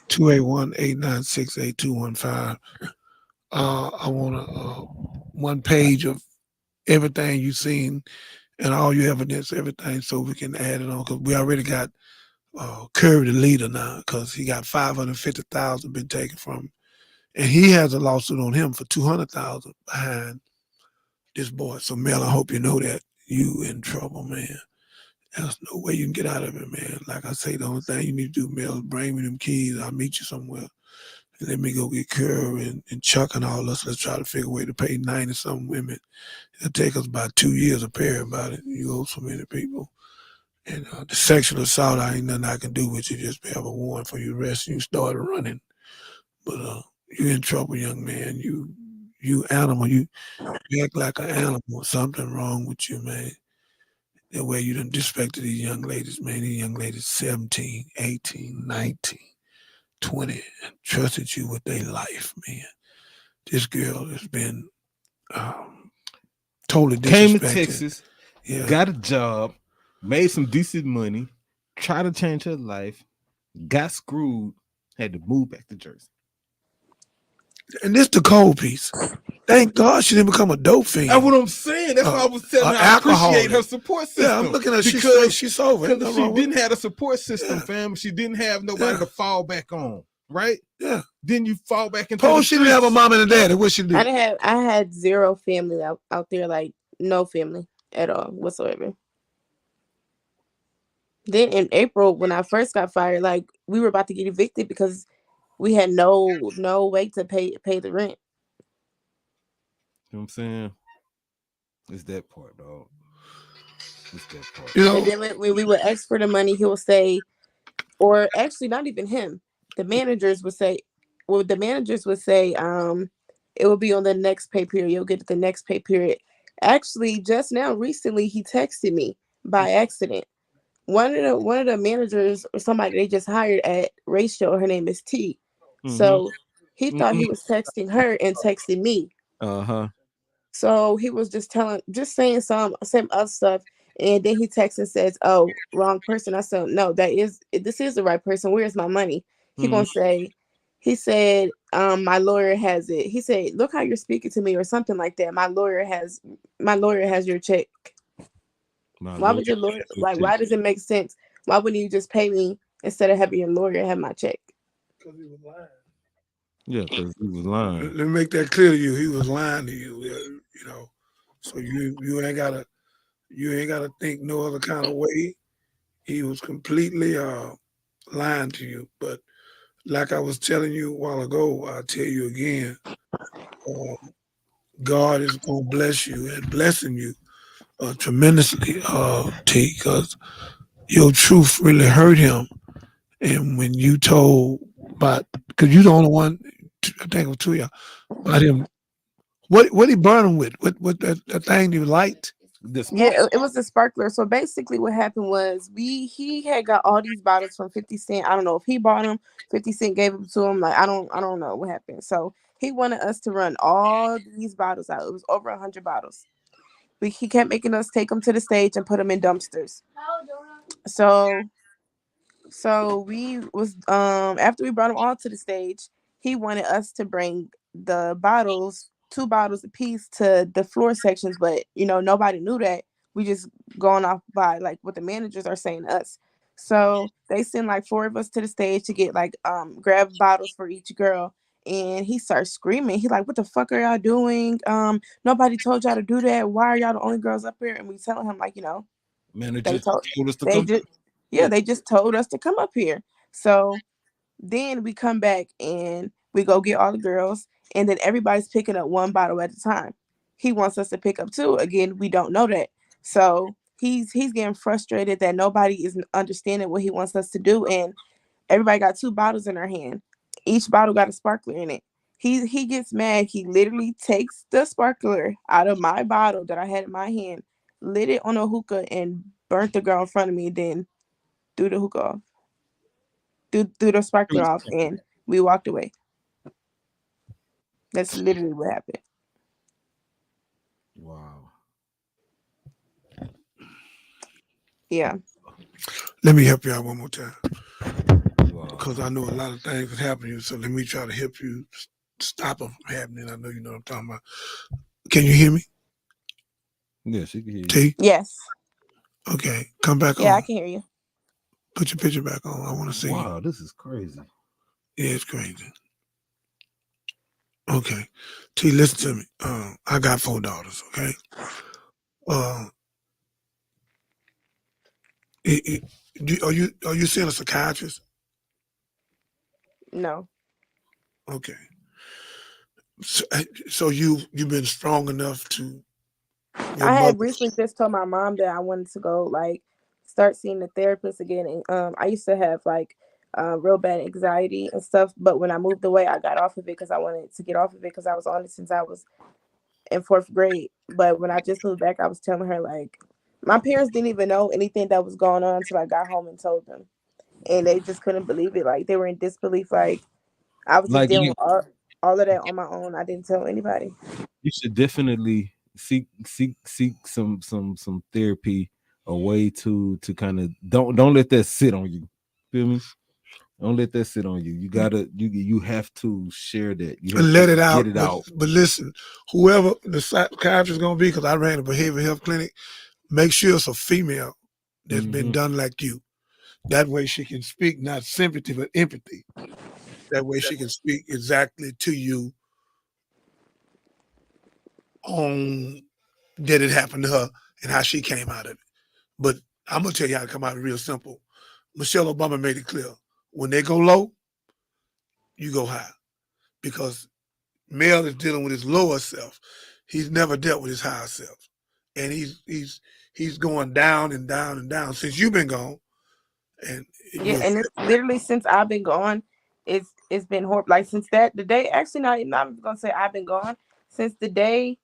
281-896-8215. I want one page of everything you've seen and all your evidence, everything, so we can add it on, because we already got Curry the leader now, because he got $550,000 been taken from him, and he has a lawsuit on him for $200,000 behind this boy. So Mel, I hope you know that you in trouble, man. There's no way you can get out of it, man. Like I say, the only thing you need to do, Mel, is bring me them keys. I'll meet you somewhere. And let me go get Curry and Chuck and all us. Let's try to figure a way to pay 90-something women. It'll take us about 2 years to pay about it. You owe so many people. And the sexual assault, I ain't nothing I can do with you. Just have a warrant for you arrest and you started running. But you in trouble, young man. You animal. You act like an animal. Something wrong with you, man. The way you done disrespected these young ladies, man. These young ladies 17, 18, 19, 20, and trusted you with their life, man. This girl has been totally disrespected. Came to Texas, yeah, got a job, made some decent money, tried to change her life, got screwed, had to move back to Jersey. And this the cold piece. Thank God she didn't become a dope fiend. That's what I'm saying. That's why I was telling her I appreciate her support system. Yeah, I'm looking at because she's over. Because she didn't have a support system, fam. She didn't have nobody to fall back on. right? Yeah. Then you fall back into Suppose she didn't have a mom and a daddy. What she do? I had zero family out there, like no family at all whatsoever. Then in April, when I first got fired, like we were about to get evicted because we had no way to pay the rent. You know what I'm saying? It's that part, dog. It's that part. You know, And then when we would ask for the money, he would say, or actually not even him, the managers would say, it will be on the next pay period. You'll get it the next pay period. Actually, just now, recently, he texted me by accident. One of the managers or somebody they just hired at Ratio, her name is T. So he thought he was texting her and texting me. So he was just saying some other stuff, and then he texts and says, "Oh, wrong person." I said, "No, this is the right person. Where's my money?" He gonna say, he said, "My lawyer has it." He said, "Look how you're speaking to me," or something like that. My lawyer has your check. Why would your lawyer why does it make sense? Why wouldn't you just pay me instead of having your lawyer have my check? Because he was lying. Yeah, because he was lying. Let me make that clear to you. He was lying to you. You know, so you ain't gotta think no other kind of way. He was completely lying to you. But like I was telling you a while ago, I'll tell you again. God is gonna bless you and blessing you tremendously, T, because your truth really hurt him. And when you told because you're the only one, I think it was two of y'all, about him. What he burn him with? What that thing you light? Yeah, it was a sparkler. So basically what happened was he had got all these bottles from 50 Cent. I don't know if he bought them. 50 Cent gave them to him. Like I don't know what happened. So he wanted us to run all these bottles out. It was over 100 bottles. He kept making us take them to the stage and put them in dumpsters. So we was after we brought them all to the stage, he wanted us to bring the bottles, 2 bottles a piece, to the floor sections, but nobody knew that. We just going off by like what the managers are saying to us. So they send like 4 of us to the stage to get like grab bottles for each girl, and he starts screaming. He's like, "What the fuck are y'all doing? Nobody told y'all to do that. Why are y'all the only girls up here?" And we telling him like, Manager told us to come. They just told us to come up here. So then we come back and we go get all the girls, and then everybody's picking up 1 bottle at a time. He wants us to pick up 2. Again, we don't know that. So he's getting frustrated that nobody is understanding what he wants us to do, and everybody got 2 bottles in their hand. Each bottle got a sparkler in it. He gets mad. He literally takes the sparkler out of my bottle that I had in my hand, lit it on a hookah, and burnt the girl in front of me, then threw the hookah off. Threw the sparkler off, and we walked away. That's literally what happened. Wow. Yeah. Let me help you out one more time. Because I know a lot of things that happen to you, so let me try to help you stop them from happening. I know you know what I'm talking about. Can you hear me? Yes, she can hear you. T? Yes. Okay, come back on. Yeah, I can hear you. Put your picture back on. I want to see you. Wow, this is crazy. Yeah, it's crazy. Okay. T, listen to me. I got 4 daughters, okay? Are you seeing a psychiatrist? No. Okay. So you've been strong enough to. I had recently just told my mom that I wanted to go like start seeing the therapist again. And I used to have like real bad anxiety and stuff, but when I moved away, I got off of it because I wanted to get off of it because I was on it since I was in 4th grade. But when I just moved back, I was telling her like my parents didn't even know anything that was going on until I got home and told them, and they just couldn't believe it. Like they were in disbelief. Like I was just dealing with all of that on my own. I didn't tell anybody. You should definitely seek some therapy, a way to kind of don't let that sit on you. Feel me? Don't let that sit on you. You gotta you have to share that. You have let to it out. Get it out. But listen, whoever the psychiatrist is gonna be, because I ran a behavioral health clinic, make sure it's a female that's been done like you. That way she can speak not sympathy but empathy. That way she can speak exactly to you on that it happened to her and how she came out of it. But I'm gonna tell you how to come out real simple. Michelle Obama made it clear. When they go low, you go high. Because Mel is dealing with his lower self. He's never dealt with his higher self. And he's going down and down and down since you've been gone. And and it's literally since I've been gone, it's been horrible. Like since the day, actually not even I'm gonna say I've been gone. Since the day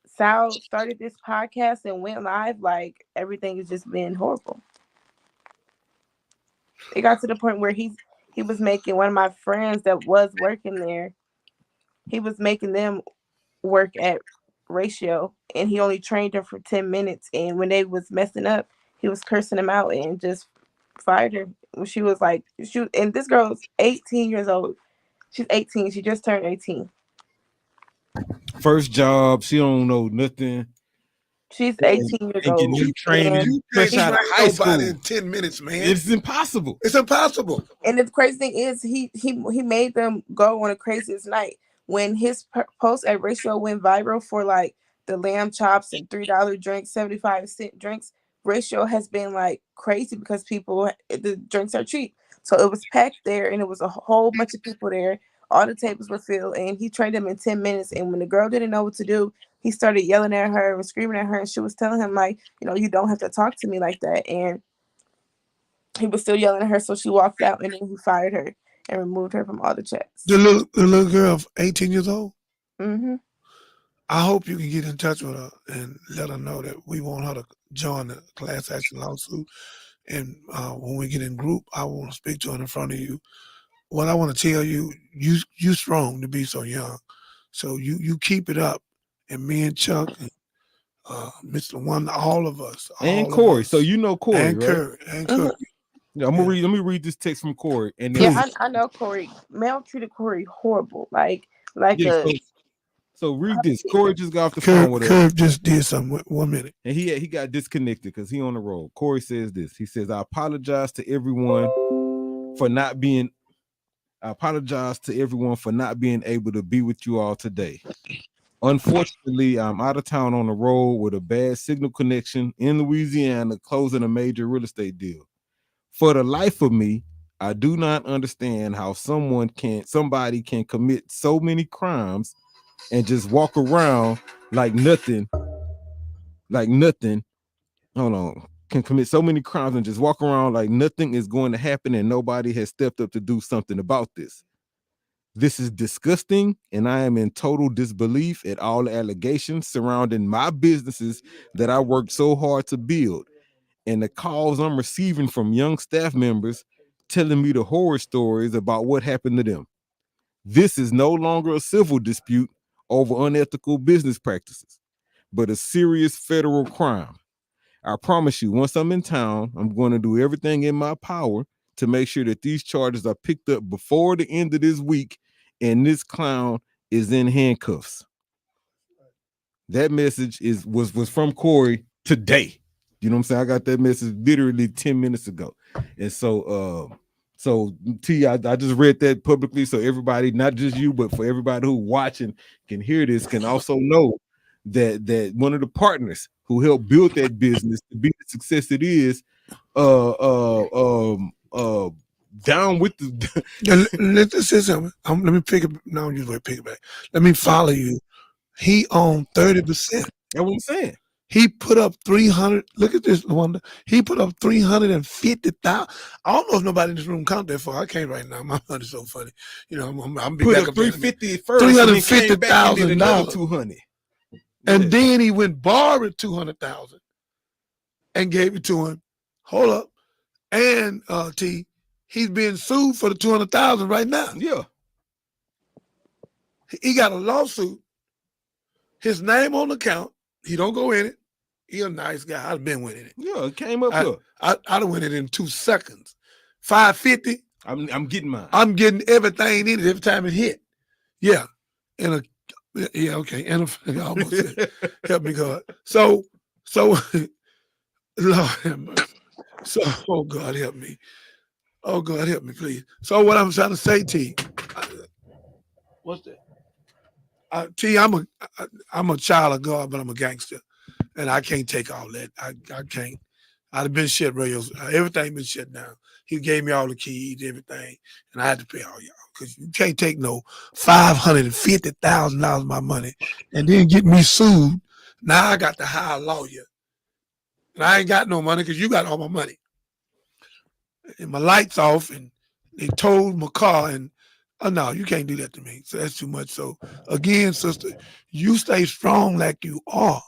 Sal started this podcast and went live, like everything has just been horrible. It got to the point where he was making one of my friends that was working there, he was making them work at Ratio, and he only trained her for 10 minutes. And when they was messing up, he was cursing them out and just fired her. She was like, and this girl's 18 years old. She's 18. She just turned 18. First job, she don't know nothing. She's 18 years old. New training, you fresh can't out of train high school. nobody in 10 minutes, man. It's impossible. It's impossible. And the crazy thing is, he made them go on the craziest night. When his post at Ratio went viral for like the lamb chops and $3 drinks, 75-cent drinks, Ratio has been like crazy because the drinks are cheap. So it was packed there, and it was a whole bunch of people there. All the tables were filled, and he trained them in 10 minutes. And when the girl didn't know what to do, he started yelling at her and screaming at her. And she was telling him, like, you don't have to talk to me like that. And he was still yelling at her. So she walked out, and then he fired her and removed her from all the chats. The little girl, 18 years old? Mm-hmm. I hope you can get in touch with her and let her know that we want her to join the class action lawsuit. And when we get in group, I want to speak to her in front of you. What I want to tell you, you strong to be so young. So you keep it up. And me and Chuck and Mr. One, all of us. And Corey. So you know Corey, and right? Curry, and Curry. Yeah, let me read this text from Corey. And I know Corey. Mel treated Corey horrible. So read this. Corey just got off the phone with us. Curve just did something. 1 minute. And he got disconnected because he on the road. Corey says this. He says, I apologize to everyone for not being able to be with you all today. Unfortunately, I'm out of town on the road with a bad signal connection in Louisiana, closing a major real estate deal. For the life of me, I do not understand how somebody can commit so many crimes and just walk around like nothing. Can commit so many crimes and just walk around like nothing is going to happen and nobody has stepped up to do something about this. This is disgusting, and I am in total disbelief at all the allegations surrounding my businesses that I worked so hard to build, and the calls I'm receiving from young staff members telling me the horror stories about what happened to them. This is no longer a civil dispute over unethical business practices, but a serious federal crime. I promise you, once I'm in town, I'm going to do everything in my power to make sure that these charges are picked up before the end of this week and this clown is in handcuffs. That message was from Corey today. You know what I'm saying? I got that message literally 10 minutes ago. And so T, I just read that publicly so everybody, not just you, but for everybody who watching can hear this, can also know that one of the partners who helped build that business to be the success it is, down with the Let's say something. Let me pick it. No, you going to pick it back. Let me follow you. He owned 30%. That's what I'm saying. He put up 300. Look at this, Wanda. He put up 350,000. I don't know if nobody in this room count that far. I can't right now. My money's so funny. I'm put up 350 first. $350,000. 200. And then he went borrowed 200,000 and gave it to him. Hold up. And T, he's being sued for the 200,000 right now. Yeah. He got a lawsuit. His name on the account. He don't go in it. He a nice guy. I've been winning it. Yeah, it came up here. I'd have win it in 2 seconds. 550. I'm getting mine. I'm getting everything in it every time it hit. Yeah. Okay. And almost said, help me God. So Lord have mercy. So, oh God help me. Oh God help me, please. So what I'm trying to say to you, What's that? T, I'm a child of God, but I'm a gangster, and I can't take all that. I can't. I'd have been shut radios. Everything been shut down. He gave me all the keys, everything, and I had to pay all y'all because you can't take no $550,000 of my money and then get me sued. Now I got to hire a lawyer, and I ain't got no money because you got all my money. And my lights off, and they towed my car, and oh no, you can't do that to me. So that's too much. So again, sister, you stay strong like you are.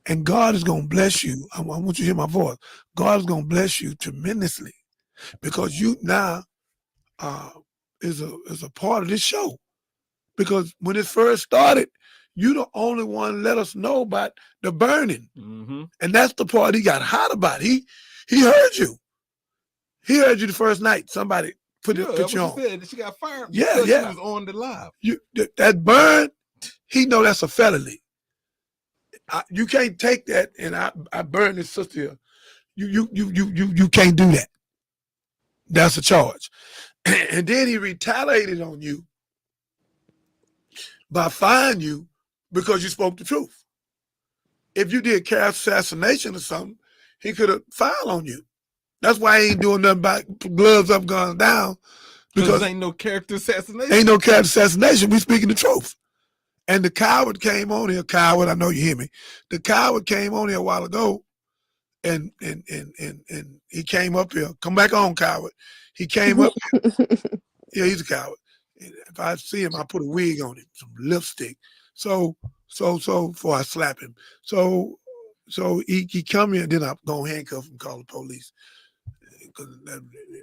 And God is going to bless you. I want you to hear my voice. God is going to bless you tremendously because you now is a part of this show. Because when it first started, you the only one let us know about the burning. Mm-hmm. And that's the part he got hot about. He heard you. He heard you the first night. Somebody put you on. Said. She got fired. Yeah. She was on the live. That burn, he know that's a felony. You can't take that, and I burned his sister. You can't do that. That's a charge. And then he retaliated on you by firing you because you spoke the truth. If you did character assassination or something, he could have filed on you. That's why he ain't doing nothing about gloves up, guns down. Because ain't no character assassination. Ain't no character assassination. We speaking the truth. And the coward came on here. Coward, I know you hear me. The coward came on here a while ago, and he came up here. Come back on, coward. He came up here. Yeah, he's a coward. If I see him, I put a wig on him, some lipstick. So before I slap him. So he come here, and then I go handcuff him, call the police. Because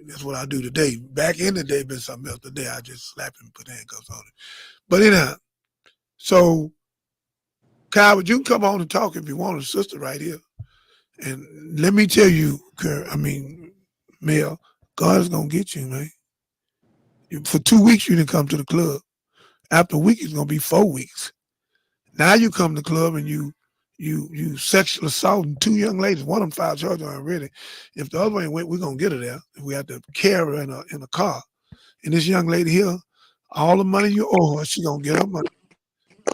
that's what I do today. Back in the day, been something else. Today, I just slap him and put handcuffs on him. But anyhow. So, Kyle, you can come on and talk if you want, a sister right here. And let me tell you, Mel, God is going to get you, man. For 2 weeks, you didn't come to the club. After a week, it's going to be 4 weeks. Now you come to the club and you sexual assaulting 2 young ladies. One of them filed charges already. If the other one went, we're going to get her there. We have to carry her in a car. And this young lady here, all the money you owe her, she's going to get her money.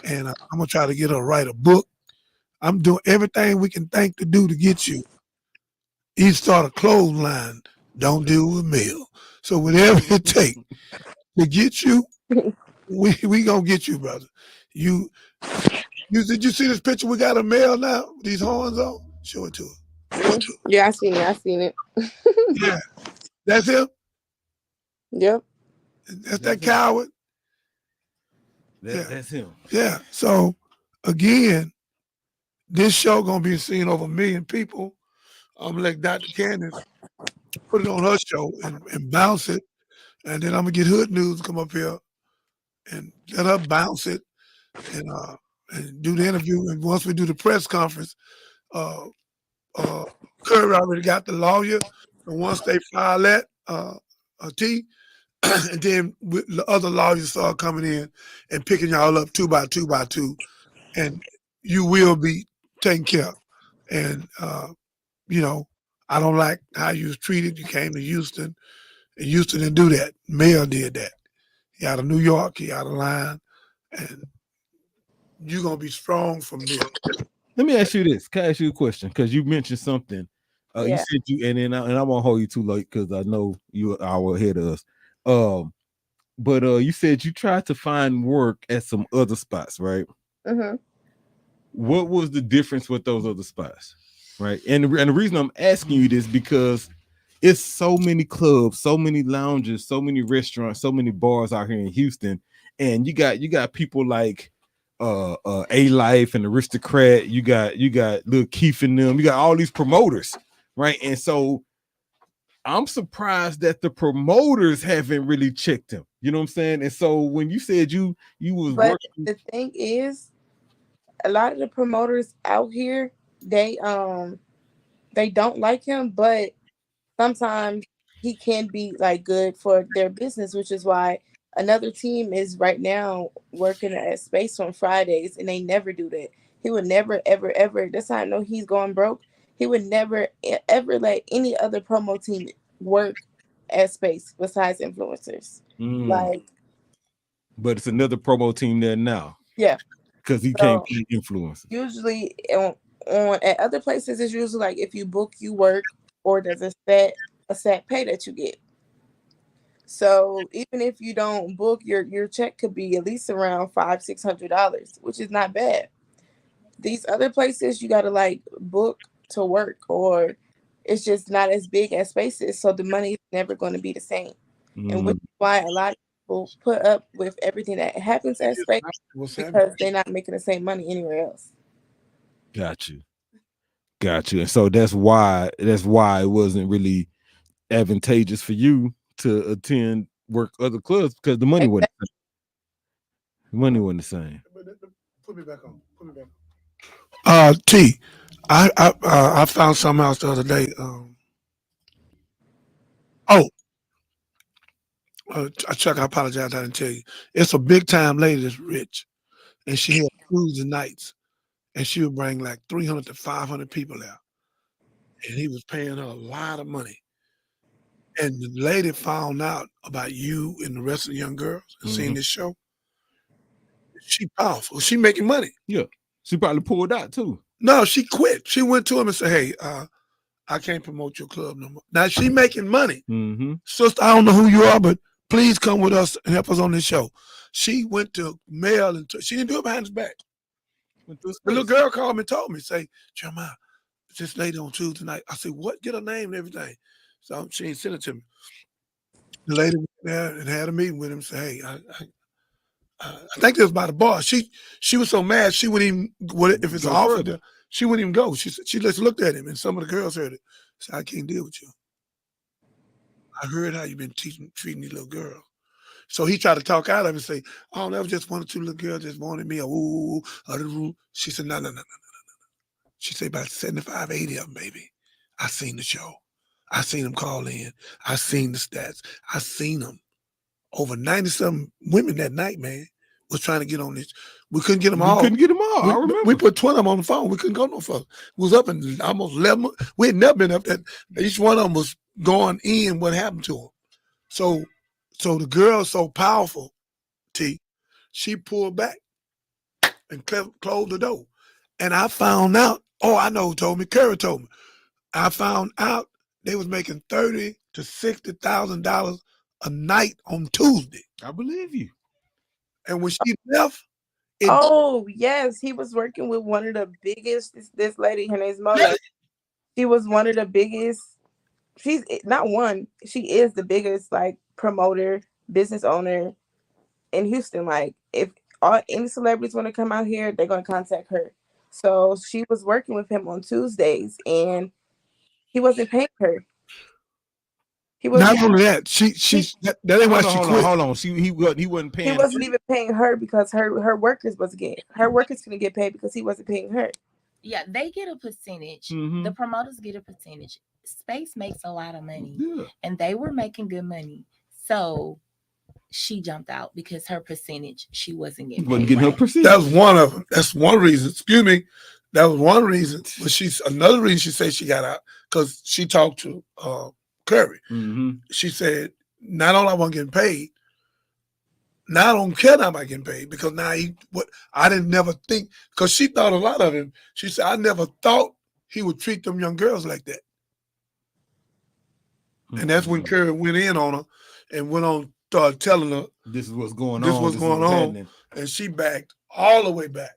And I'm going to try to get her to write a book. I'm doing everything we can think to do to get you. He start a clothesline. Don't deal with Mel. So whatever it takes to get you, we going to get you, brother. Did you see this picture we got of Mel now? With these horns on? Show it to her. Yeah, I seen it. Yeah. That's him? Yep. That's that coward? That's him. Yeah. So again, this show gonna be seen over 1 million people. I'm gonna let Dr. Candace put it on her show and bounce it, and then I'm gonna get Hood News to come up here and let her bounce it and do the interview. And once we do the press conference, Curry already got the lawyer, and once they file that, T. And then the other lawyers start coming in and picking y'all up 2 by 2 by 2, and you will be taken care of. And I don't like how you was treated. You came to Houston, and Houston didn't do that. Mayor did that. He out of New York, he out of line, and you're gonna be strong from there. Let me ask you this. Can I ask you a question? Because you mentioned something. Yeah. You said and I won't hold you too late because I know you are hour ahead of us. But you said you tried to find work at some other spots, right? Mm-hmm. What was the difference with those other spots, right? And the reason I'm asking you this because it's so many clubs, so many lounges, so many restaurants, so many bars out here in Houston, and you got people like A-Life and Aristocrat. You got Lil Keith and them. You got all these promoters, right? And so I'm surprised that the promoters haven't really checked him. You know what I'm saying? And so when you said you was working, the thing is, a lot of the promoters out here, they don't like him, but sometimes he can be like good for their business, which is why another team is right now working at Space on Fridays, and they never do that. He would never, ever, ever. That's how I know he's going broke. He would never, ever let any other promo team work at Space besides influencers. Like, But it's another promo team there now. Yeah. Because he So, can't be influencers. Usually on at other places, it's usually like if you book, you work, or there's a set pay that you get. So even if you don't book, your check could be at least around $500-$600, which is not bad. These other places, you gotta like book to work, or it's just not as big as spaces, so the money is never going to be the same. And which is why a lot of people put up with everything that happens at space because they're not making the same money anywhere else. Got you. And so that's why it wasn't really advantageous for you to attend work other clubs, because the money wasn't the same. The money wasn't the same. Put me back on. T, I found something else the other day. Chuck, I apologize, I didn't tell you. It's a big time lady that's rich, and she had Tuesday nights, and she would bring like 300 to 500 people out, and he was paying her a lot of money. And the lady found out about you and the rest of the young girls and seen this show. She powerful. She making money. Yeah. She probably pulled out too. No, she quit. She went to him and said, hey, I can't promote your club no more. Now she making money. Sister, I don't know who you are, but please come with us and help us on this show. She went to mail and she didn't do it behind his back. The little girl called me and told me, say, Jeremiah, this lady on Tuesday night. I said, what? Get her name and everything. So she ain't sent it to me. The lady went there and had a meeting with him and said, hey, I think this was by the bar. She was so mad she wouldn't even, if it's an offer there, she wouldn't even go. She just looked at him, and some of the girls heard it. Said, I can't deal with you. I heard how you've been treating these little girls. So he tried to talk out of it and say, oh, that was just one or two little girls just wanted me. She said, no. She said, about 75, 80 of them, baby. I seen the show. I seen them call in. I seen the stats. I seen them. Over 90-something women that night, man, was trying to get on this. We couldn't get them all. I remember. We put 20 of them on the phone. We couldn't go no further. We was up in almost 11. We had never been up that. Each one of them was going in what happened to them. So the girl's so powerful, T, she pulled back and closed the door. And I found out, I know who told me, Curry told me. I found out they was making $30,000 to $60,000 a night on Tuesday. I believe you. And when she left, yes, he was working with one of the biggest. This lady, her name's Mona. She was one of the biggest. She's not one. She is the biggest like promoter, business owner in Houston. Like if any celebrities want to come out here, they're gonna contact her. So she was working with him on Tuesdays, and he wasn't paying her. Not only that, that ain't why she quit. Hold on. He wasn't paying. He wasn't even paying her because her workers couldn't get paid because he wasn't paying her. Yeah, they get a percentage. The promoters get a percentage. Space makes a lot of money, and they were making good money. So she jumped out because her percentage, she wasn't getting her percentage. That was one of them. That's one reason. Excuse me. That was one reason. But another reason she said she got out because she talked to Curry. She said, not only am I getting paid, now I don't care how I'm getting paid because now I didn't never think, because she thought a lot of him. She said, I never thought he would treat them young girls like that. And that's when Curry went in on her and went on, started telling her, this is what's going on. This is what's going on. And she backed all the way back.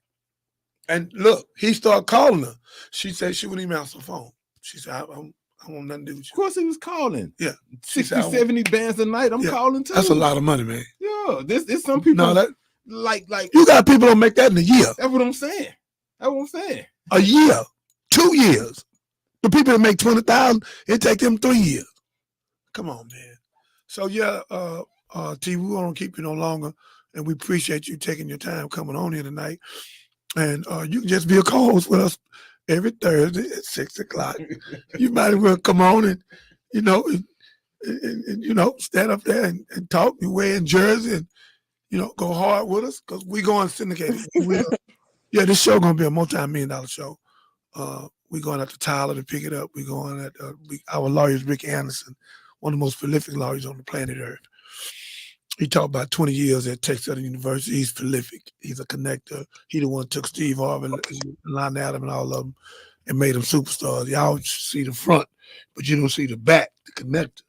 And look, he started calling her. She said she wouldn't even answer the phone. She said, I want nothing to do with you. Of course he was calling. Yeah. 60, 70 bands a night. I'm calling too. That's a lot of money, man. Yeah. This some people like you got people that make that in a year. That's what I'm saying. A year, 2 years. The people that make 20,000, it take them 3 years. Come on, man. So yeah, T, we won't keep you no longer, and we appreciate you taking your time coming on here tonight. And you can just be a co-host with us every Thursday at 6 o'clock. You might as well come on and stand up there and talk. You wear in Jersey and go hard with us because we going syndicated. Yeah, this show gonna be a multi-million-dollar show. We're going after Tyler to pick it up. We're going at our lawyer is Rick Anderson, one of the most prolific lawyers on the planet Earth. He taught about 20 years at Texas Southern University. He's prolific. He's a connector. He the one took Steve Harvey, Lon Adam, and all of them and made them superstars. Y'all see the front, but you don't see the back, the connector.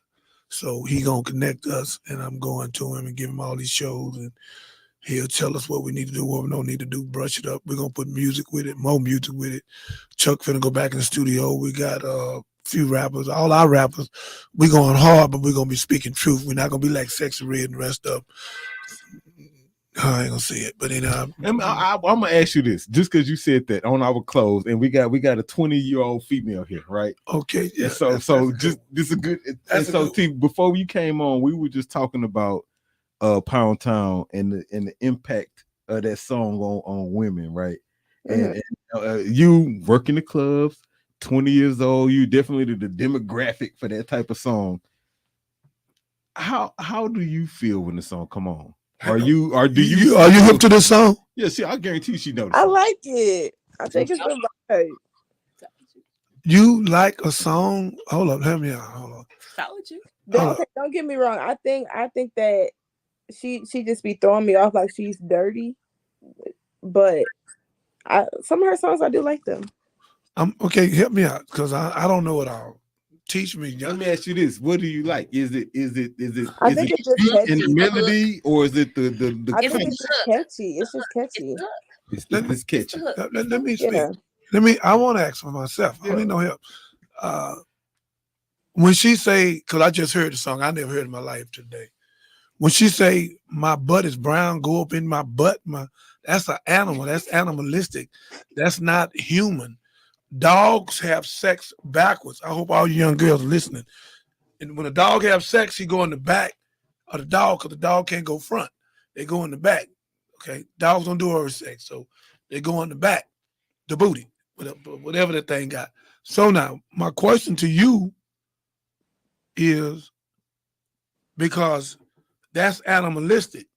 So he gonna connect us, and I'm going to him and give him all these shows, and he'll tell us what we need to do, what we don't need to do, brush it up. We're gonna put music with it, more music with it. Chuck finna go back in the studio. We got few rappers, all our rappers, we going hard, but we're gonna be speaking truth. We're not gonna be like Sexy Red and the rest of them. I ain't gonna say it, but then I'm gonna ask you this, just because you said that on our clothes, and we got a 20-year-old female here, right? Okay, yeah. And so just this is a good. And so T, before you came on, we were just talking about Pound Town and the impact of that song on women, right? Mhm. And you work in the clubs. 20 years old, you definitely the demographic for that type of song. How do you feel when the song come on? Are you hip to this song? Yeah, see, I guarantee she knows. I like it. I think it's the vibe. You like a song? Hold up, help me out. Hold on. Don't get me wrong. I think that she just be throwing me off like she's dirty, but some of her songs I do like them. Okay, help me out because I don't know it all. Teach me. Let me ask you this: what do you like? Is it I think it's just catchy. in the melody, or is it the I think it's just catchy. It's just catchy. It's catchy. Let me speak. Yeah. I want to ask for myself. I need no help. When she say, because I just heard the song, I never heard it in my life today. When she say, my butt is brown, go up in my butt, that's an animal. That's animalistic. That's not human. Dogs have sex backwards. I hope all you young girls are listening. And when a dog have sex, he go in the back of the dog because the dog can't go front. They go in the back. Okay, dogs don't do oral sex, so they go in the back, the booty, whatever that thing got. So now, my question to you is, because that's animalistic.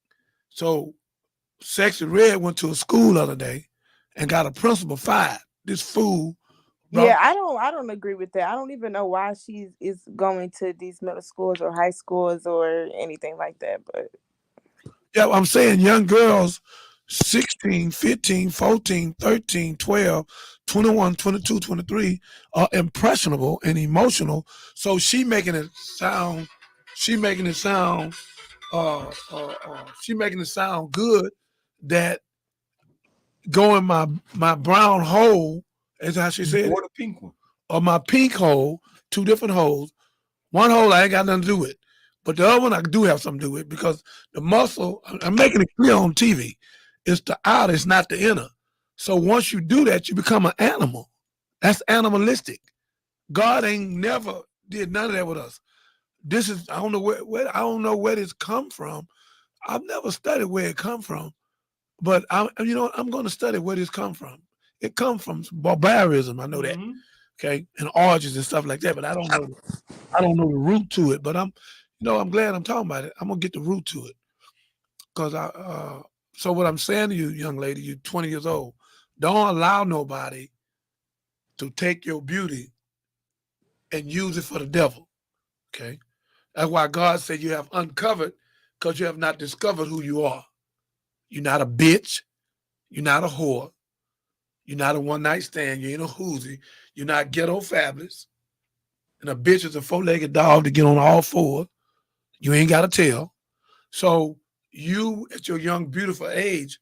So Sexy Red went to a school the other day and got a principal fired. This fool. Yeah, I don't agree with that. I don't even know why she is going to these middle schools or high schools or anything like that. But yeah, I'm saying young girls, 16, 15, 14, 13, 12, 21, 22, 23 are impressionable and emotional. So she making it sound good that go in my brown hole, is how she said, or the pink one, or my pink hole, two different holes. One hole I ain't got nothing to do with, but the other one I do have something to do with because the muscle, I'm making it clear on TV, it's the outer, it's not the inner. So once you do that, you become an animal. That's animalistic. God ain't never did none of that with us. This is, I don't know where this come from. I've never studied where it come from. But I'm going to study where this come from. It come from barbarism. I know that, okay, and orgies and stuff like that. But I don't know the root to it. But I'm glad I'm talking about it. I'm gonna get the root to it, because So what I'm saying to you, young lady, you're 20 years old. Don't allow nobody to take your beauty and use it for the devil. Okay, that's why God said you have uncovered, because you have not discovered who you are. You're not a bitch. You're not a whore. You're not a one-night stand. You ain't a hoozy. You're not ghetto fabulous. And a bitch is a four-legged dog to get on all fours. You ain't got a tail. So you, at your young, beautiful age,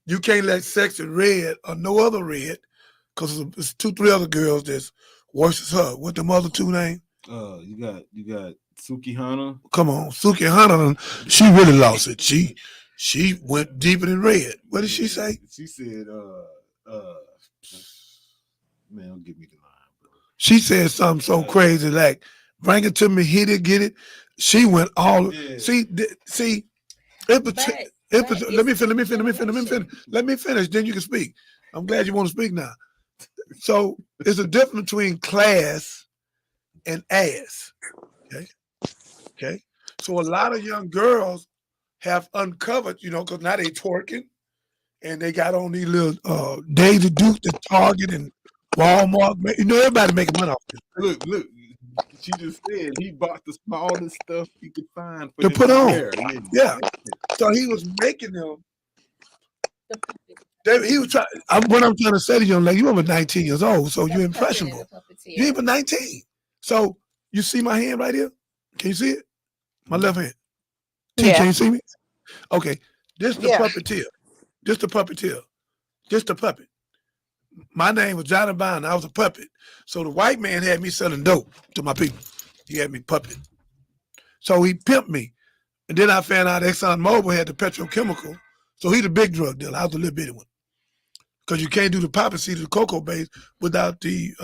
you can't let Sexy Red or no other red, because there's 2-3 other girls that's worse as her. What them other two names? You got Suki Hana. Come on, Suki Hana, she really lost it. She went deeper than red. What did she say? She said, man, don't give me the line, bro. She said something so crazy like, bring it to me, hit it, get it. She went all, see, let me finish, then you can speak. I'm glad you want to speak now. So it's a difference between class and ass, okay? So a lot of young girls have uncovered, because now they twerking and they got on these little Daisy Duke, the Target and Walmart. Everybody making money off this. Look, She just said he bought the smallest stuff he could find for to them put on. wear. Yeah. So he was making them. He was trying. What I'm trying to say to you, like you over 19 years old, so you're impressionable. You ain't but 19. So you see my hand right here? Can you see it? My left hand. Yeah. Can you see me? Okay. This the Yeah. puppeteer. This the puppeteer. This the puppet. My name was Johnny Bond. I was a puppet. So the white man had me selling dope to my people. He had me puppet. So he pimped me. And then I found out ExxonMobil had the petrochemical. So he the big drug dealer. I was the little bitty one. Because you can't do the poppy seed of the cocoa base without the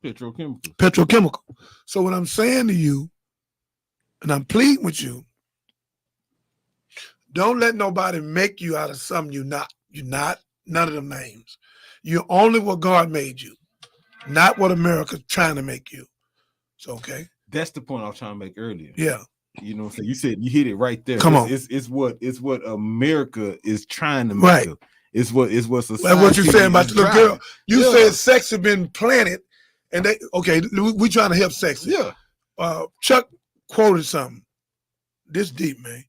petrochemical. So what I'm saying to you, and I'm pleading with you, don't let nobody make you out of something you're not. You're not none of them names. You're only what God made you, not what America's trying to make you. So, okay. That's the point I was trying to make earlier. Yeah. You know what I'm saying? You said you hit it right there. Come on. It's what America is trying to make. Right. Her. It's what society. That's what you're saying about the little trying. girl. You said sex has been planted, and they we trying to help sex. Yeah. Chuck quoted something. This deep, man.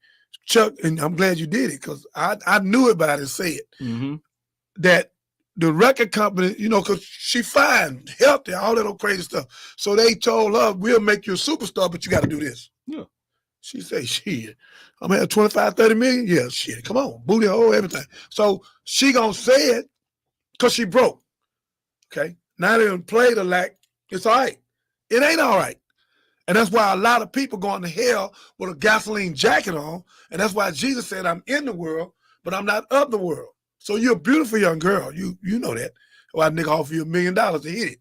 Chuck, and I'm glad you did it because I knew it, but I didn't say it. Mm-hmm. That the record company, because she fine, healthy, all that old crazy stuff. So they told her, we'll make you a superstar, but you got to do this. Yeah. She say, shit, I'm at 25, 30 million. Yeah, shit, come on, booty hole, everything. So she gonna say it because she broke. Okay. Now they done played her like it's all right. It ain't all right. And that's why a lot of people going to hell with a gasoline jacket on. And that's why Jesus said, I'm in the world, but I'm not of the world. So you're a beautiful young girl. You know that. Why nigga offer you $1 million to hit it.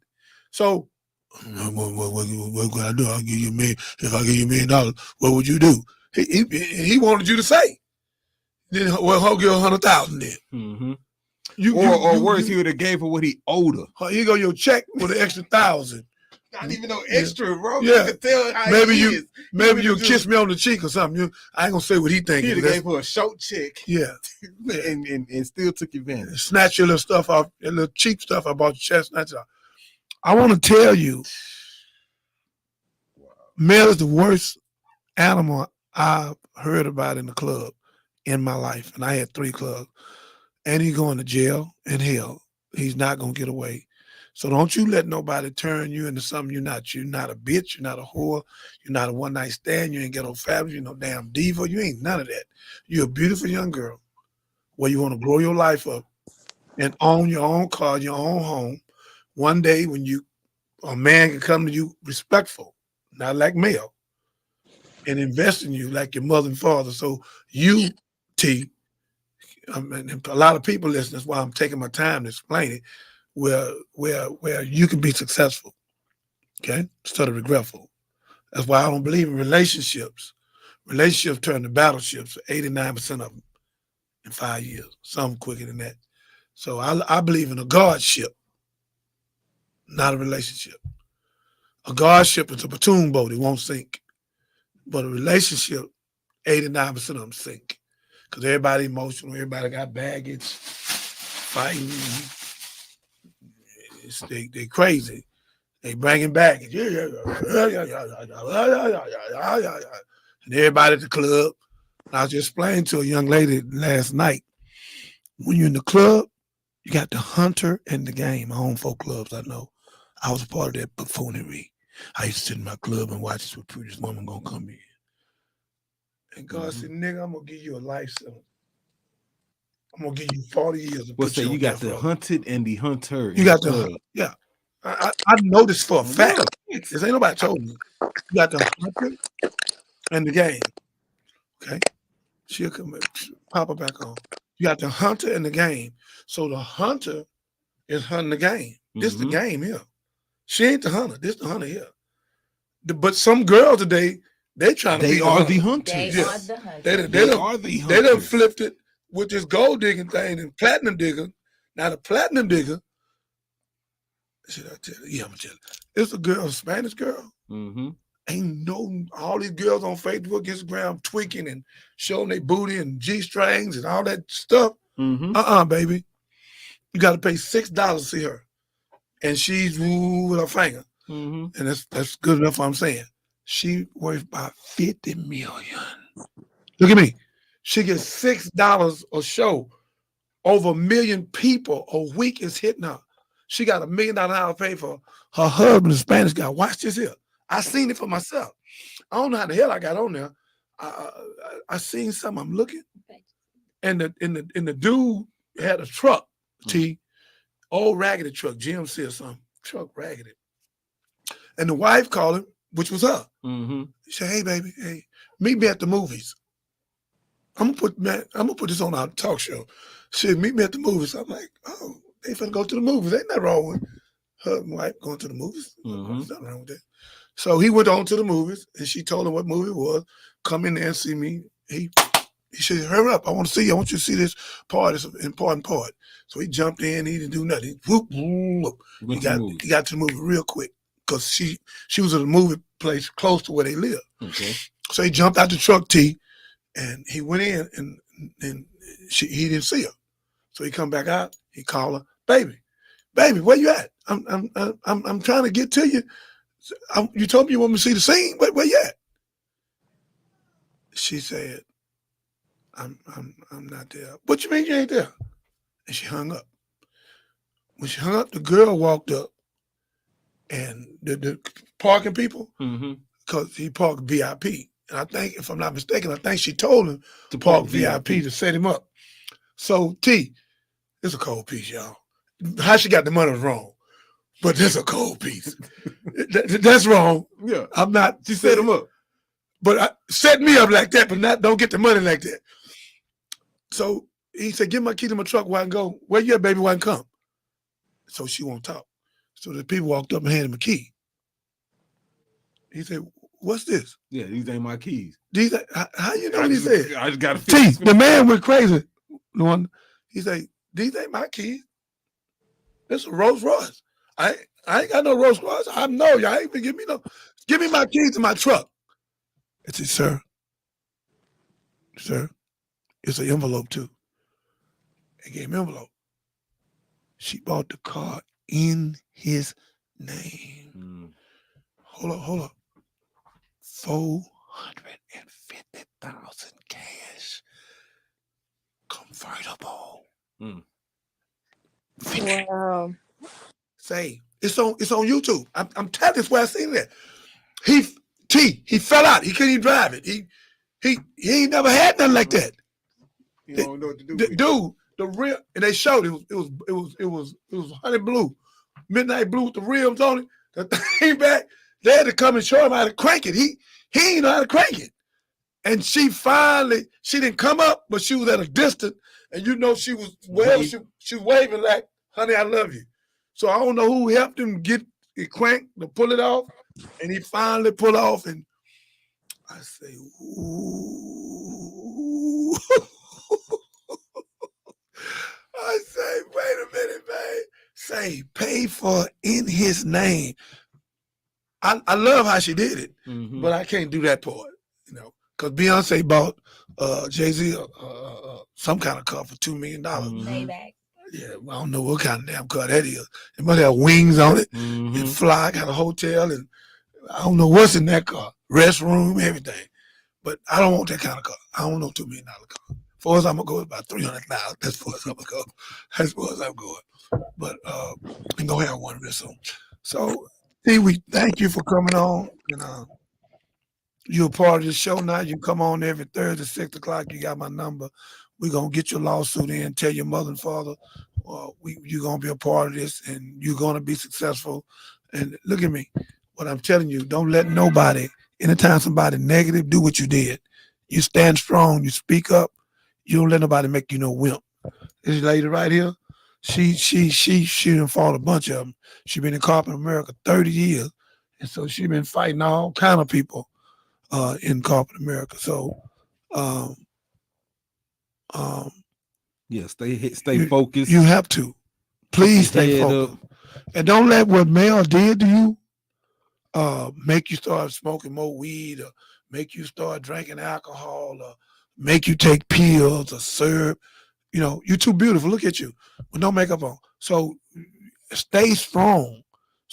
So what could I do? I'll give you $1 million. If I give you $1 million, what would you do? He wanted you to say. Then I'll give her 100,000 then. Mm-hmm. Or worse, he would have gave her what he owed her. Here go your check with an extra 1,000. Not even no extra, bro. Yeah. You can tell how maybe he is. you kiss me on the cheek or something. I ain't gonna say what he think. He'd have gave her a short check. Yeah. and still took advantage. Snatch your little stuff off, your little cheap stuff I bought your chest. Snatch it off. I want to tell you, Mel is the worst animal I've heard about in the club in my life. And I had 3 clubs. And he's going to jail and hell. He's not gonna get away. So don't you let nobody turn you into something you're not. You're not a bitch. You're not a whore. You're not a one-night stand. You ain't ghetto fabulous. You're no damn diva. You ain't none of that. You're a beautiful young girl where you want to grow your life up and own your own car, your own home. One day when a man can come to you respectful, not like Mel, and invest in you like your mother and father. So you, T, and a lot of people listen. That's why I'm taking my time to explain it. Where you can be successful, okay, instead of regretful. That's why I don't believe in relationships. Relationships turn to battleships, 89% of them in 5 years, some quicker than that. So I believe in a guardship, not a relationship. A guardship is a platoon boat, it won't sink. But a relationship, 89% of them sink. Because everybody emotional, everybody got baggage, fighting. They crazy. They bringing back. And everybody at the club. I was just explaining to a young lady last night, when you're in the club, you got the hunter and the game. My home folk clubs, I know. I was a part of that buffoonery. I used to sit in my club and watch this prettiest woman gonna come in. And God said, nigga, I'm gonna give you a life sentence. I'm gonna give you 40 years. What's that? You got the hunted and the hunter. You got the yeah. I know this for a fact. This ain't nobody told me. You got the hunter and the game. Okay, she'll come pop her back on. You got the hunter and the game. So the hunter is hunting the game. This the game here. She ain't the hunter. This the hunter here. But some girls today, they trying to. They be are the the hunter. hunters. Yeah. are the hunters. They are the hunters. They done flipped it with this gold digging thing and platinum digger. Now the platinum digger, should I tell you? Yeah, I'm gonna tell you. It's a girl, a Spanish girl. Ain't no, all these girls on Facebook, Instagram tweaking and showing their booty and G-strings and all that stuff. Baby. You got to pay $6 to see her. And she's woo with her finger. and that's good enough. I'm saying she worth about 50 million. Look at me. She gets $6 a show. Over 1 million people a week is hitting her. She got $1 million hour pay for her husband, the Spanish guy. Watch this here. I seen it for myself. I don't know how the hell I got on there. I seen something. I'm looking, and the dude had a truck, old raggedy truck, GMC or something. Truck raggedy. And the wife called him, which was her. She said, "Hey, baby, hey, meet me at the movies. I'm gonna put this on our talk show." She said, "Meet me at the movies." I'm like, "Oh, they finna go to the movies. Ain't nothing wrong with her and wife going to the movies. There's nothing wrong with that." So he went on to the movies, and she told him what movie it was. Come in there and see me. He said, "Hurry up! I want to see you. I want you to see this part. It's an important part." So he jumped in. He didn't do nothing. Whoop, whoop. He got to the movie real quick because she was at a movie place close to where they live. Okay. So he jumped out the truck, and he went in, and he didn't see her. So he come back out. He called her, baby, where you at? I'm trying to get to you. You told me you want me to see the scene. Where you at? She said, I'm not there. What you mean you ain't there? And she hung up. When she hung up, the girl walked up, and the parking people, because he parked VIP. And I think, if I'm not mistaken, I think she told him to park VIP to set him up. So it's a cold piece, y'all. How she got the money was wrong, but this a cold piece. That's wrong. Yeah, I'm not. She set him up, but set me up like that, but don't get the money like that. So he said, "Give my key to my truck where I can go." "Where you at, baby? Where I can come?" So she won't talk. So the people walked up and handed him a key. He said, "What's this?" "Yeah, these ain't my keys." How you know what he said? I just got the man went crazy. He said, "These ain't my keys. It's a Rolls Royce. I ain't got no Rolls Royce. I know y'all ain't gonna give me no. Give me my keys to my truck." I said, Sir, it's an envelope too." He gave me an envelope. She bought the car in his name. Hold up. 450,000 cash. Convertible. Wow. Say it's on YouTube. I'm telling you, that's where I seen it. He fell out. He couldn't even drive it. He ain't never had nothing like that. You don't know what to do. Dude, the rim, and they showed it was honey blue, midnight blue with the rims on it. The thing back, they had to come and show him how to crank it. He ain't know how to crank it. And she didn't come up, but she was at a distance, and she was she was waving like, "Honey, I love you." So I don't know who helped him get it cranked to pull it off, and he finally pulled off. And I say, "Ooh." I say, "Wait a minute, man." Say, pay for in his name. I love how she did it, but I can't do that part, because Beyonce bought Jay-Z some kind of car for $2 million. Maybach. Yeah, I don't know what kind of damn car that is. It must have wings on it and fly, got a hotel, and I don't know what's in that car. Restroom, everything. But I don't want that kind of car. I don't know $2 million car. Far as I'm gonna go, about 300,000. That's far as I'm gonna go. That's far as I'm going. But I'm gonna have one real soon. So, we thank you for coming on. And you're a part of the show now. You come on every Thursday, 6 o'clock. You got my number. We're gonna get your lawsuit in. Tell your mother and father, you're gonna be a part of this, and you're gonna be successful. And look at me. What I'm telling you, don't let nobody. Anytime somebody negative, do what you did. You stand strong. You speak up. You don't let nobody make you no wimp. This lady right here, she done fought a bunch of them. She been in corporate America 30 years, and so she been fighting all kind of people in corporate America. So, stay focused. You have to. Please stay focused, and don't let what Mel did to you make you start smoking more weed, or make you start drinking alcohol, or make you take pills or syrup. You're too beautiful. Look at you with no makeup on. So stay strong.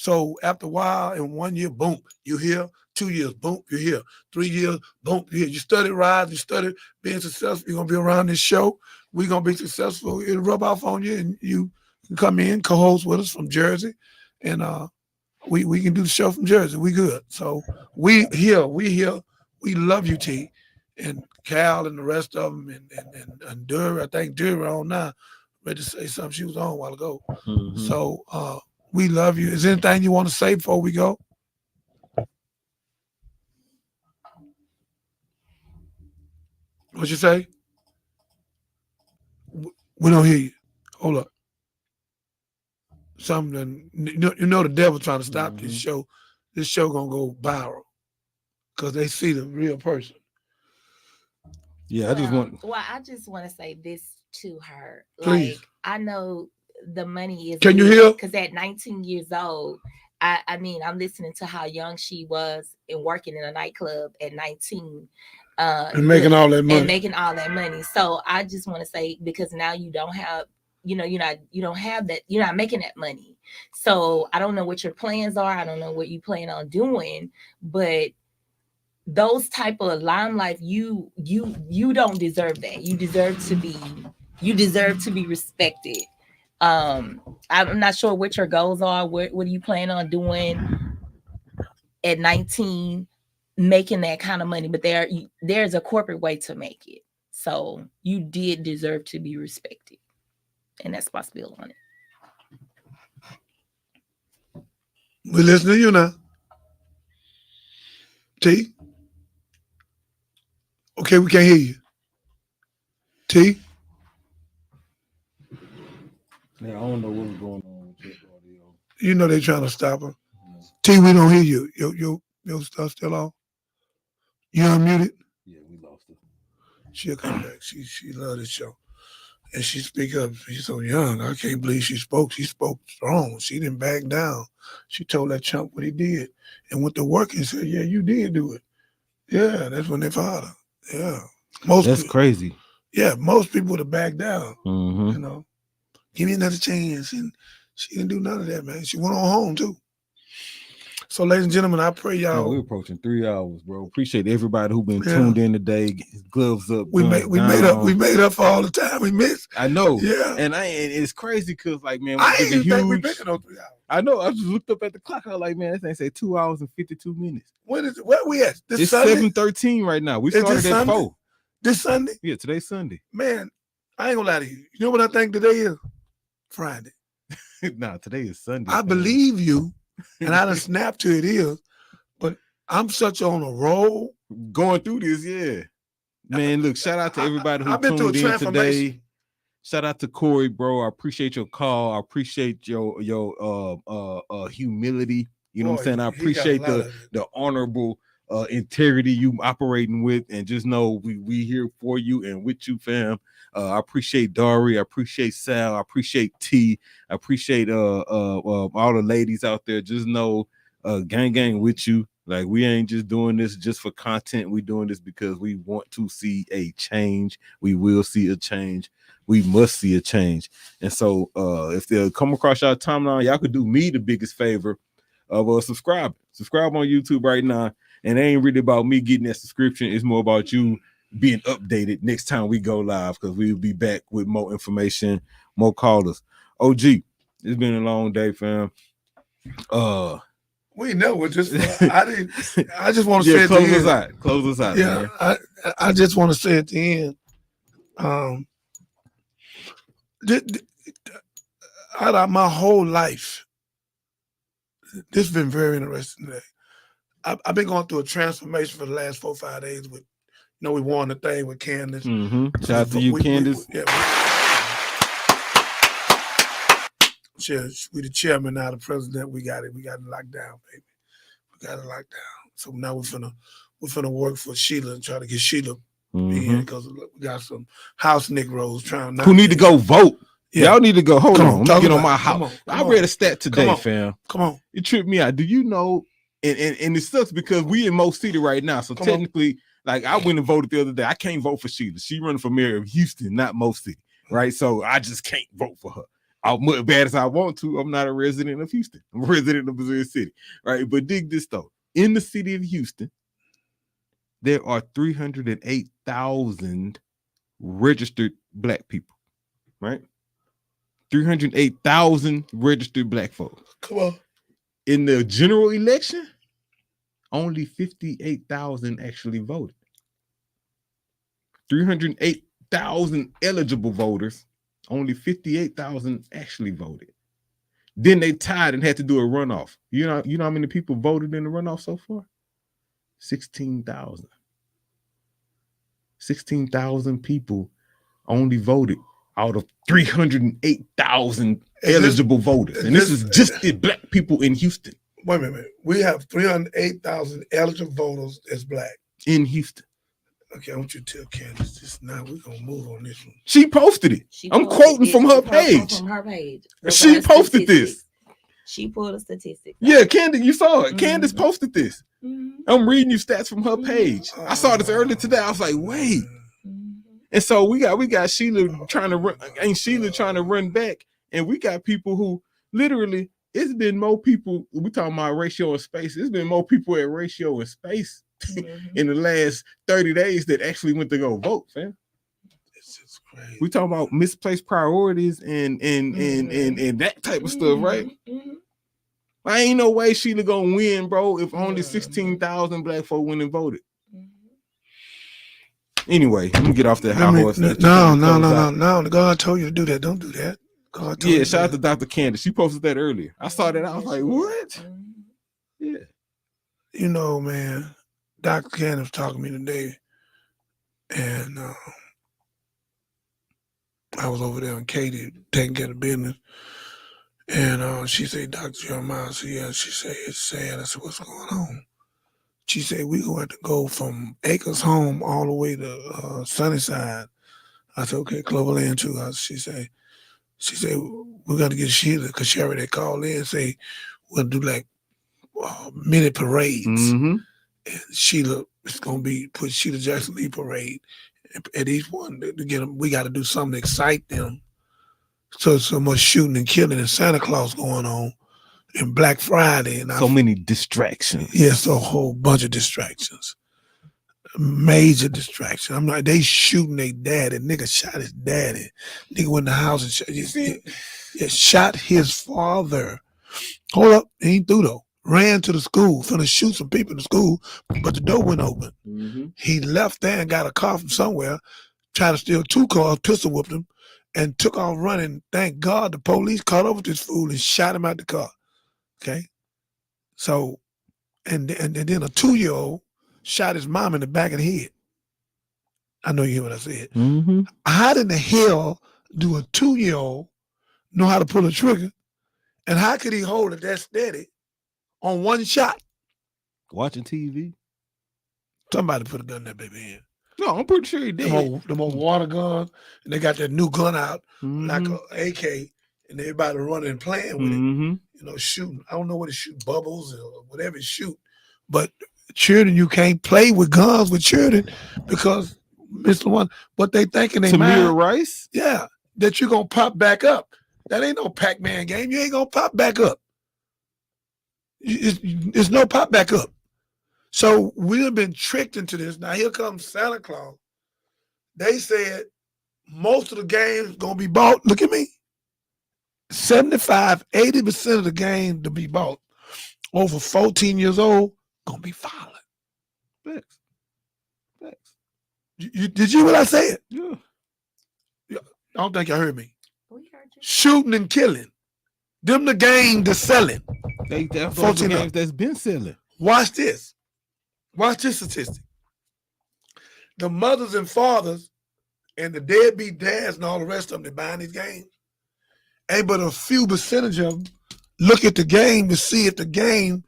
So after a while, in 1 year, boom, you here. 2 years, boom, you're here. 3 years, boom, you're here. You study rise, you study being successful. You're gonna be around this show. We're gonna be successful. It'll rub off on you, and you can come in, co-host with us from Jersey, and we can do the show from Jersey. We good. So we here. We love you, T, and Cal and the rest of them, and Dury. I think Dury on now. Ready to say something. She was on a while ago. So we love you. Is there anything you want to say before we go? What you say? We don't hear you. Hold up. Something. You know the devil trying to stop this show. This show gonna go viral because they see the real person. Yeah, I just want. Well, I just want to say this to her. Please. Like, I know the money is. Can you hear? Because at 19 years old, I mean, I'm listening to how young she was and working in a nightclub at 19. And making all that money. And making all that money. So I just want to say, because now you don't have, you don't have that, you're not making that money. So I don't know what your plans are. I don't know what you plan on doing, but those type of limelight, you don't deserve that. You deserve to be respected. I'm not sure what your goals are. What do you plan on doing at 19, making that kind of money? But there's a corporate way to make it. So you did deserve to be respected. And that's my spill on it. We listening to you now. T? Okay, we can't hear you. T? Yeah, I don't know what's going on with your audio. You know they trying to stop her. T, we don't hear you. Your stuff still on? You unmuted? Yeah, we lost her. She'll come back. She love this show. And she speak up. She's so young. I can't believe she spoke. She spoke strong. She didn't back down. She told that chump what he did and went to work and said, yeah, you did do it. Yeah, that's when they fired her. Yeah. That's crazy. Yeah, most people would have backed down. Mm-hmm. You know, give me another chance. And she didn't do none of that, man. She went on home too. So, ladies and gentlemen, I pray y'all. We're approaching 3 hours, bro. Appreciate everybody who been tuned in today. Gloves up. We made up for all the time we missed. I know. Yeah. And it's crazy because, like, man, I ain't huge. think we been in those 3 hours. I know. I just looked up at the clock. I was like, man, this thing say 2 hours and 52 minutes. When is it? Where we at? This It's Sunday? 7:13 right now. We started at 4. This Sunday? Yeah, today's Sunday. Man, I ain't gonna lie to you. You know what I think today is? Friday. Nah, today is Sunday. I believe you, and I done snapped to it is, but I'm such on a roll. Going through this, yeah. Man, look, shout out to everybody who I've been through tuned a in transformation. today. Shout out to Corey, bro. I appreciate your call. I appreciate your humility. You know what I'm saying? I appreciate the honorable integrity you operating with, and just know we here for you and with you, fam. I appreciate Dari. I appreciate Sal. I appreciate T. I appreciate all the ladies out there. Just know, gang with you. Like, we ain't just doing this just for content. We doing this because we want to see a change. We will see a change. We must see a change. And so if they'll come across our timeline, y'all could do me the biggest favor of subscribe on YouTube right now. And it ain't really about me getting that subscription. It's more about you being updated next time we go live, because we'll be back with more information, more callers. OG, it's been a long day, fam. We know it. Just I just want to say close at the us end. out. Close us out. Yeah, Man. I just want to say at the end. Out of my whole life, this has been very interesting today. I've been going through a transformation for the last 4 or 5 days. With, we won the thing with Candace. Shout out to you, Candace. We the chairman now, the president. We got it. We got it locked down, baby. We got it locked down. So now we're finna work for Sheila and try to get Sheila in, because we got some house Negroes trying. Who need to go vote? Yeah. Y'all need to go. Hold on. Let me get on my Come house. on, I read a stat today, fam. Come on. It tripped me out. Do you know? And it sucks because we in Mo City right now. So technically, like, I went and voted the other day. I can't vote for Sheila. She running for mayor of Houston, not Mo City, right? So I just can't vote for her. Much bad as I want to, I'm not a resident of Houston. I'm a resident of Missouri City, right? But dig this though. In the city of Houston, there are 308,000 registered black people, right? 308,000 registered black folks. Come on. In the general election, only 58,000 actually voted. 308,000 eligible voters, only 58,000 actually voted. Then they tied and had to do a runoff. You know how many people voted in the runoff so far? 16,000. 16,000 people only voted out of 308,000 eligible voters. And this is just the black people in Houston. Wait a minute. We have 308,000 eligible voters as black. In Houston. Okay, I want you to tell Candace this now. We're going to move on this one. She posted it. I'm quoting from her page. From her page. She posted this. She pulled a statistic. Yeah, Candace, you saw it. Candace posted this. I'm reading you stats from her page. I saw this earlier today. I was like, wait. And so we got Sheila trying to run, run back, and we got people who literally, it's been more people. We talking about ratio and space. It's been more people at ratio and space in the last 30 days that actually went to go vote, fam. This is crazy. We talking about misplaced priorities and that type of stuff, right? I ain't no way Sheila gonna win, bro, if only 16,000 black folk went and voted. Anyway, let me get off that high horse. No. God told you to do that. Don't do that. God told you shout out to Dr. Candace. She posted that earlier. I saw that. I was like, what? Yeah. You know, man, Dr. Candace was talking to me today, and I was over there in Katy taking care of business. And she said, Dr. Jeremiah, I said, yeah. She said, it's sad. I said, what's going on? She said, we're going to go from Acres Home all the way to Sunnyside. I said, okay, Cloverland too. She said, we got to get Sheila, because she already called in and say, we'll do like mini parades. And Sheila, it's going to be put Sheila Jackson Lee parade at each one to get them. We got to do something to excite them. So much shooting and killing and Santa Claus going on and Black Friday. And so many distractions. Yes, a whole bunch of distractions. Major distraction. I'm like, they shooting their daddy. Nigga shot his daddy. Nigga went in the house and shot his father. Hold up, he ain't through though. Ran to the school, finna shoot some people in the school, but the door went open. He left there and got a car from somewhere, tried to steal 2 cars, pistol whipped him, and took off running. Thank God the police caught up with this fool and shot him out the car. Okay? So, and then a 2-year-old shot his mom in the back of the head. I know you hear what I said. How in the hell do a 2-year-old know how to pull a trigger? And how could he hold it that steady on one shot? Watching TV. Somebody put a gun in that baby hand. No, I'm pretty sure he did. Them old water guns, and they got that new gun out, like a AK, and everybody running and playing with it, shooting. I don't know what it shoot, bubbles or whatever it shoot, but children, you can't play with guns with children because Mr. One, what they thinking they Tamir Rice? Yeah, that you're gonna pop back up. That ain't no Pac-Man game. You ain't gonna pop back up. It's no pop back up. So we've been tricked into this. Now here comes Santa Claus. They said most of the games gonna be bought. Look at me. 75, 80% of the game to be bought over 14 years old gonna be violent. Facts. Did you hear what I said? Yeah. I don't think you heard me. Shooting and killing. Them the game that's selling. That's the games that's been selling. Watch this. Watch this statistic. The mothers and fathers and the deadbeat dads and all the rest of them that buying these games, ain't but a few percentage of them look at the game to see if the game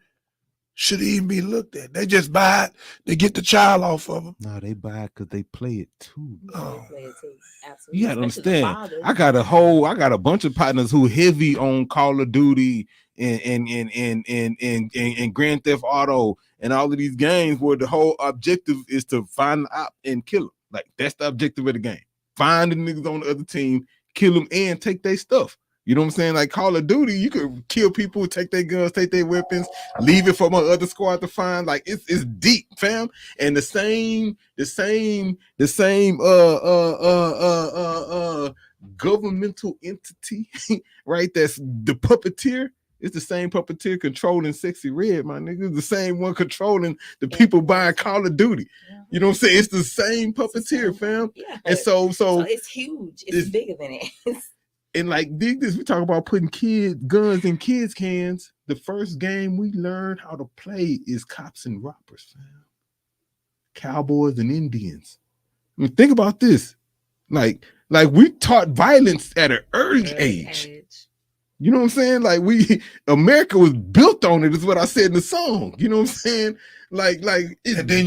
should even be looked at. They just buy it, they get the child off of them. No, they buy it because they play it too. Oh, Absolutely. You gotta understand. I got a bunch of partners who heavy on Call of Duty and Grand Theft Auto and all of these games where the whole objective is to find the op and kill them. Like that's the objective of the game. Find the niggas on the other team, kill them, and take their stuff. You know what I'm saying? Like Call of Duty, you could kill people, take their guns, take their weapons, leave it for my other squad to find. Like it's deep, fam. And the same governmental entity, right? That's the puppeteer. It's the same puppeteer controlling Sexy Red, my nigga. It's the same one controlling the people buying Call of Duty. You know what I'm saying? It's the same puppeteer, fam. Yeah. And so it's huge. It's bigger than it. And like dig this, we talk about putting guns in kids' hands. The first game we learned how to play is cops and robbers, fam. Cowboys and Indians. I mean, think about this. Like we taught violence at an early age. You know what I'm saying? Like America was built on it, is what I said in the song. You know what I'm saying? And then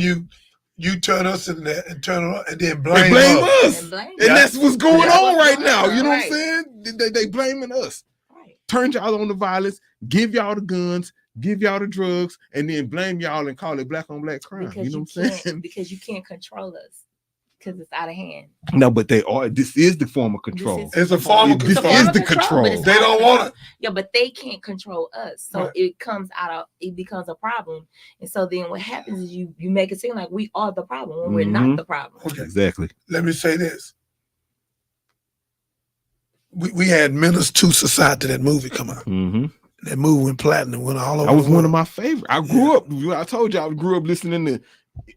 you turn us in there and turn around and then blame us. And that's what's going on right now. You know what I'm saying? They blaming us. Turn y'all on the violence, give y'all the guns, give y'all the drugs, and then blame y'all and call it black on black crime. Because you know what I'm saying? Because you can't control us. Because it's out of hand. No, but this is the form of control. It's a form of control. This is the control. They don't want it. Yeah, but they can't control us. So it becomes a problem. And so then what happens is you make it seem like we are the problem when we're not the problem. Okay. Exactly. Let me say this. We had Menace to Society, that movie come out. Mm-hmm. That movie went platinum, went all over. That was one of my favorites. I grew up, I told you I grew up listening to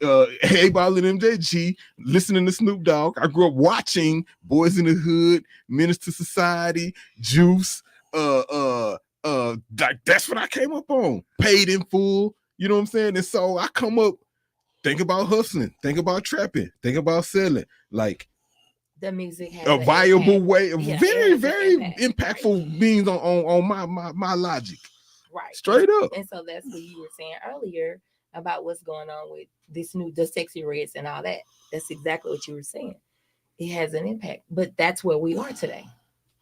A-Ball and MJG, listening to Snoop Dogg. I grew up watching Boys in the Hood, Menace to Society, Juice. That's what I came up on. Paid in Full. You know what I'm saying? And so I come up, think about hustling, think about trapping, think about selling. Like the music has a viable way, very, very impact. impactful means on my logic. Right. Straight up. And so that's what you were saying earlier about what's going on with the Sexy Reds and all that. That's exactly what you were saying. It has an impact, but that's where we are today.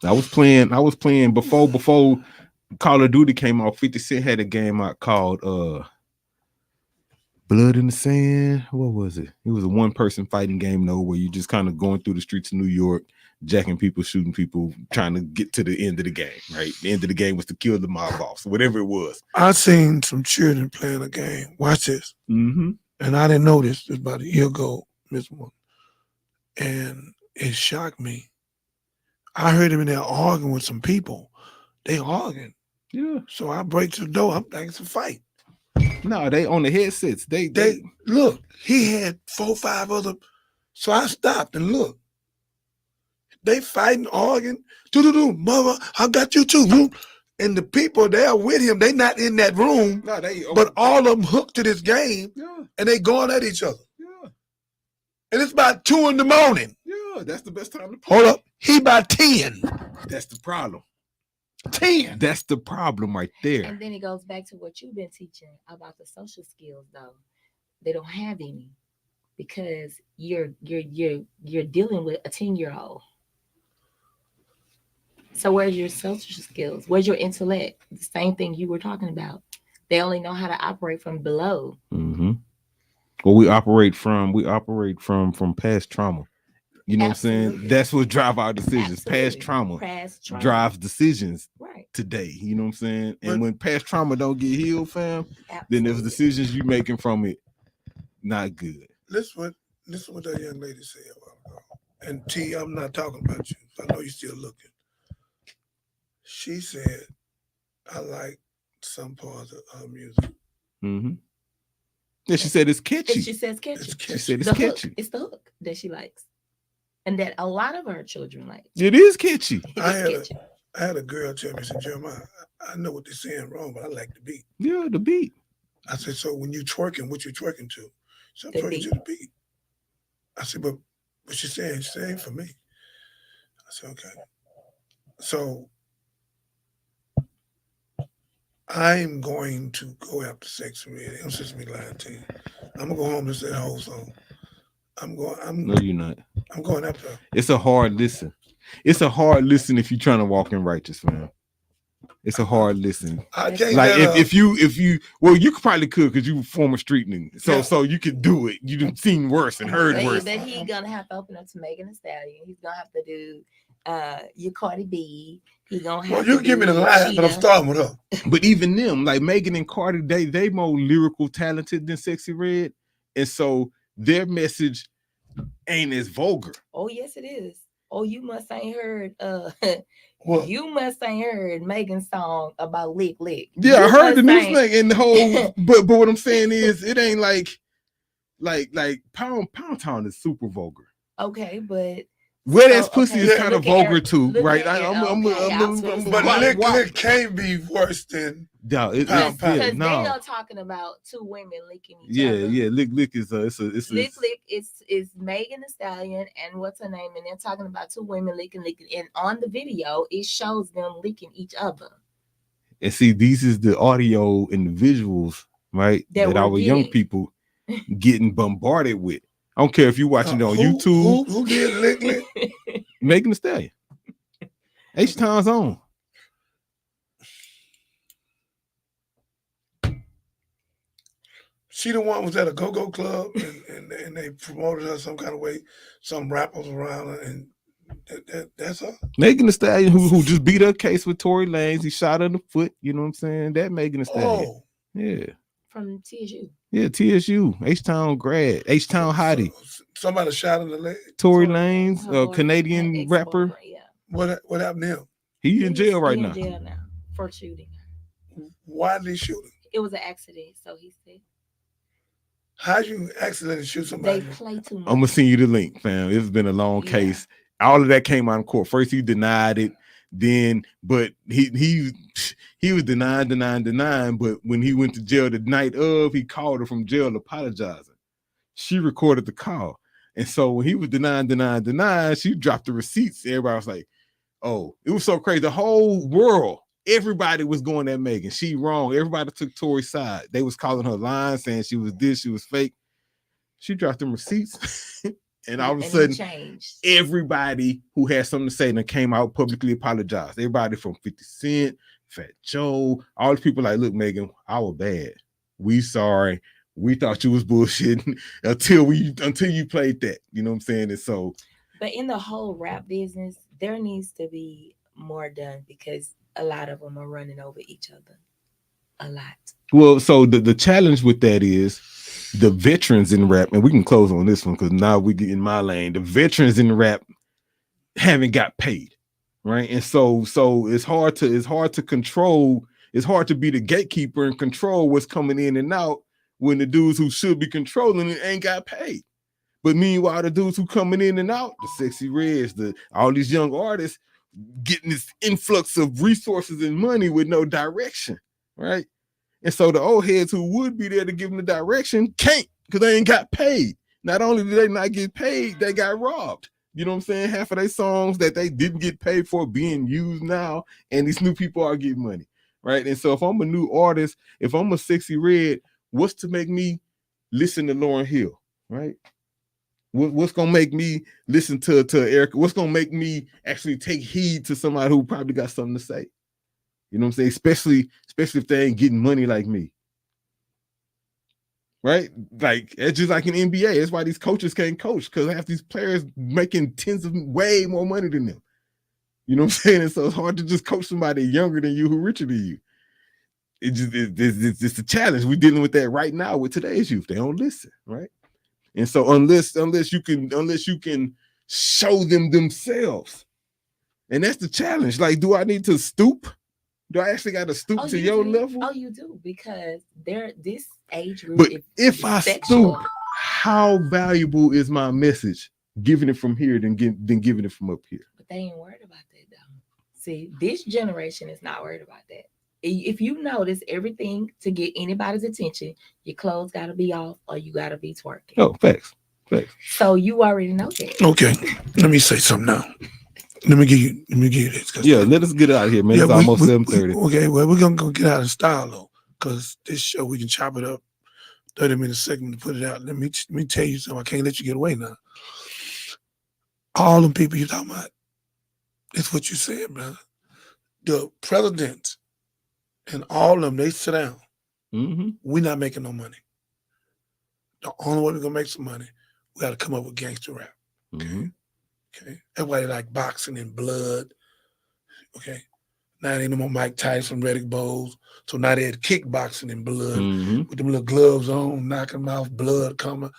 I was playing before Call of Duty came out. 50 Cent had a game out called Blood in the Sand. What was it? It was a one-person fighting game, though, where you just kind of going through the streets of New York, jacking people, shooting people, trying to get to the end of the game, right? The end of the game was to kill the mob boss, whatever it was. I seen some children playing a game. Watch this. Mm-hmm. And I didn't know this about a year ago, Miss One. And it shocked me. I heard him in there arguing with some people. They arguing. Yeah. So I break to the door. I'm thinking it's a fight. No, they on the headsets. They look, he had 4 or 5 other. So I stopped and looked. They fighting, arguing. Do, mother, I got you too. And the people there with him, they not in that room. No, but all of them hooked to this game. Yeah. And they going at each other. Yeah. And it's about 2 in the morning. Yeah, that's the best time to play. Hold up. He about 10. That's the problem. 10. That's the problem right there. And then it goes back to what you've been teaching about the social skills, though. They don't have any because you're dealing with a 10-year-old. So where's your social skills? Where's your intellect? The same thing you were talking about. They only know how to operate from below. Mm-hmm. Well, we operate from past trauma. You know what I'm saying? That's what drive our decisions. Past trauma drives decisions today. You know what I'm saying? And when past trauma don't get healed, fam, then there's decisions you making from it not good. Listen what that young lady said a while ago. And T, I'm not talking about you. I know you're still looking. She said, I like some parts of her music. Mm-hmm. Yeah, she said it's catchy. She says catchy. She said it's the catchy. Hook, it's the hook that she likes. And that a lot of her children like. It is catchy. I had a girl tell me, said, Jeremiah, I know what they're saying wrong, but I like the beat. Yeah, the beat. I said, so when you twerking, what you twerking to? So I'm twerking to the beat. I said, but what you saying? She said, ain't for me. I said, okay. So I'm going to go after Sexy Red. I'm just be lying to you. I'm gonna go home and say the whole song. No, you're not. I'm going after her. It's a hard listen. It's a hard listen if you're trying to walk in righteous, man. It's a hard listen. I can't like if you well, you probably could because you former street nigga. So you could do it. You done seen worse and heard worse. But he's gonna have to open up to Megan Thee Stallion. He's gonna have to do your Cardi B. He gonna have. Well, you give me the line, but I'm starting with her. But even them, like Megan and Cardi, they more lyrical talented than Sexy Red, and so their message ain't as vulgar. Oh yes, it is. Oh, you must ain't heard. What? You must ain't heard Megan's song about lick lick. Yeah, I heard the new ain't- slang and the whole. but what I'm saying is, it ain't like Pound Town is super vulgar. Okay, but Wet ass pussy is okay, kind of look at vulgar too, look right? at But lick lick can't be worse than No, pound pound. because no. they are talking about two women licking each Yeah, other. yeah. Lick is it's Lick lick is Megan Thee Stallion and what's her name, and they're talking about two women licking, and on the video it shows them licking each other. And see, these is the audio and the visuals, right? That That we're our young getting. people getting bombarded with. I don't care if you watching it on YouTube. Who did lick lick? Megan Thee Stallion. H-Town's on. She the one was at a go-go club and they promoted her some kind of way, some rappers around her, and that's her. Megan Thee Stallion, who just beat her case with Tory Lanez. He shot her in the foot. You know what I'm saying? That Megan Thee Stallion. Oh. Yeah. From TSU. Yeah, TSU. H-Town grad. H-Town hottie. Somebody shot in the leg. Tory Lanez, Canadian rapper. What happened to him? He in jail right He now. in jail now for shooting. Why did he shoot him? It was an accident, so he said. How you accidentally shoot somebody? They play too much. I'm gonna send you the link, fam. It's been a long case. All of that came out in court. First, he denied it. Then, but he was denying. But when he went to jail the night of, he called her from jail apologizing. She recorded the call, and so when he was denying, she dropped the receipts. Everybody was like, "Oh, it was so crazy." The whole world, everybody was going at Megan. She wrong. Everybody took Tory's side. They was calling her lying, saying she was this, she was fake. She dropped them receipts. And all of a And sudden, he changed. everybody who had something to say and came out publicly apologized. Everybody from 50 Cent, Fat Joe, all the people like, look, Megan, I was bad. We sorry. We thought you was bullshitting until you played that. You know what I'm saying? And so, But in the whole rap business, there needs to be more done because a lot of them are running over each other. A lot. well, so the challenge with that is the veterans in rap, and we can close on this one because now we get in my lane. The veterans in rap haven't got paid, right? And so it's hard to control. It's hard to be the gatekeeper and control what's coming in and out when the dudes who should be controlling it ain't got paid. But meanwhile, the dudes who coming in and out, the Sexy Reds, all these young artists getting this influx of resources and money with no direction, right? And so the old heads who would be there to give them the direction can't because they ain't got paid. Not only did they not get paid, they got robbed. You know what I'm saying? Half of their songs that they didn't get paid for being used now, and these new people are getting money, right? And so if I'm a new artist, if I'm a Sexy Red, what's to make me listen to Lauryn Hill, right? What's gonna make me listen to Erica? What's gonna make me actually take heed to somebody who probably got something to say? You know what I'm saying? Especially if they ain't getting money like me. Right? Like it's just like in NBA. That's why these coaches can't coach because half these players making way more money than them. You know what I'm saying? And so it's hard to just coach somebody younger than you who richer than you. It's a challenge. We're dealing with that right now with today's youth. They don't listen, right? And so unless you can show them themselves, and that's the challenge. Like, do I need to stoop? Do I actually got to stoop to your level? Oh, you do because this age group. But is if I sexual. stoop, how valuable is my message? Giving it from here than giving it from up here. But they ain't worried about that though. See, this generation is not worried about that. If you notice everything to get anybody's attention, your clothes got to be off or you got to be twerking. Oh, facts. So you already know that. Okay, let me say something now. Let me give you this. Yeah, let us get out of here, man. It's almost 7:30. Okay, well, we're gonna go get out of style though, because this show we can chop it up 30-minute segment to put it out. Let me tell you something. I can't let you get away now. All the people you talking about, it's what you said, brother. The president and all of them, they sit down. Mm-hmm. We're not making no money. The only way we're gonna make some money, we got to come up with gangster rap. Mm-hmm. Okay, that's why they like boxing and blood. Okay, now they ain't no more Mike Tyson, Riddick Bowles. So now they had kickboxing and blood with them little gloves on, knocking them off, blood coming.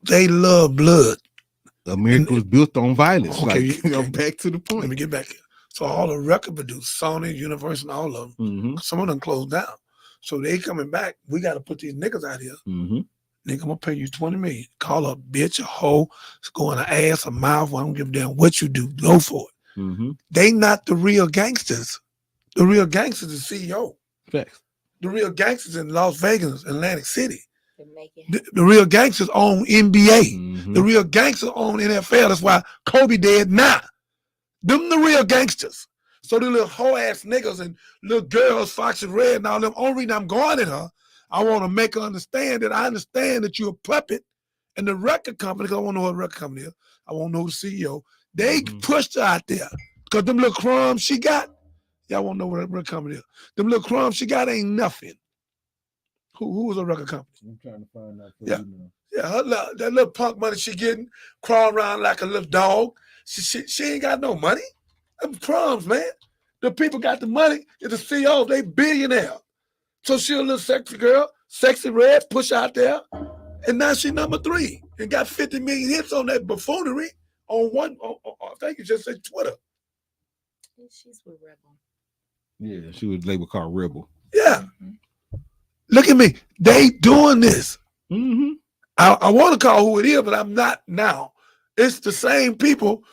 They love blood. America was built on violence. Okay, Back to the point. Let me get back here. So all the record producers, Sony, Universal, and all of them, some of them closed down. So they coming back. We got to put these niggas out here. Nigga, I'm gonna pay you $20 million. Call a bitch, a hoe, go in an ass, a mouth. I don't give a damn what you do. Go for it. They not the real gangsters. The real gangsters is CEO. Facts. The real gangsters in Las Vegas, Atlantic City. The real gangsters own NBA. The real gangsters own NFL. That's why Kobe dead now. Them the real gangsters. So the little hoe ass niggas and little girls, Fox and Red and all them, only reason I'm going at her, I want to make her understand that I understand that you're a puppet. And the record company, because I want to know what record company is, I want to know the CEO. They pushed her out there. Because them little crumbs she got, y'all want to know what record company is. Them little crumbs she got ain't nothing. Who was a record company? I'm trying to find out. Yeah. Yeah, that little punk money she getting, crawling around like a little dog. She ain't got no money. Them crumbs, man. The people got the money. It's the CEO. They billionaire. So she a little sexy girl, Sexy Red, push out there. And now she number 3 and got 50 million hits on that buffoonery on one, I think you just said Twitter. She's with Rebel. Yeah, she was labeled called Rebel. Yeah. Look at me. They doing this. I want to call who it is, but I'm not now. It's the same people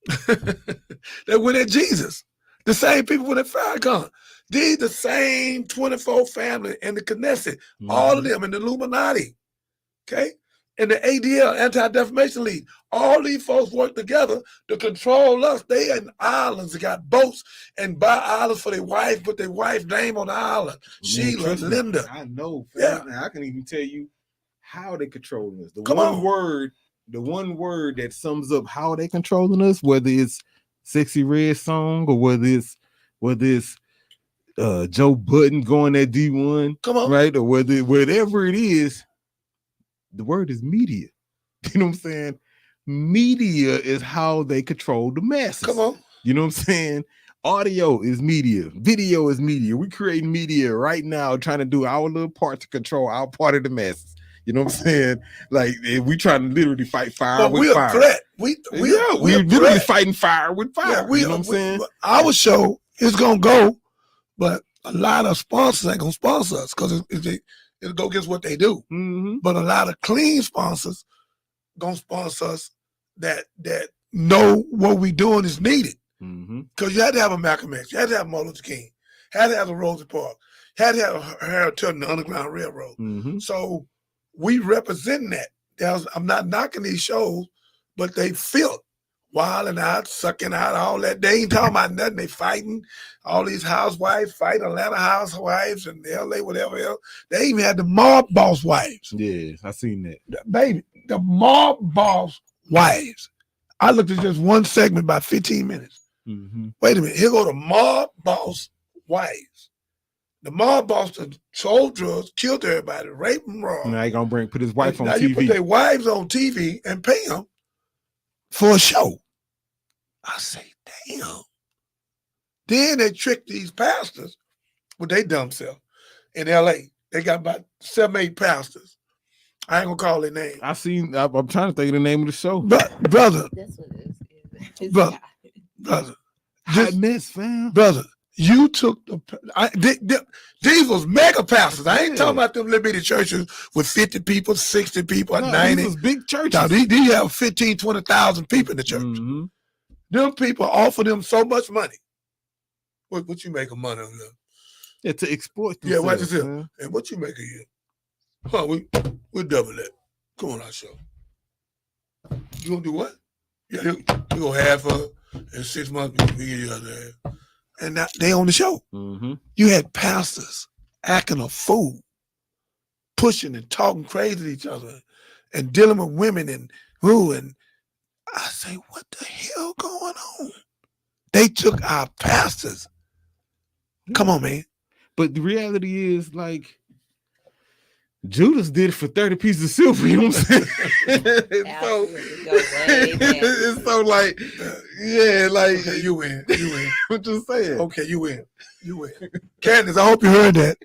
that went at Jesus. The same people with at Farrakhan. These the same 24 family and the Knesset. All of them in the Illuminati. Okay? And the ADL, Anti-Defamation League. All these folks work together to control us. They in islands. They got boats and buy islands for their wife, put their wife's name on the island. Sheila, Linda. I know. Yeah. I can even tell you how they controlling us. The one word that sums up how they controlling us, whether it's Sexy Red song or whether it's Joe Budden going at D1, come on, right? Or whatever it is, the word is media. You know what I'm saying? Media is how they control the masses. Come on. You know what I'm saying? Audio is media. Video is media. We creating media right now, trying to do our little part to control our part of the masses. You know what I'm saying? Like we trying to literally fight fire with fire. Threat. We're literally fighting fire with fire. Yeah, you know what I'm saying? Our show is gonna go, but a lot of sponsors ain't gonna sponsor us because it'll go against what they do. But a lot of clean sponsors gonna sponsor us that know what we doing is needed. Because you had to have a Malcolm X, you had to have Martin Luther King, had to have a Rosa Parks, had to have Harold Tilton, the Underground Railroad. So we represent that. I'm not knocking these shows, but they filth, wilding out, sucking out, all that. They ain't talking about nothing. They fighting. All these housewives fight Atlanta housewives and LA, whatever else. They even had the mob boss wives. Yeah, I seen that. Baby, the mob boss wives. I looked at just one segment about 15 minutes. Wait a minute. Here go the mob boss wives. The mob boss that sold drugs, killed everybody, raped them raw. Now he gonna put his wife on now TV. You put their wives on TV and pay them for a show. I say, damn. Then they trick these pastors with their dumb self in LA. They got about 7, 8 pastors. I ain't gonna call their name. I'm trying to think of the name of the show. Brother. That's what it is. Brother. Hot mess, fam. Brother, you took these was mega pastors. I ain't talking about them little bitty churches with 50 people, 60 people, 90. These was big churches. Now, these have 15, 20,000 people in the church. Them people offer them so much money. What you make of money on them? Yeah, to exploit themselves. Yeah, watch this. Man. And what you make a year? Huh, we'll double that. Come on our show. You gonna do what? Yeah, you go half of it. In 6 months, we give you the other half. And now they on the show. You had pastors acting a fool, pushing and talking crazy to each other and dealing with women and I say, what the hell going on? They took our pastors. Come on, man. But the reality is, like, Judas did it for 30 pieces of silver. You know what I'm saying? It's so like, yeah, like okay, you win. I'm just saying. Okay, you win. Candace, I hope you heard that.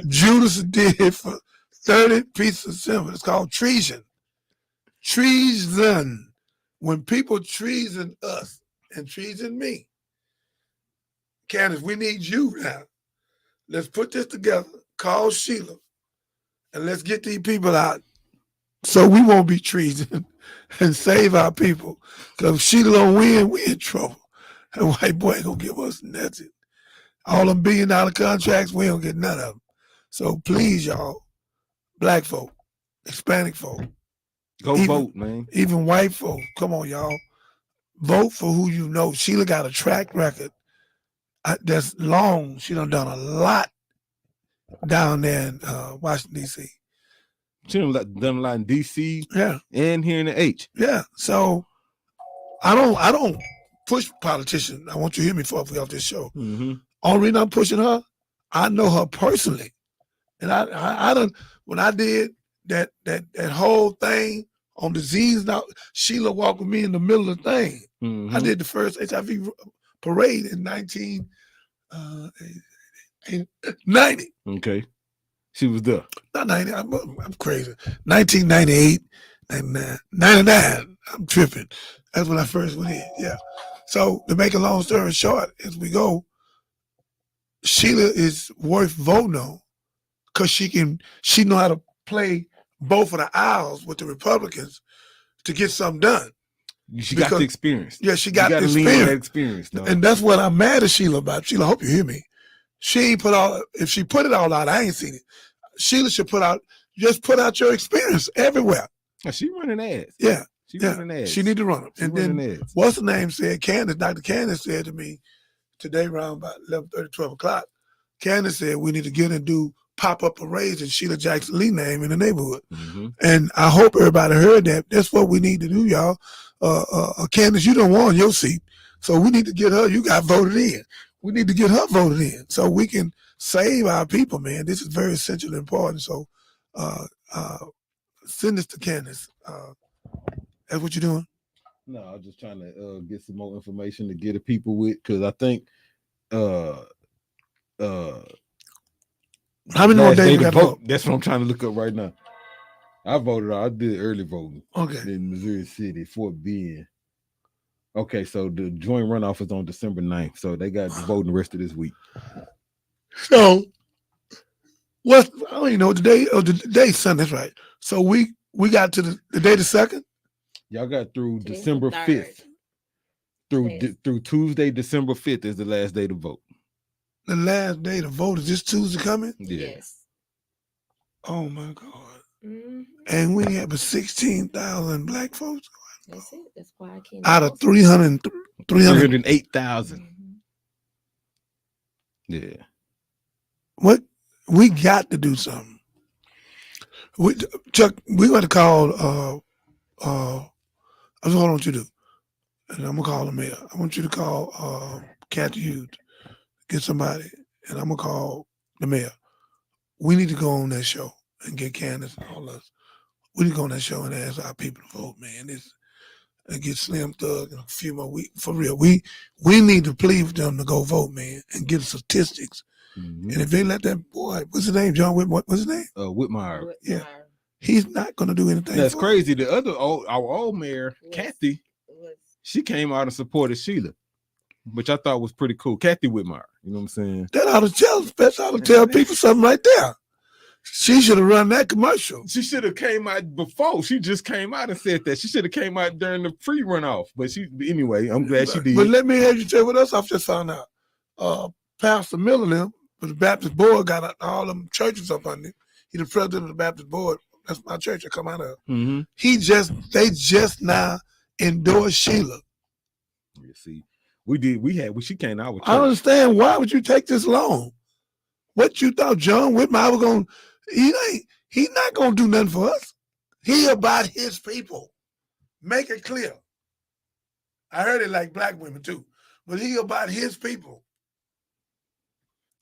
Judas did it for 30 pieces of silver. It's called treason. Treason. When people treason us and treason me. Candace, we need you now. Let's put this together. Call Sheila. And let's get these people out so we won't be treason and save our people. Because if Sheila don't win, we in trouble. And white boy ain't gonna give us nothing. All them $1 billion contracts, we don't get none of them. So please, y'all, black folk, Hispanic folk, go vote, man. Even white folk, come on, y'all. Vote for who you know. Sheila got a track record that's long. She done a lot down there in Washington, D.C. She done a lot in D.C. Yeah. And here in the H. Yeah. So I don't push politicians. I want you to hear me before we get off this show. Mm-hmm. Only reason I'm pushing her, I know her personally. And I done, when I did that whole thing on disease, now Sheila walked with me in the middle of the thing. Mm-hmm. I did the first HIV parade in 1990. Okay. She was there. Not 90, I'm crazy. 1998, 99, I'm tripping. That's when I first went in, yeah. So to make a long story short, as we go, Sheila is worth voting on because she know how to play both of the aisles with the Republicans to get something done. She got the experience. Yeah, she got the experience. No. And that's what I'm mad at Sheila about. Sheila, I hope you hear me. She ain't if she put it all out, I ain't seen it. Sheila should put out your experience everywhere. She running ads. Yeah. She running ads. She need to run them. She and running then ads. what's the name said, Dr. Candace said to me today around about 11:30, 12 o'clock, Candace said we need to get and do pop-up parades in Sheila Jackson Lee name in the neighborhood. Mm-hmm. And I hope everybody heard that. That's what we need to do, y'all. Candace, you don't want your seat. So we need to get her, you got voted in. We need to get her voted in so we can save our people, man. This is very essential and important. So send this to Candace. That's what you're doing? No, I'm just trying to get some more information to get the people with, because I think how many more days you got to vote? That's what I'm trying to look up right now. I voted. I did early voting. Okay. In Missouri City, Fort Bend. Okay, so the joint runoff is on December 9th. So they got to vote the rest of this week. So I don't even know the day Sunday, that's right. So we got to the day the 2nd? Y'all got through December 5th. Through Tuesday, December 5th is the last day to vote. The last day to vote is this Tuesday coming? Yeah. Yes. Oh my God. Mm-hmm. And we have 16,000 black folks. That's it. That's why I can't. Out of 308,000. Yeah. What we got to do something. Chuck, we got to call that's what I want you to do. And I'm gonna call the mayor. I want you to call Kathy Hughes, get somebody, and I'm gonna call the mayor. We need to go on that show and get Candace and all us. We need to go on that show and ask our people to vote, man. And get Slim Thug and a few more weeks. For real. We need to plead with them to go vote, man, and get statistics. Mm-hmm. And if they let that boy, what's his name? John Whitmire, what's his name? Whitmire. Yeah. He's not gonna do anything. That's crazy. The other our old mayor, Kathy, she came out and supported Sheila, which I thought was pretty cool. Kathy Whitmire, you know what I'm saying? That ought to tell people something right there. She should have run that commercial. She should have came out before. She just came out and said that. She should have came out during the free runoff. But anyway, I'm glad she did. But let me have you tell what else I've just found out. Pastor Miller, them, the Baptist board, got all them churches up under him. He's the president of the Baptist board. That's my church I come out of. Mm-hmm. They just now endorsed Sheila. You see, she came out with church. I don't understand, why would you take this long? What you thought John Whitmire was going? He's not gonna do nothing for us. He about his people. Make it clear. I heard it like black women too, but he about his people.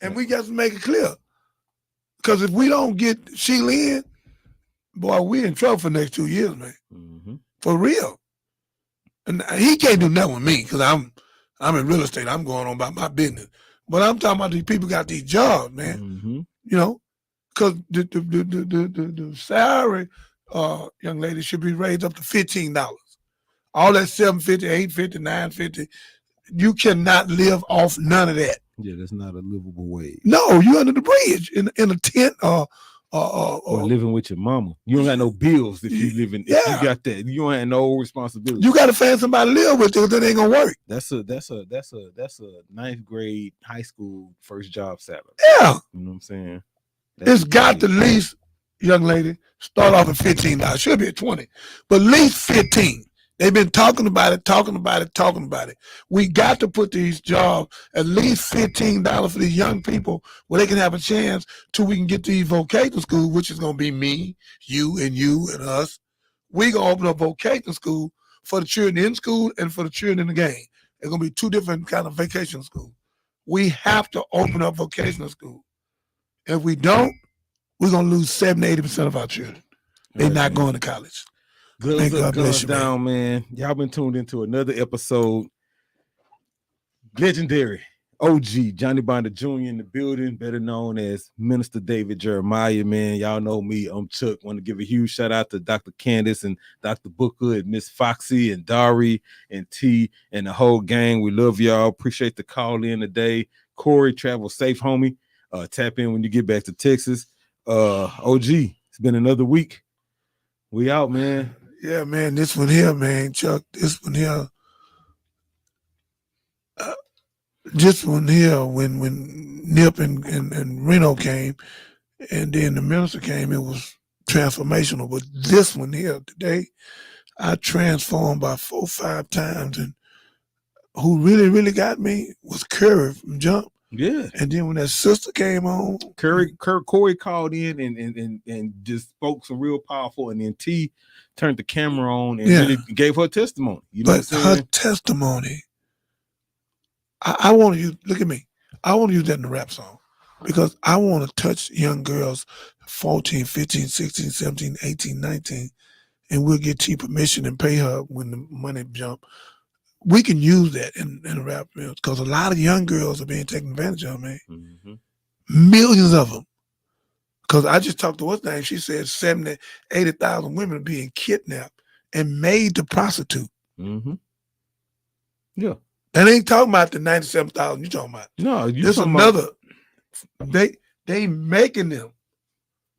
And we got to make it clear. Because if we don't get Sheila in, boy, we in trouble for the next 2 years, man. Mm-hmm. For real. And he can't do nothing with me because I'm in real estate. I'm going on about my business. But I'm talking about these people got these jobs, man. Mm-hmm. You know, because the salary, young lady, should be raised up to $15. All that $7.50, $8.50, $9.50, you cannot live off none of that. Yeah, that's not a livable wage. No, you under the bridge in a tent or living with your mama. You don't got no bills if you living. If you got that, you don't have no responsibility. You got to find somebody to live with because that ain't gonna work. That's a 9th grade high school first job salary. Yeah, you know what I'm saying. It's got to least, young lady, start off at $15. Should be at 20, but at least 15. They've been talking about it. We got to put these jobs at least $15 for these young people where they can have a chance till we can get these vocational schools, which is going to be me, you, and us. We're going to open up vocational school for the children in school and for the children in the game. There's going to be 2 different kind of vacation schools. We have to open up vocational school. If we don't, we're going to lose 70-80% of our children. They're not going to college. Gloves up, guns down, man. Y'all been tuned into another episode. Legendary OG Johnny Binder Jr. in the building, better known as Minister David Jeremiah, man. Y'all know me. I'm Chuck. Want to give a huge shout out to Dr. Candace and Dr. Booker and Miss Foxy and Dari and T and the whole gang. We love y'all. Appreciate the call in today. Corey, travel safe, homie. Tap in when you get back to Texas. OG, it's been another week. We out, man. Yeah, man, this one here, man, Chuck, this one here, when Nip and Reno came, and then the minister came, it was transformational. But this one here today, I transformed by 4 or 5 times, and who really got me was Curry from Jump. Yeah. And then when that sister came on, Corey called in and just spoke some real powerful, and then T turned the camera on and really gave her testimony. You know but her testimony, I want to use, look at me, I want to use that in the rap song because I want to touch young girls 14, 15, 16, 17, 18, 19, and we'll get T permission and pay her when the money jump. We can use that in the rap because a lot of young girls are being taken advantage of, man. Mm-hmm. Millions of them. Because I just talked to what's name. She said 70,000, 80,000 women are being kidnapped and made to prostitute. Mm-hmm. Yeah. That ain't talking about the 97,000 you talking about. No, there's another. They making them.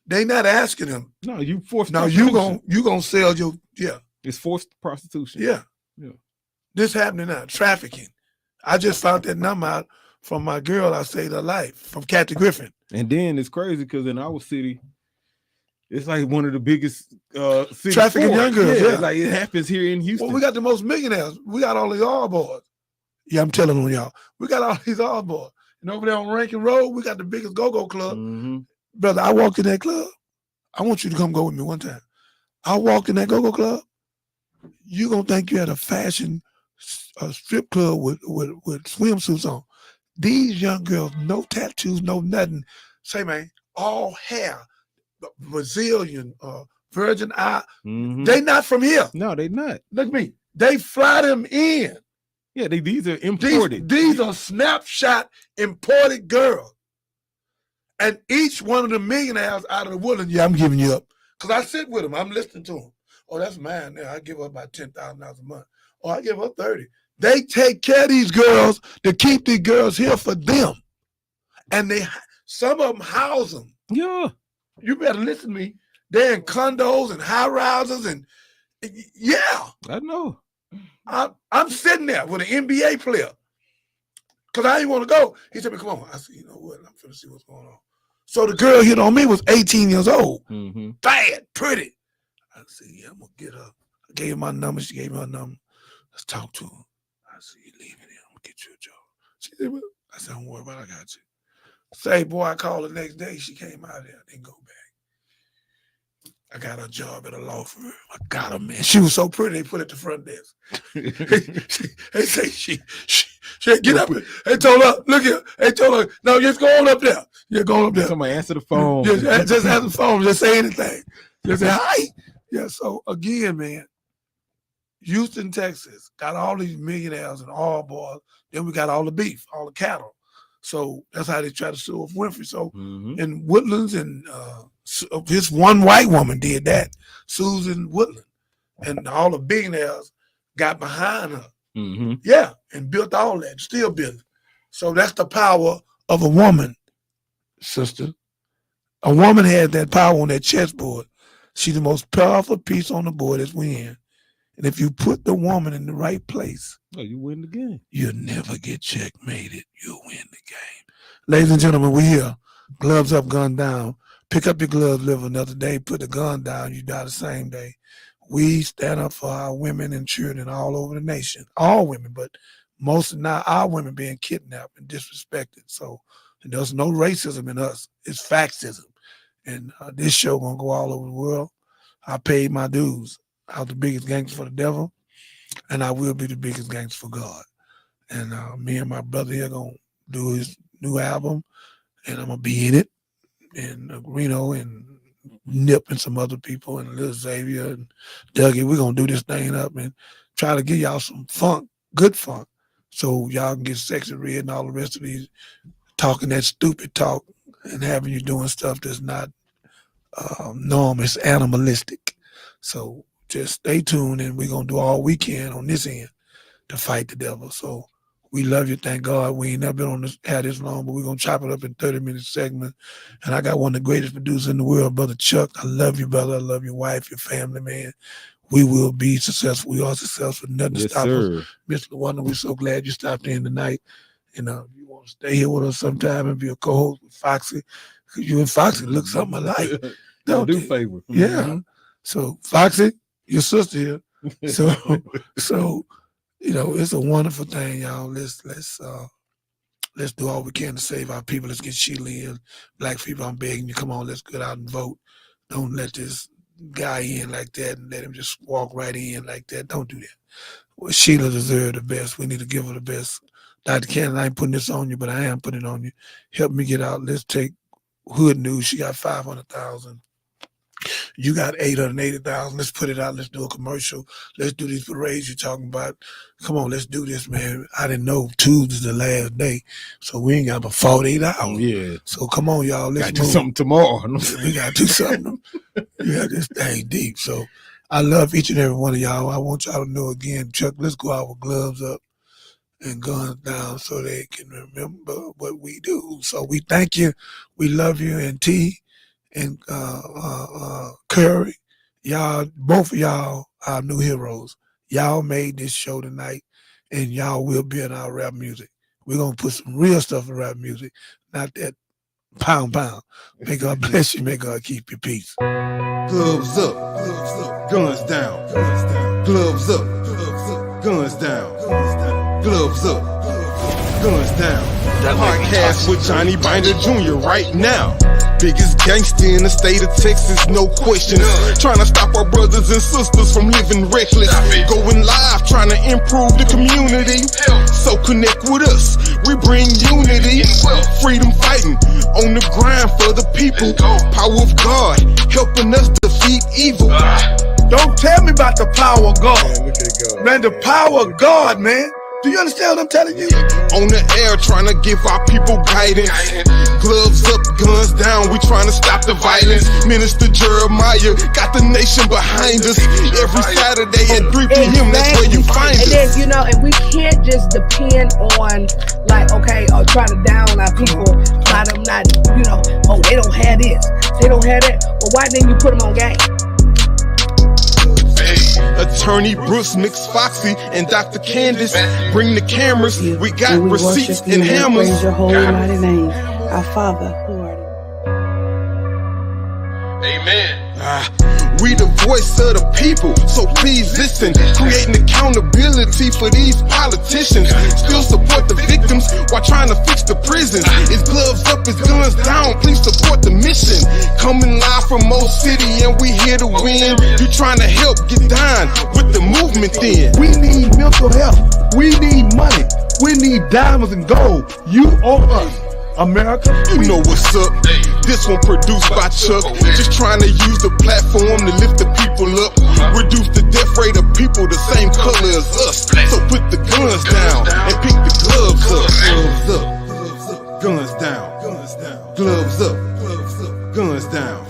They not asking them. No, you forced. Now you gonna sell your It's forced prostitution. Yeah. This happening now. Trafficking. I just found that number out from my girl. I saved her life from Kathy Griffin. And then it's crazy because in our city, it's like one of the biggest cities trafficking young girls. Yeah, like it happens here in Houston. Well, we got the most millionaires. We got all these all boys. Yeah, I'm telling on y'all. We got all these all boys. And over there on Rankin Road, we got the biggest go-go club. Mm-hmm. Brother, I walked in that club. I want you to come go with me one time. I walked in that go-go club. You gonna think you had a fashion strip club with swimsuits on. These young girls, no tattoos, no nothing. Say, man, all hair, Brazilian, virgin eye. Mm-hmm. They not from here. No, they not. Look at me. They fly them in. Yeah, these are imported. These are snapshot imported girls. And each one of the millionaires out of the Woodland, I'm giving you up. Because I sit with them. I'm listening to them. Oh, that's mine now. I give her about $10,000 a month. Oh, I give her 30. They take care of these girls to keep these girls here for them. And some of them house them. Yeah. You better listen to me. They're in condos and high rises and yeah. I know. I'm sitting there with an NBA player. Because I didn't want to go. He said, come on. I said, you know what? I'm finna see what's going on. So the girl hit on me was 18 years old. Mm-hmm. Bad, pretty. I said, yeah, I'm going to get her. I gave her my number. She gave me her number. Let's talk to her. I said, you leaving here. I'm going to get you a job. She said, well, I said, don't worry about it. I got you. Say, boy, I called the next day. She came out there. I didn't go back. I got her a job at a law firm. I got her, man. She was so pretty, they put it at the front desk. They say she get up. They told her, look here. They told her, no, just go on up there. You're going up there. Somebody answer the phone. Just answer the phone. Just say anything. They say hi. Yeah. So again, man, Houston, Texas, got all these millionaires and all boys. Then we got all the beef, all the cattle. So that's how they try to sue Winfrey. So in Woodlands, and this one white woman did that, Susan Woodland, and all the billionaires got behind her. Yeah, and built all that, still building. So that's the power of a woman, sister. A woman has that power on that chessboard. She's the most powerful piece on the board as we in. And if you put the woman in the right place, you win the game. You'll never get checkmated. You'll win the game. Ladies and gentlemen, we're here. Gloves up, gun down. Pick up your gloves, live another day. Put the gun down, you die the same day. We stand up for our women and children all over the nation. All women, but most of now our women being kidnapped and disrespected. So there's no racism in us. It's factism. And this show gonna go all over the world. I paid my dues. I was the biggest gangster for the devil, and I will be the biggest gangster for God. And me and my brother here gonna do his new album, and I'm gonna be in it. And Reno and Nip and some other people and Lil Xavier and Dougie, we're gonna do this thing up and try to give y'all some funk, good funk, so y'all can get Sexy Red and all the rest of these talking that stupid talk and having you doing stuff that's not normal, it's animalistic. So just stay tuned, and we're gonna do all we can on this end to fight the devil. So we love you, thank God. We ain't never been on this had this long, but we're gonna chop it up in 30-minute segments. And I got one of the greatest producers in the world, Brother Chuck. I love you, brother. I love your wife, your family, man. We will be successful. We are successful. Nothing to stop us. Mr. LaWanda, we're so glad you stopped in tonight. And you want to stay here with us sometime and be a co-host with Foxy. Because you and Foxy look something alike. Don't do they? favor. Yeah. So Foxy, your sister here. So it's a wonderful thing, y'all. Let's do all we can to save our people. Let's get Sheila in. Black people, I'm begging you, come on, let's get out and vote. Don't let this guy in like that and let him just walk right in like that. Don't do that. Well, Sheila deserves the best. We need to give her the best. Dr. Cannon, I ain't putting this on you, but I am putting it on you. Help me get out. Let's take Hood News. She got 500,000. You got 880,000. Let's put it out. Let's do a commercial. Let's do these parades you're talking about. Come on, let's do this, man. I didn't know Tuesday's the last day, so we ain't got but 48 hours. Yeah. So come on, y'all. Let's do something tomorrow. We got to do something. Yeah, this thing deep. So I love each and every one of y'all. I want y'all to know again, Chuck, let's go out with gloves up and guns down so they can remember what we do. So we thank you. We love you. And T and Curry, y'all, both of y'all are new heroes. Y'all made this show tonight, and y'all will be in our rap music. We're going to put some real stuff in rap music, not that pound. May God bless you. May God keep your peace. Gloves up, guns down. Gloves up, guns down. Gloves up, guns down. Podcast with Johnny Binder Jr. right now. Biggest gangster in the state of Texas, no question. Trying to stop our brothers and sisters from living reckless. Going live, trying to improve the community. So connect with us, we bring unity. Freedom fighting, on the grind for the people. Power of God, helping us defeat evil. Don't tell me about the power of God. Man, the power of God, man. Do you understand what I'm telling you? On the air, trying to give our people guidance. Gloves up, guns down, we trying to stop the violence. Minister Jeremiah got the nation behind us. Every Saturday at 3 p.m., that's where you find us. And then, and we can't just depend on, or try to down our people by them not, they don't have this, they don't have that. Well, why didn't you put them on game? Attorney Bruce, Mix Foxy, and Dr. Candace bring the cameras. We got receipts and hammers. Praise your holy mighty name, our Father who art in. Amen. We the voice of the people, so please listen. Creating accountability for these politicians. Still support the victims while trying to fix the prisons. It's gloves up, it's guns down. Please support the mission. Coming live from Mo City, and we here to win. You trying to help get down with the movement then. We need mental health. We need money. We need diamonds and gold. You owe us. America. You know what's up. This one produced by Chuck. Just trying to use the platform to lift the people up. Reduce the death rate of people the same color as us. So put the guns down and pick the gloves up. Gloves up. Guns down. Gloves up. Guns down.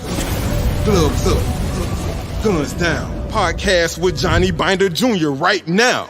Gloves up. Guns down. Podcast with Johnny Binder Jr. right now.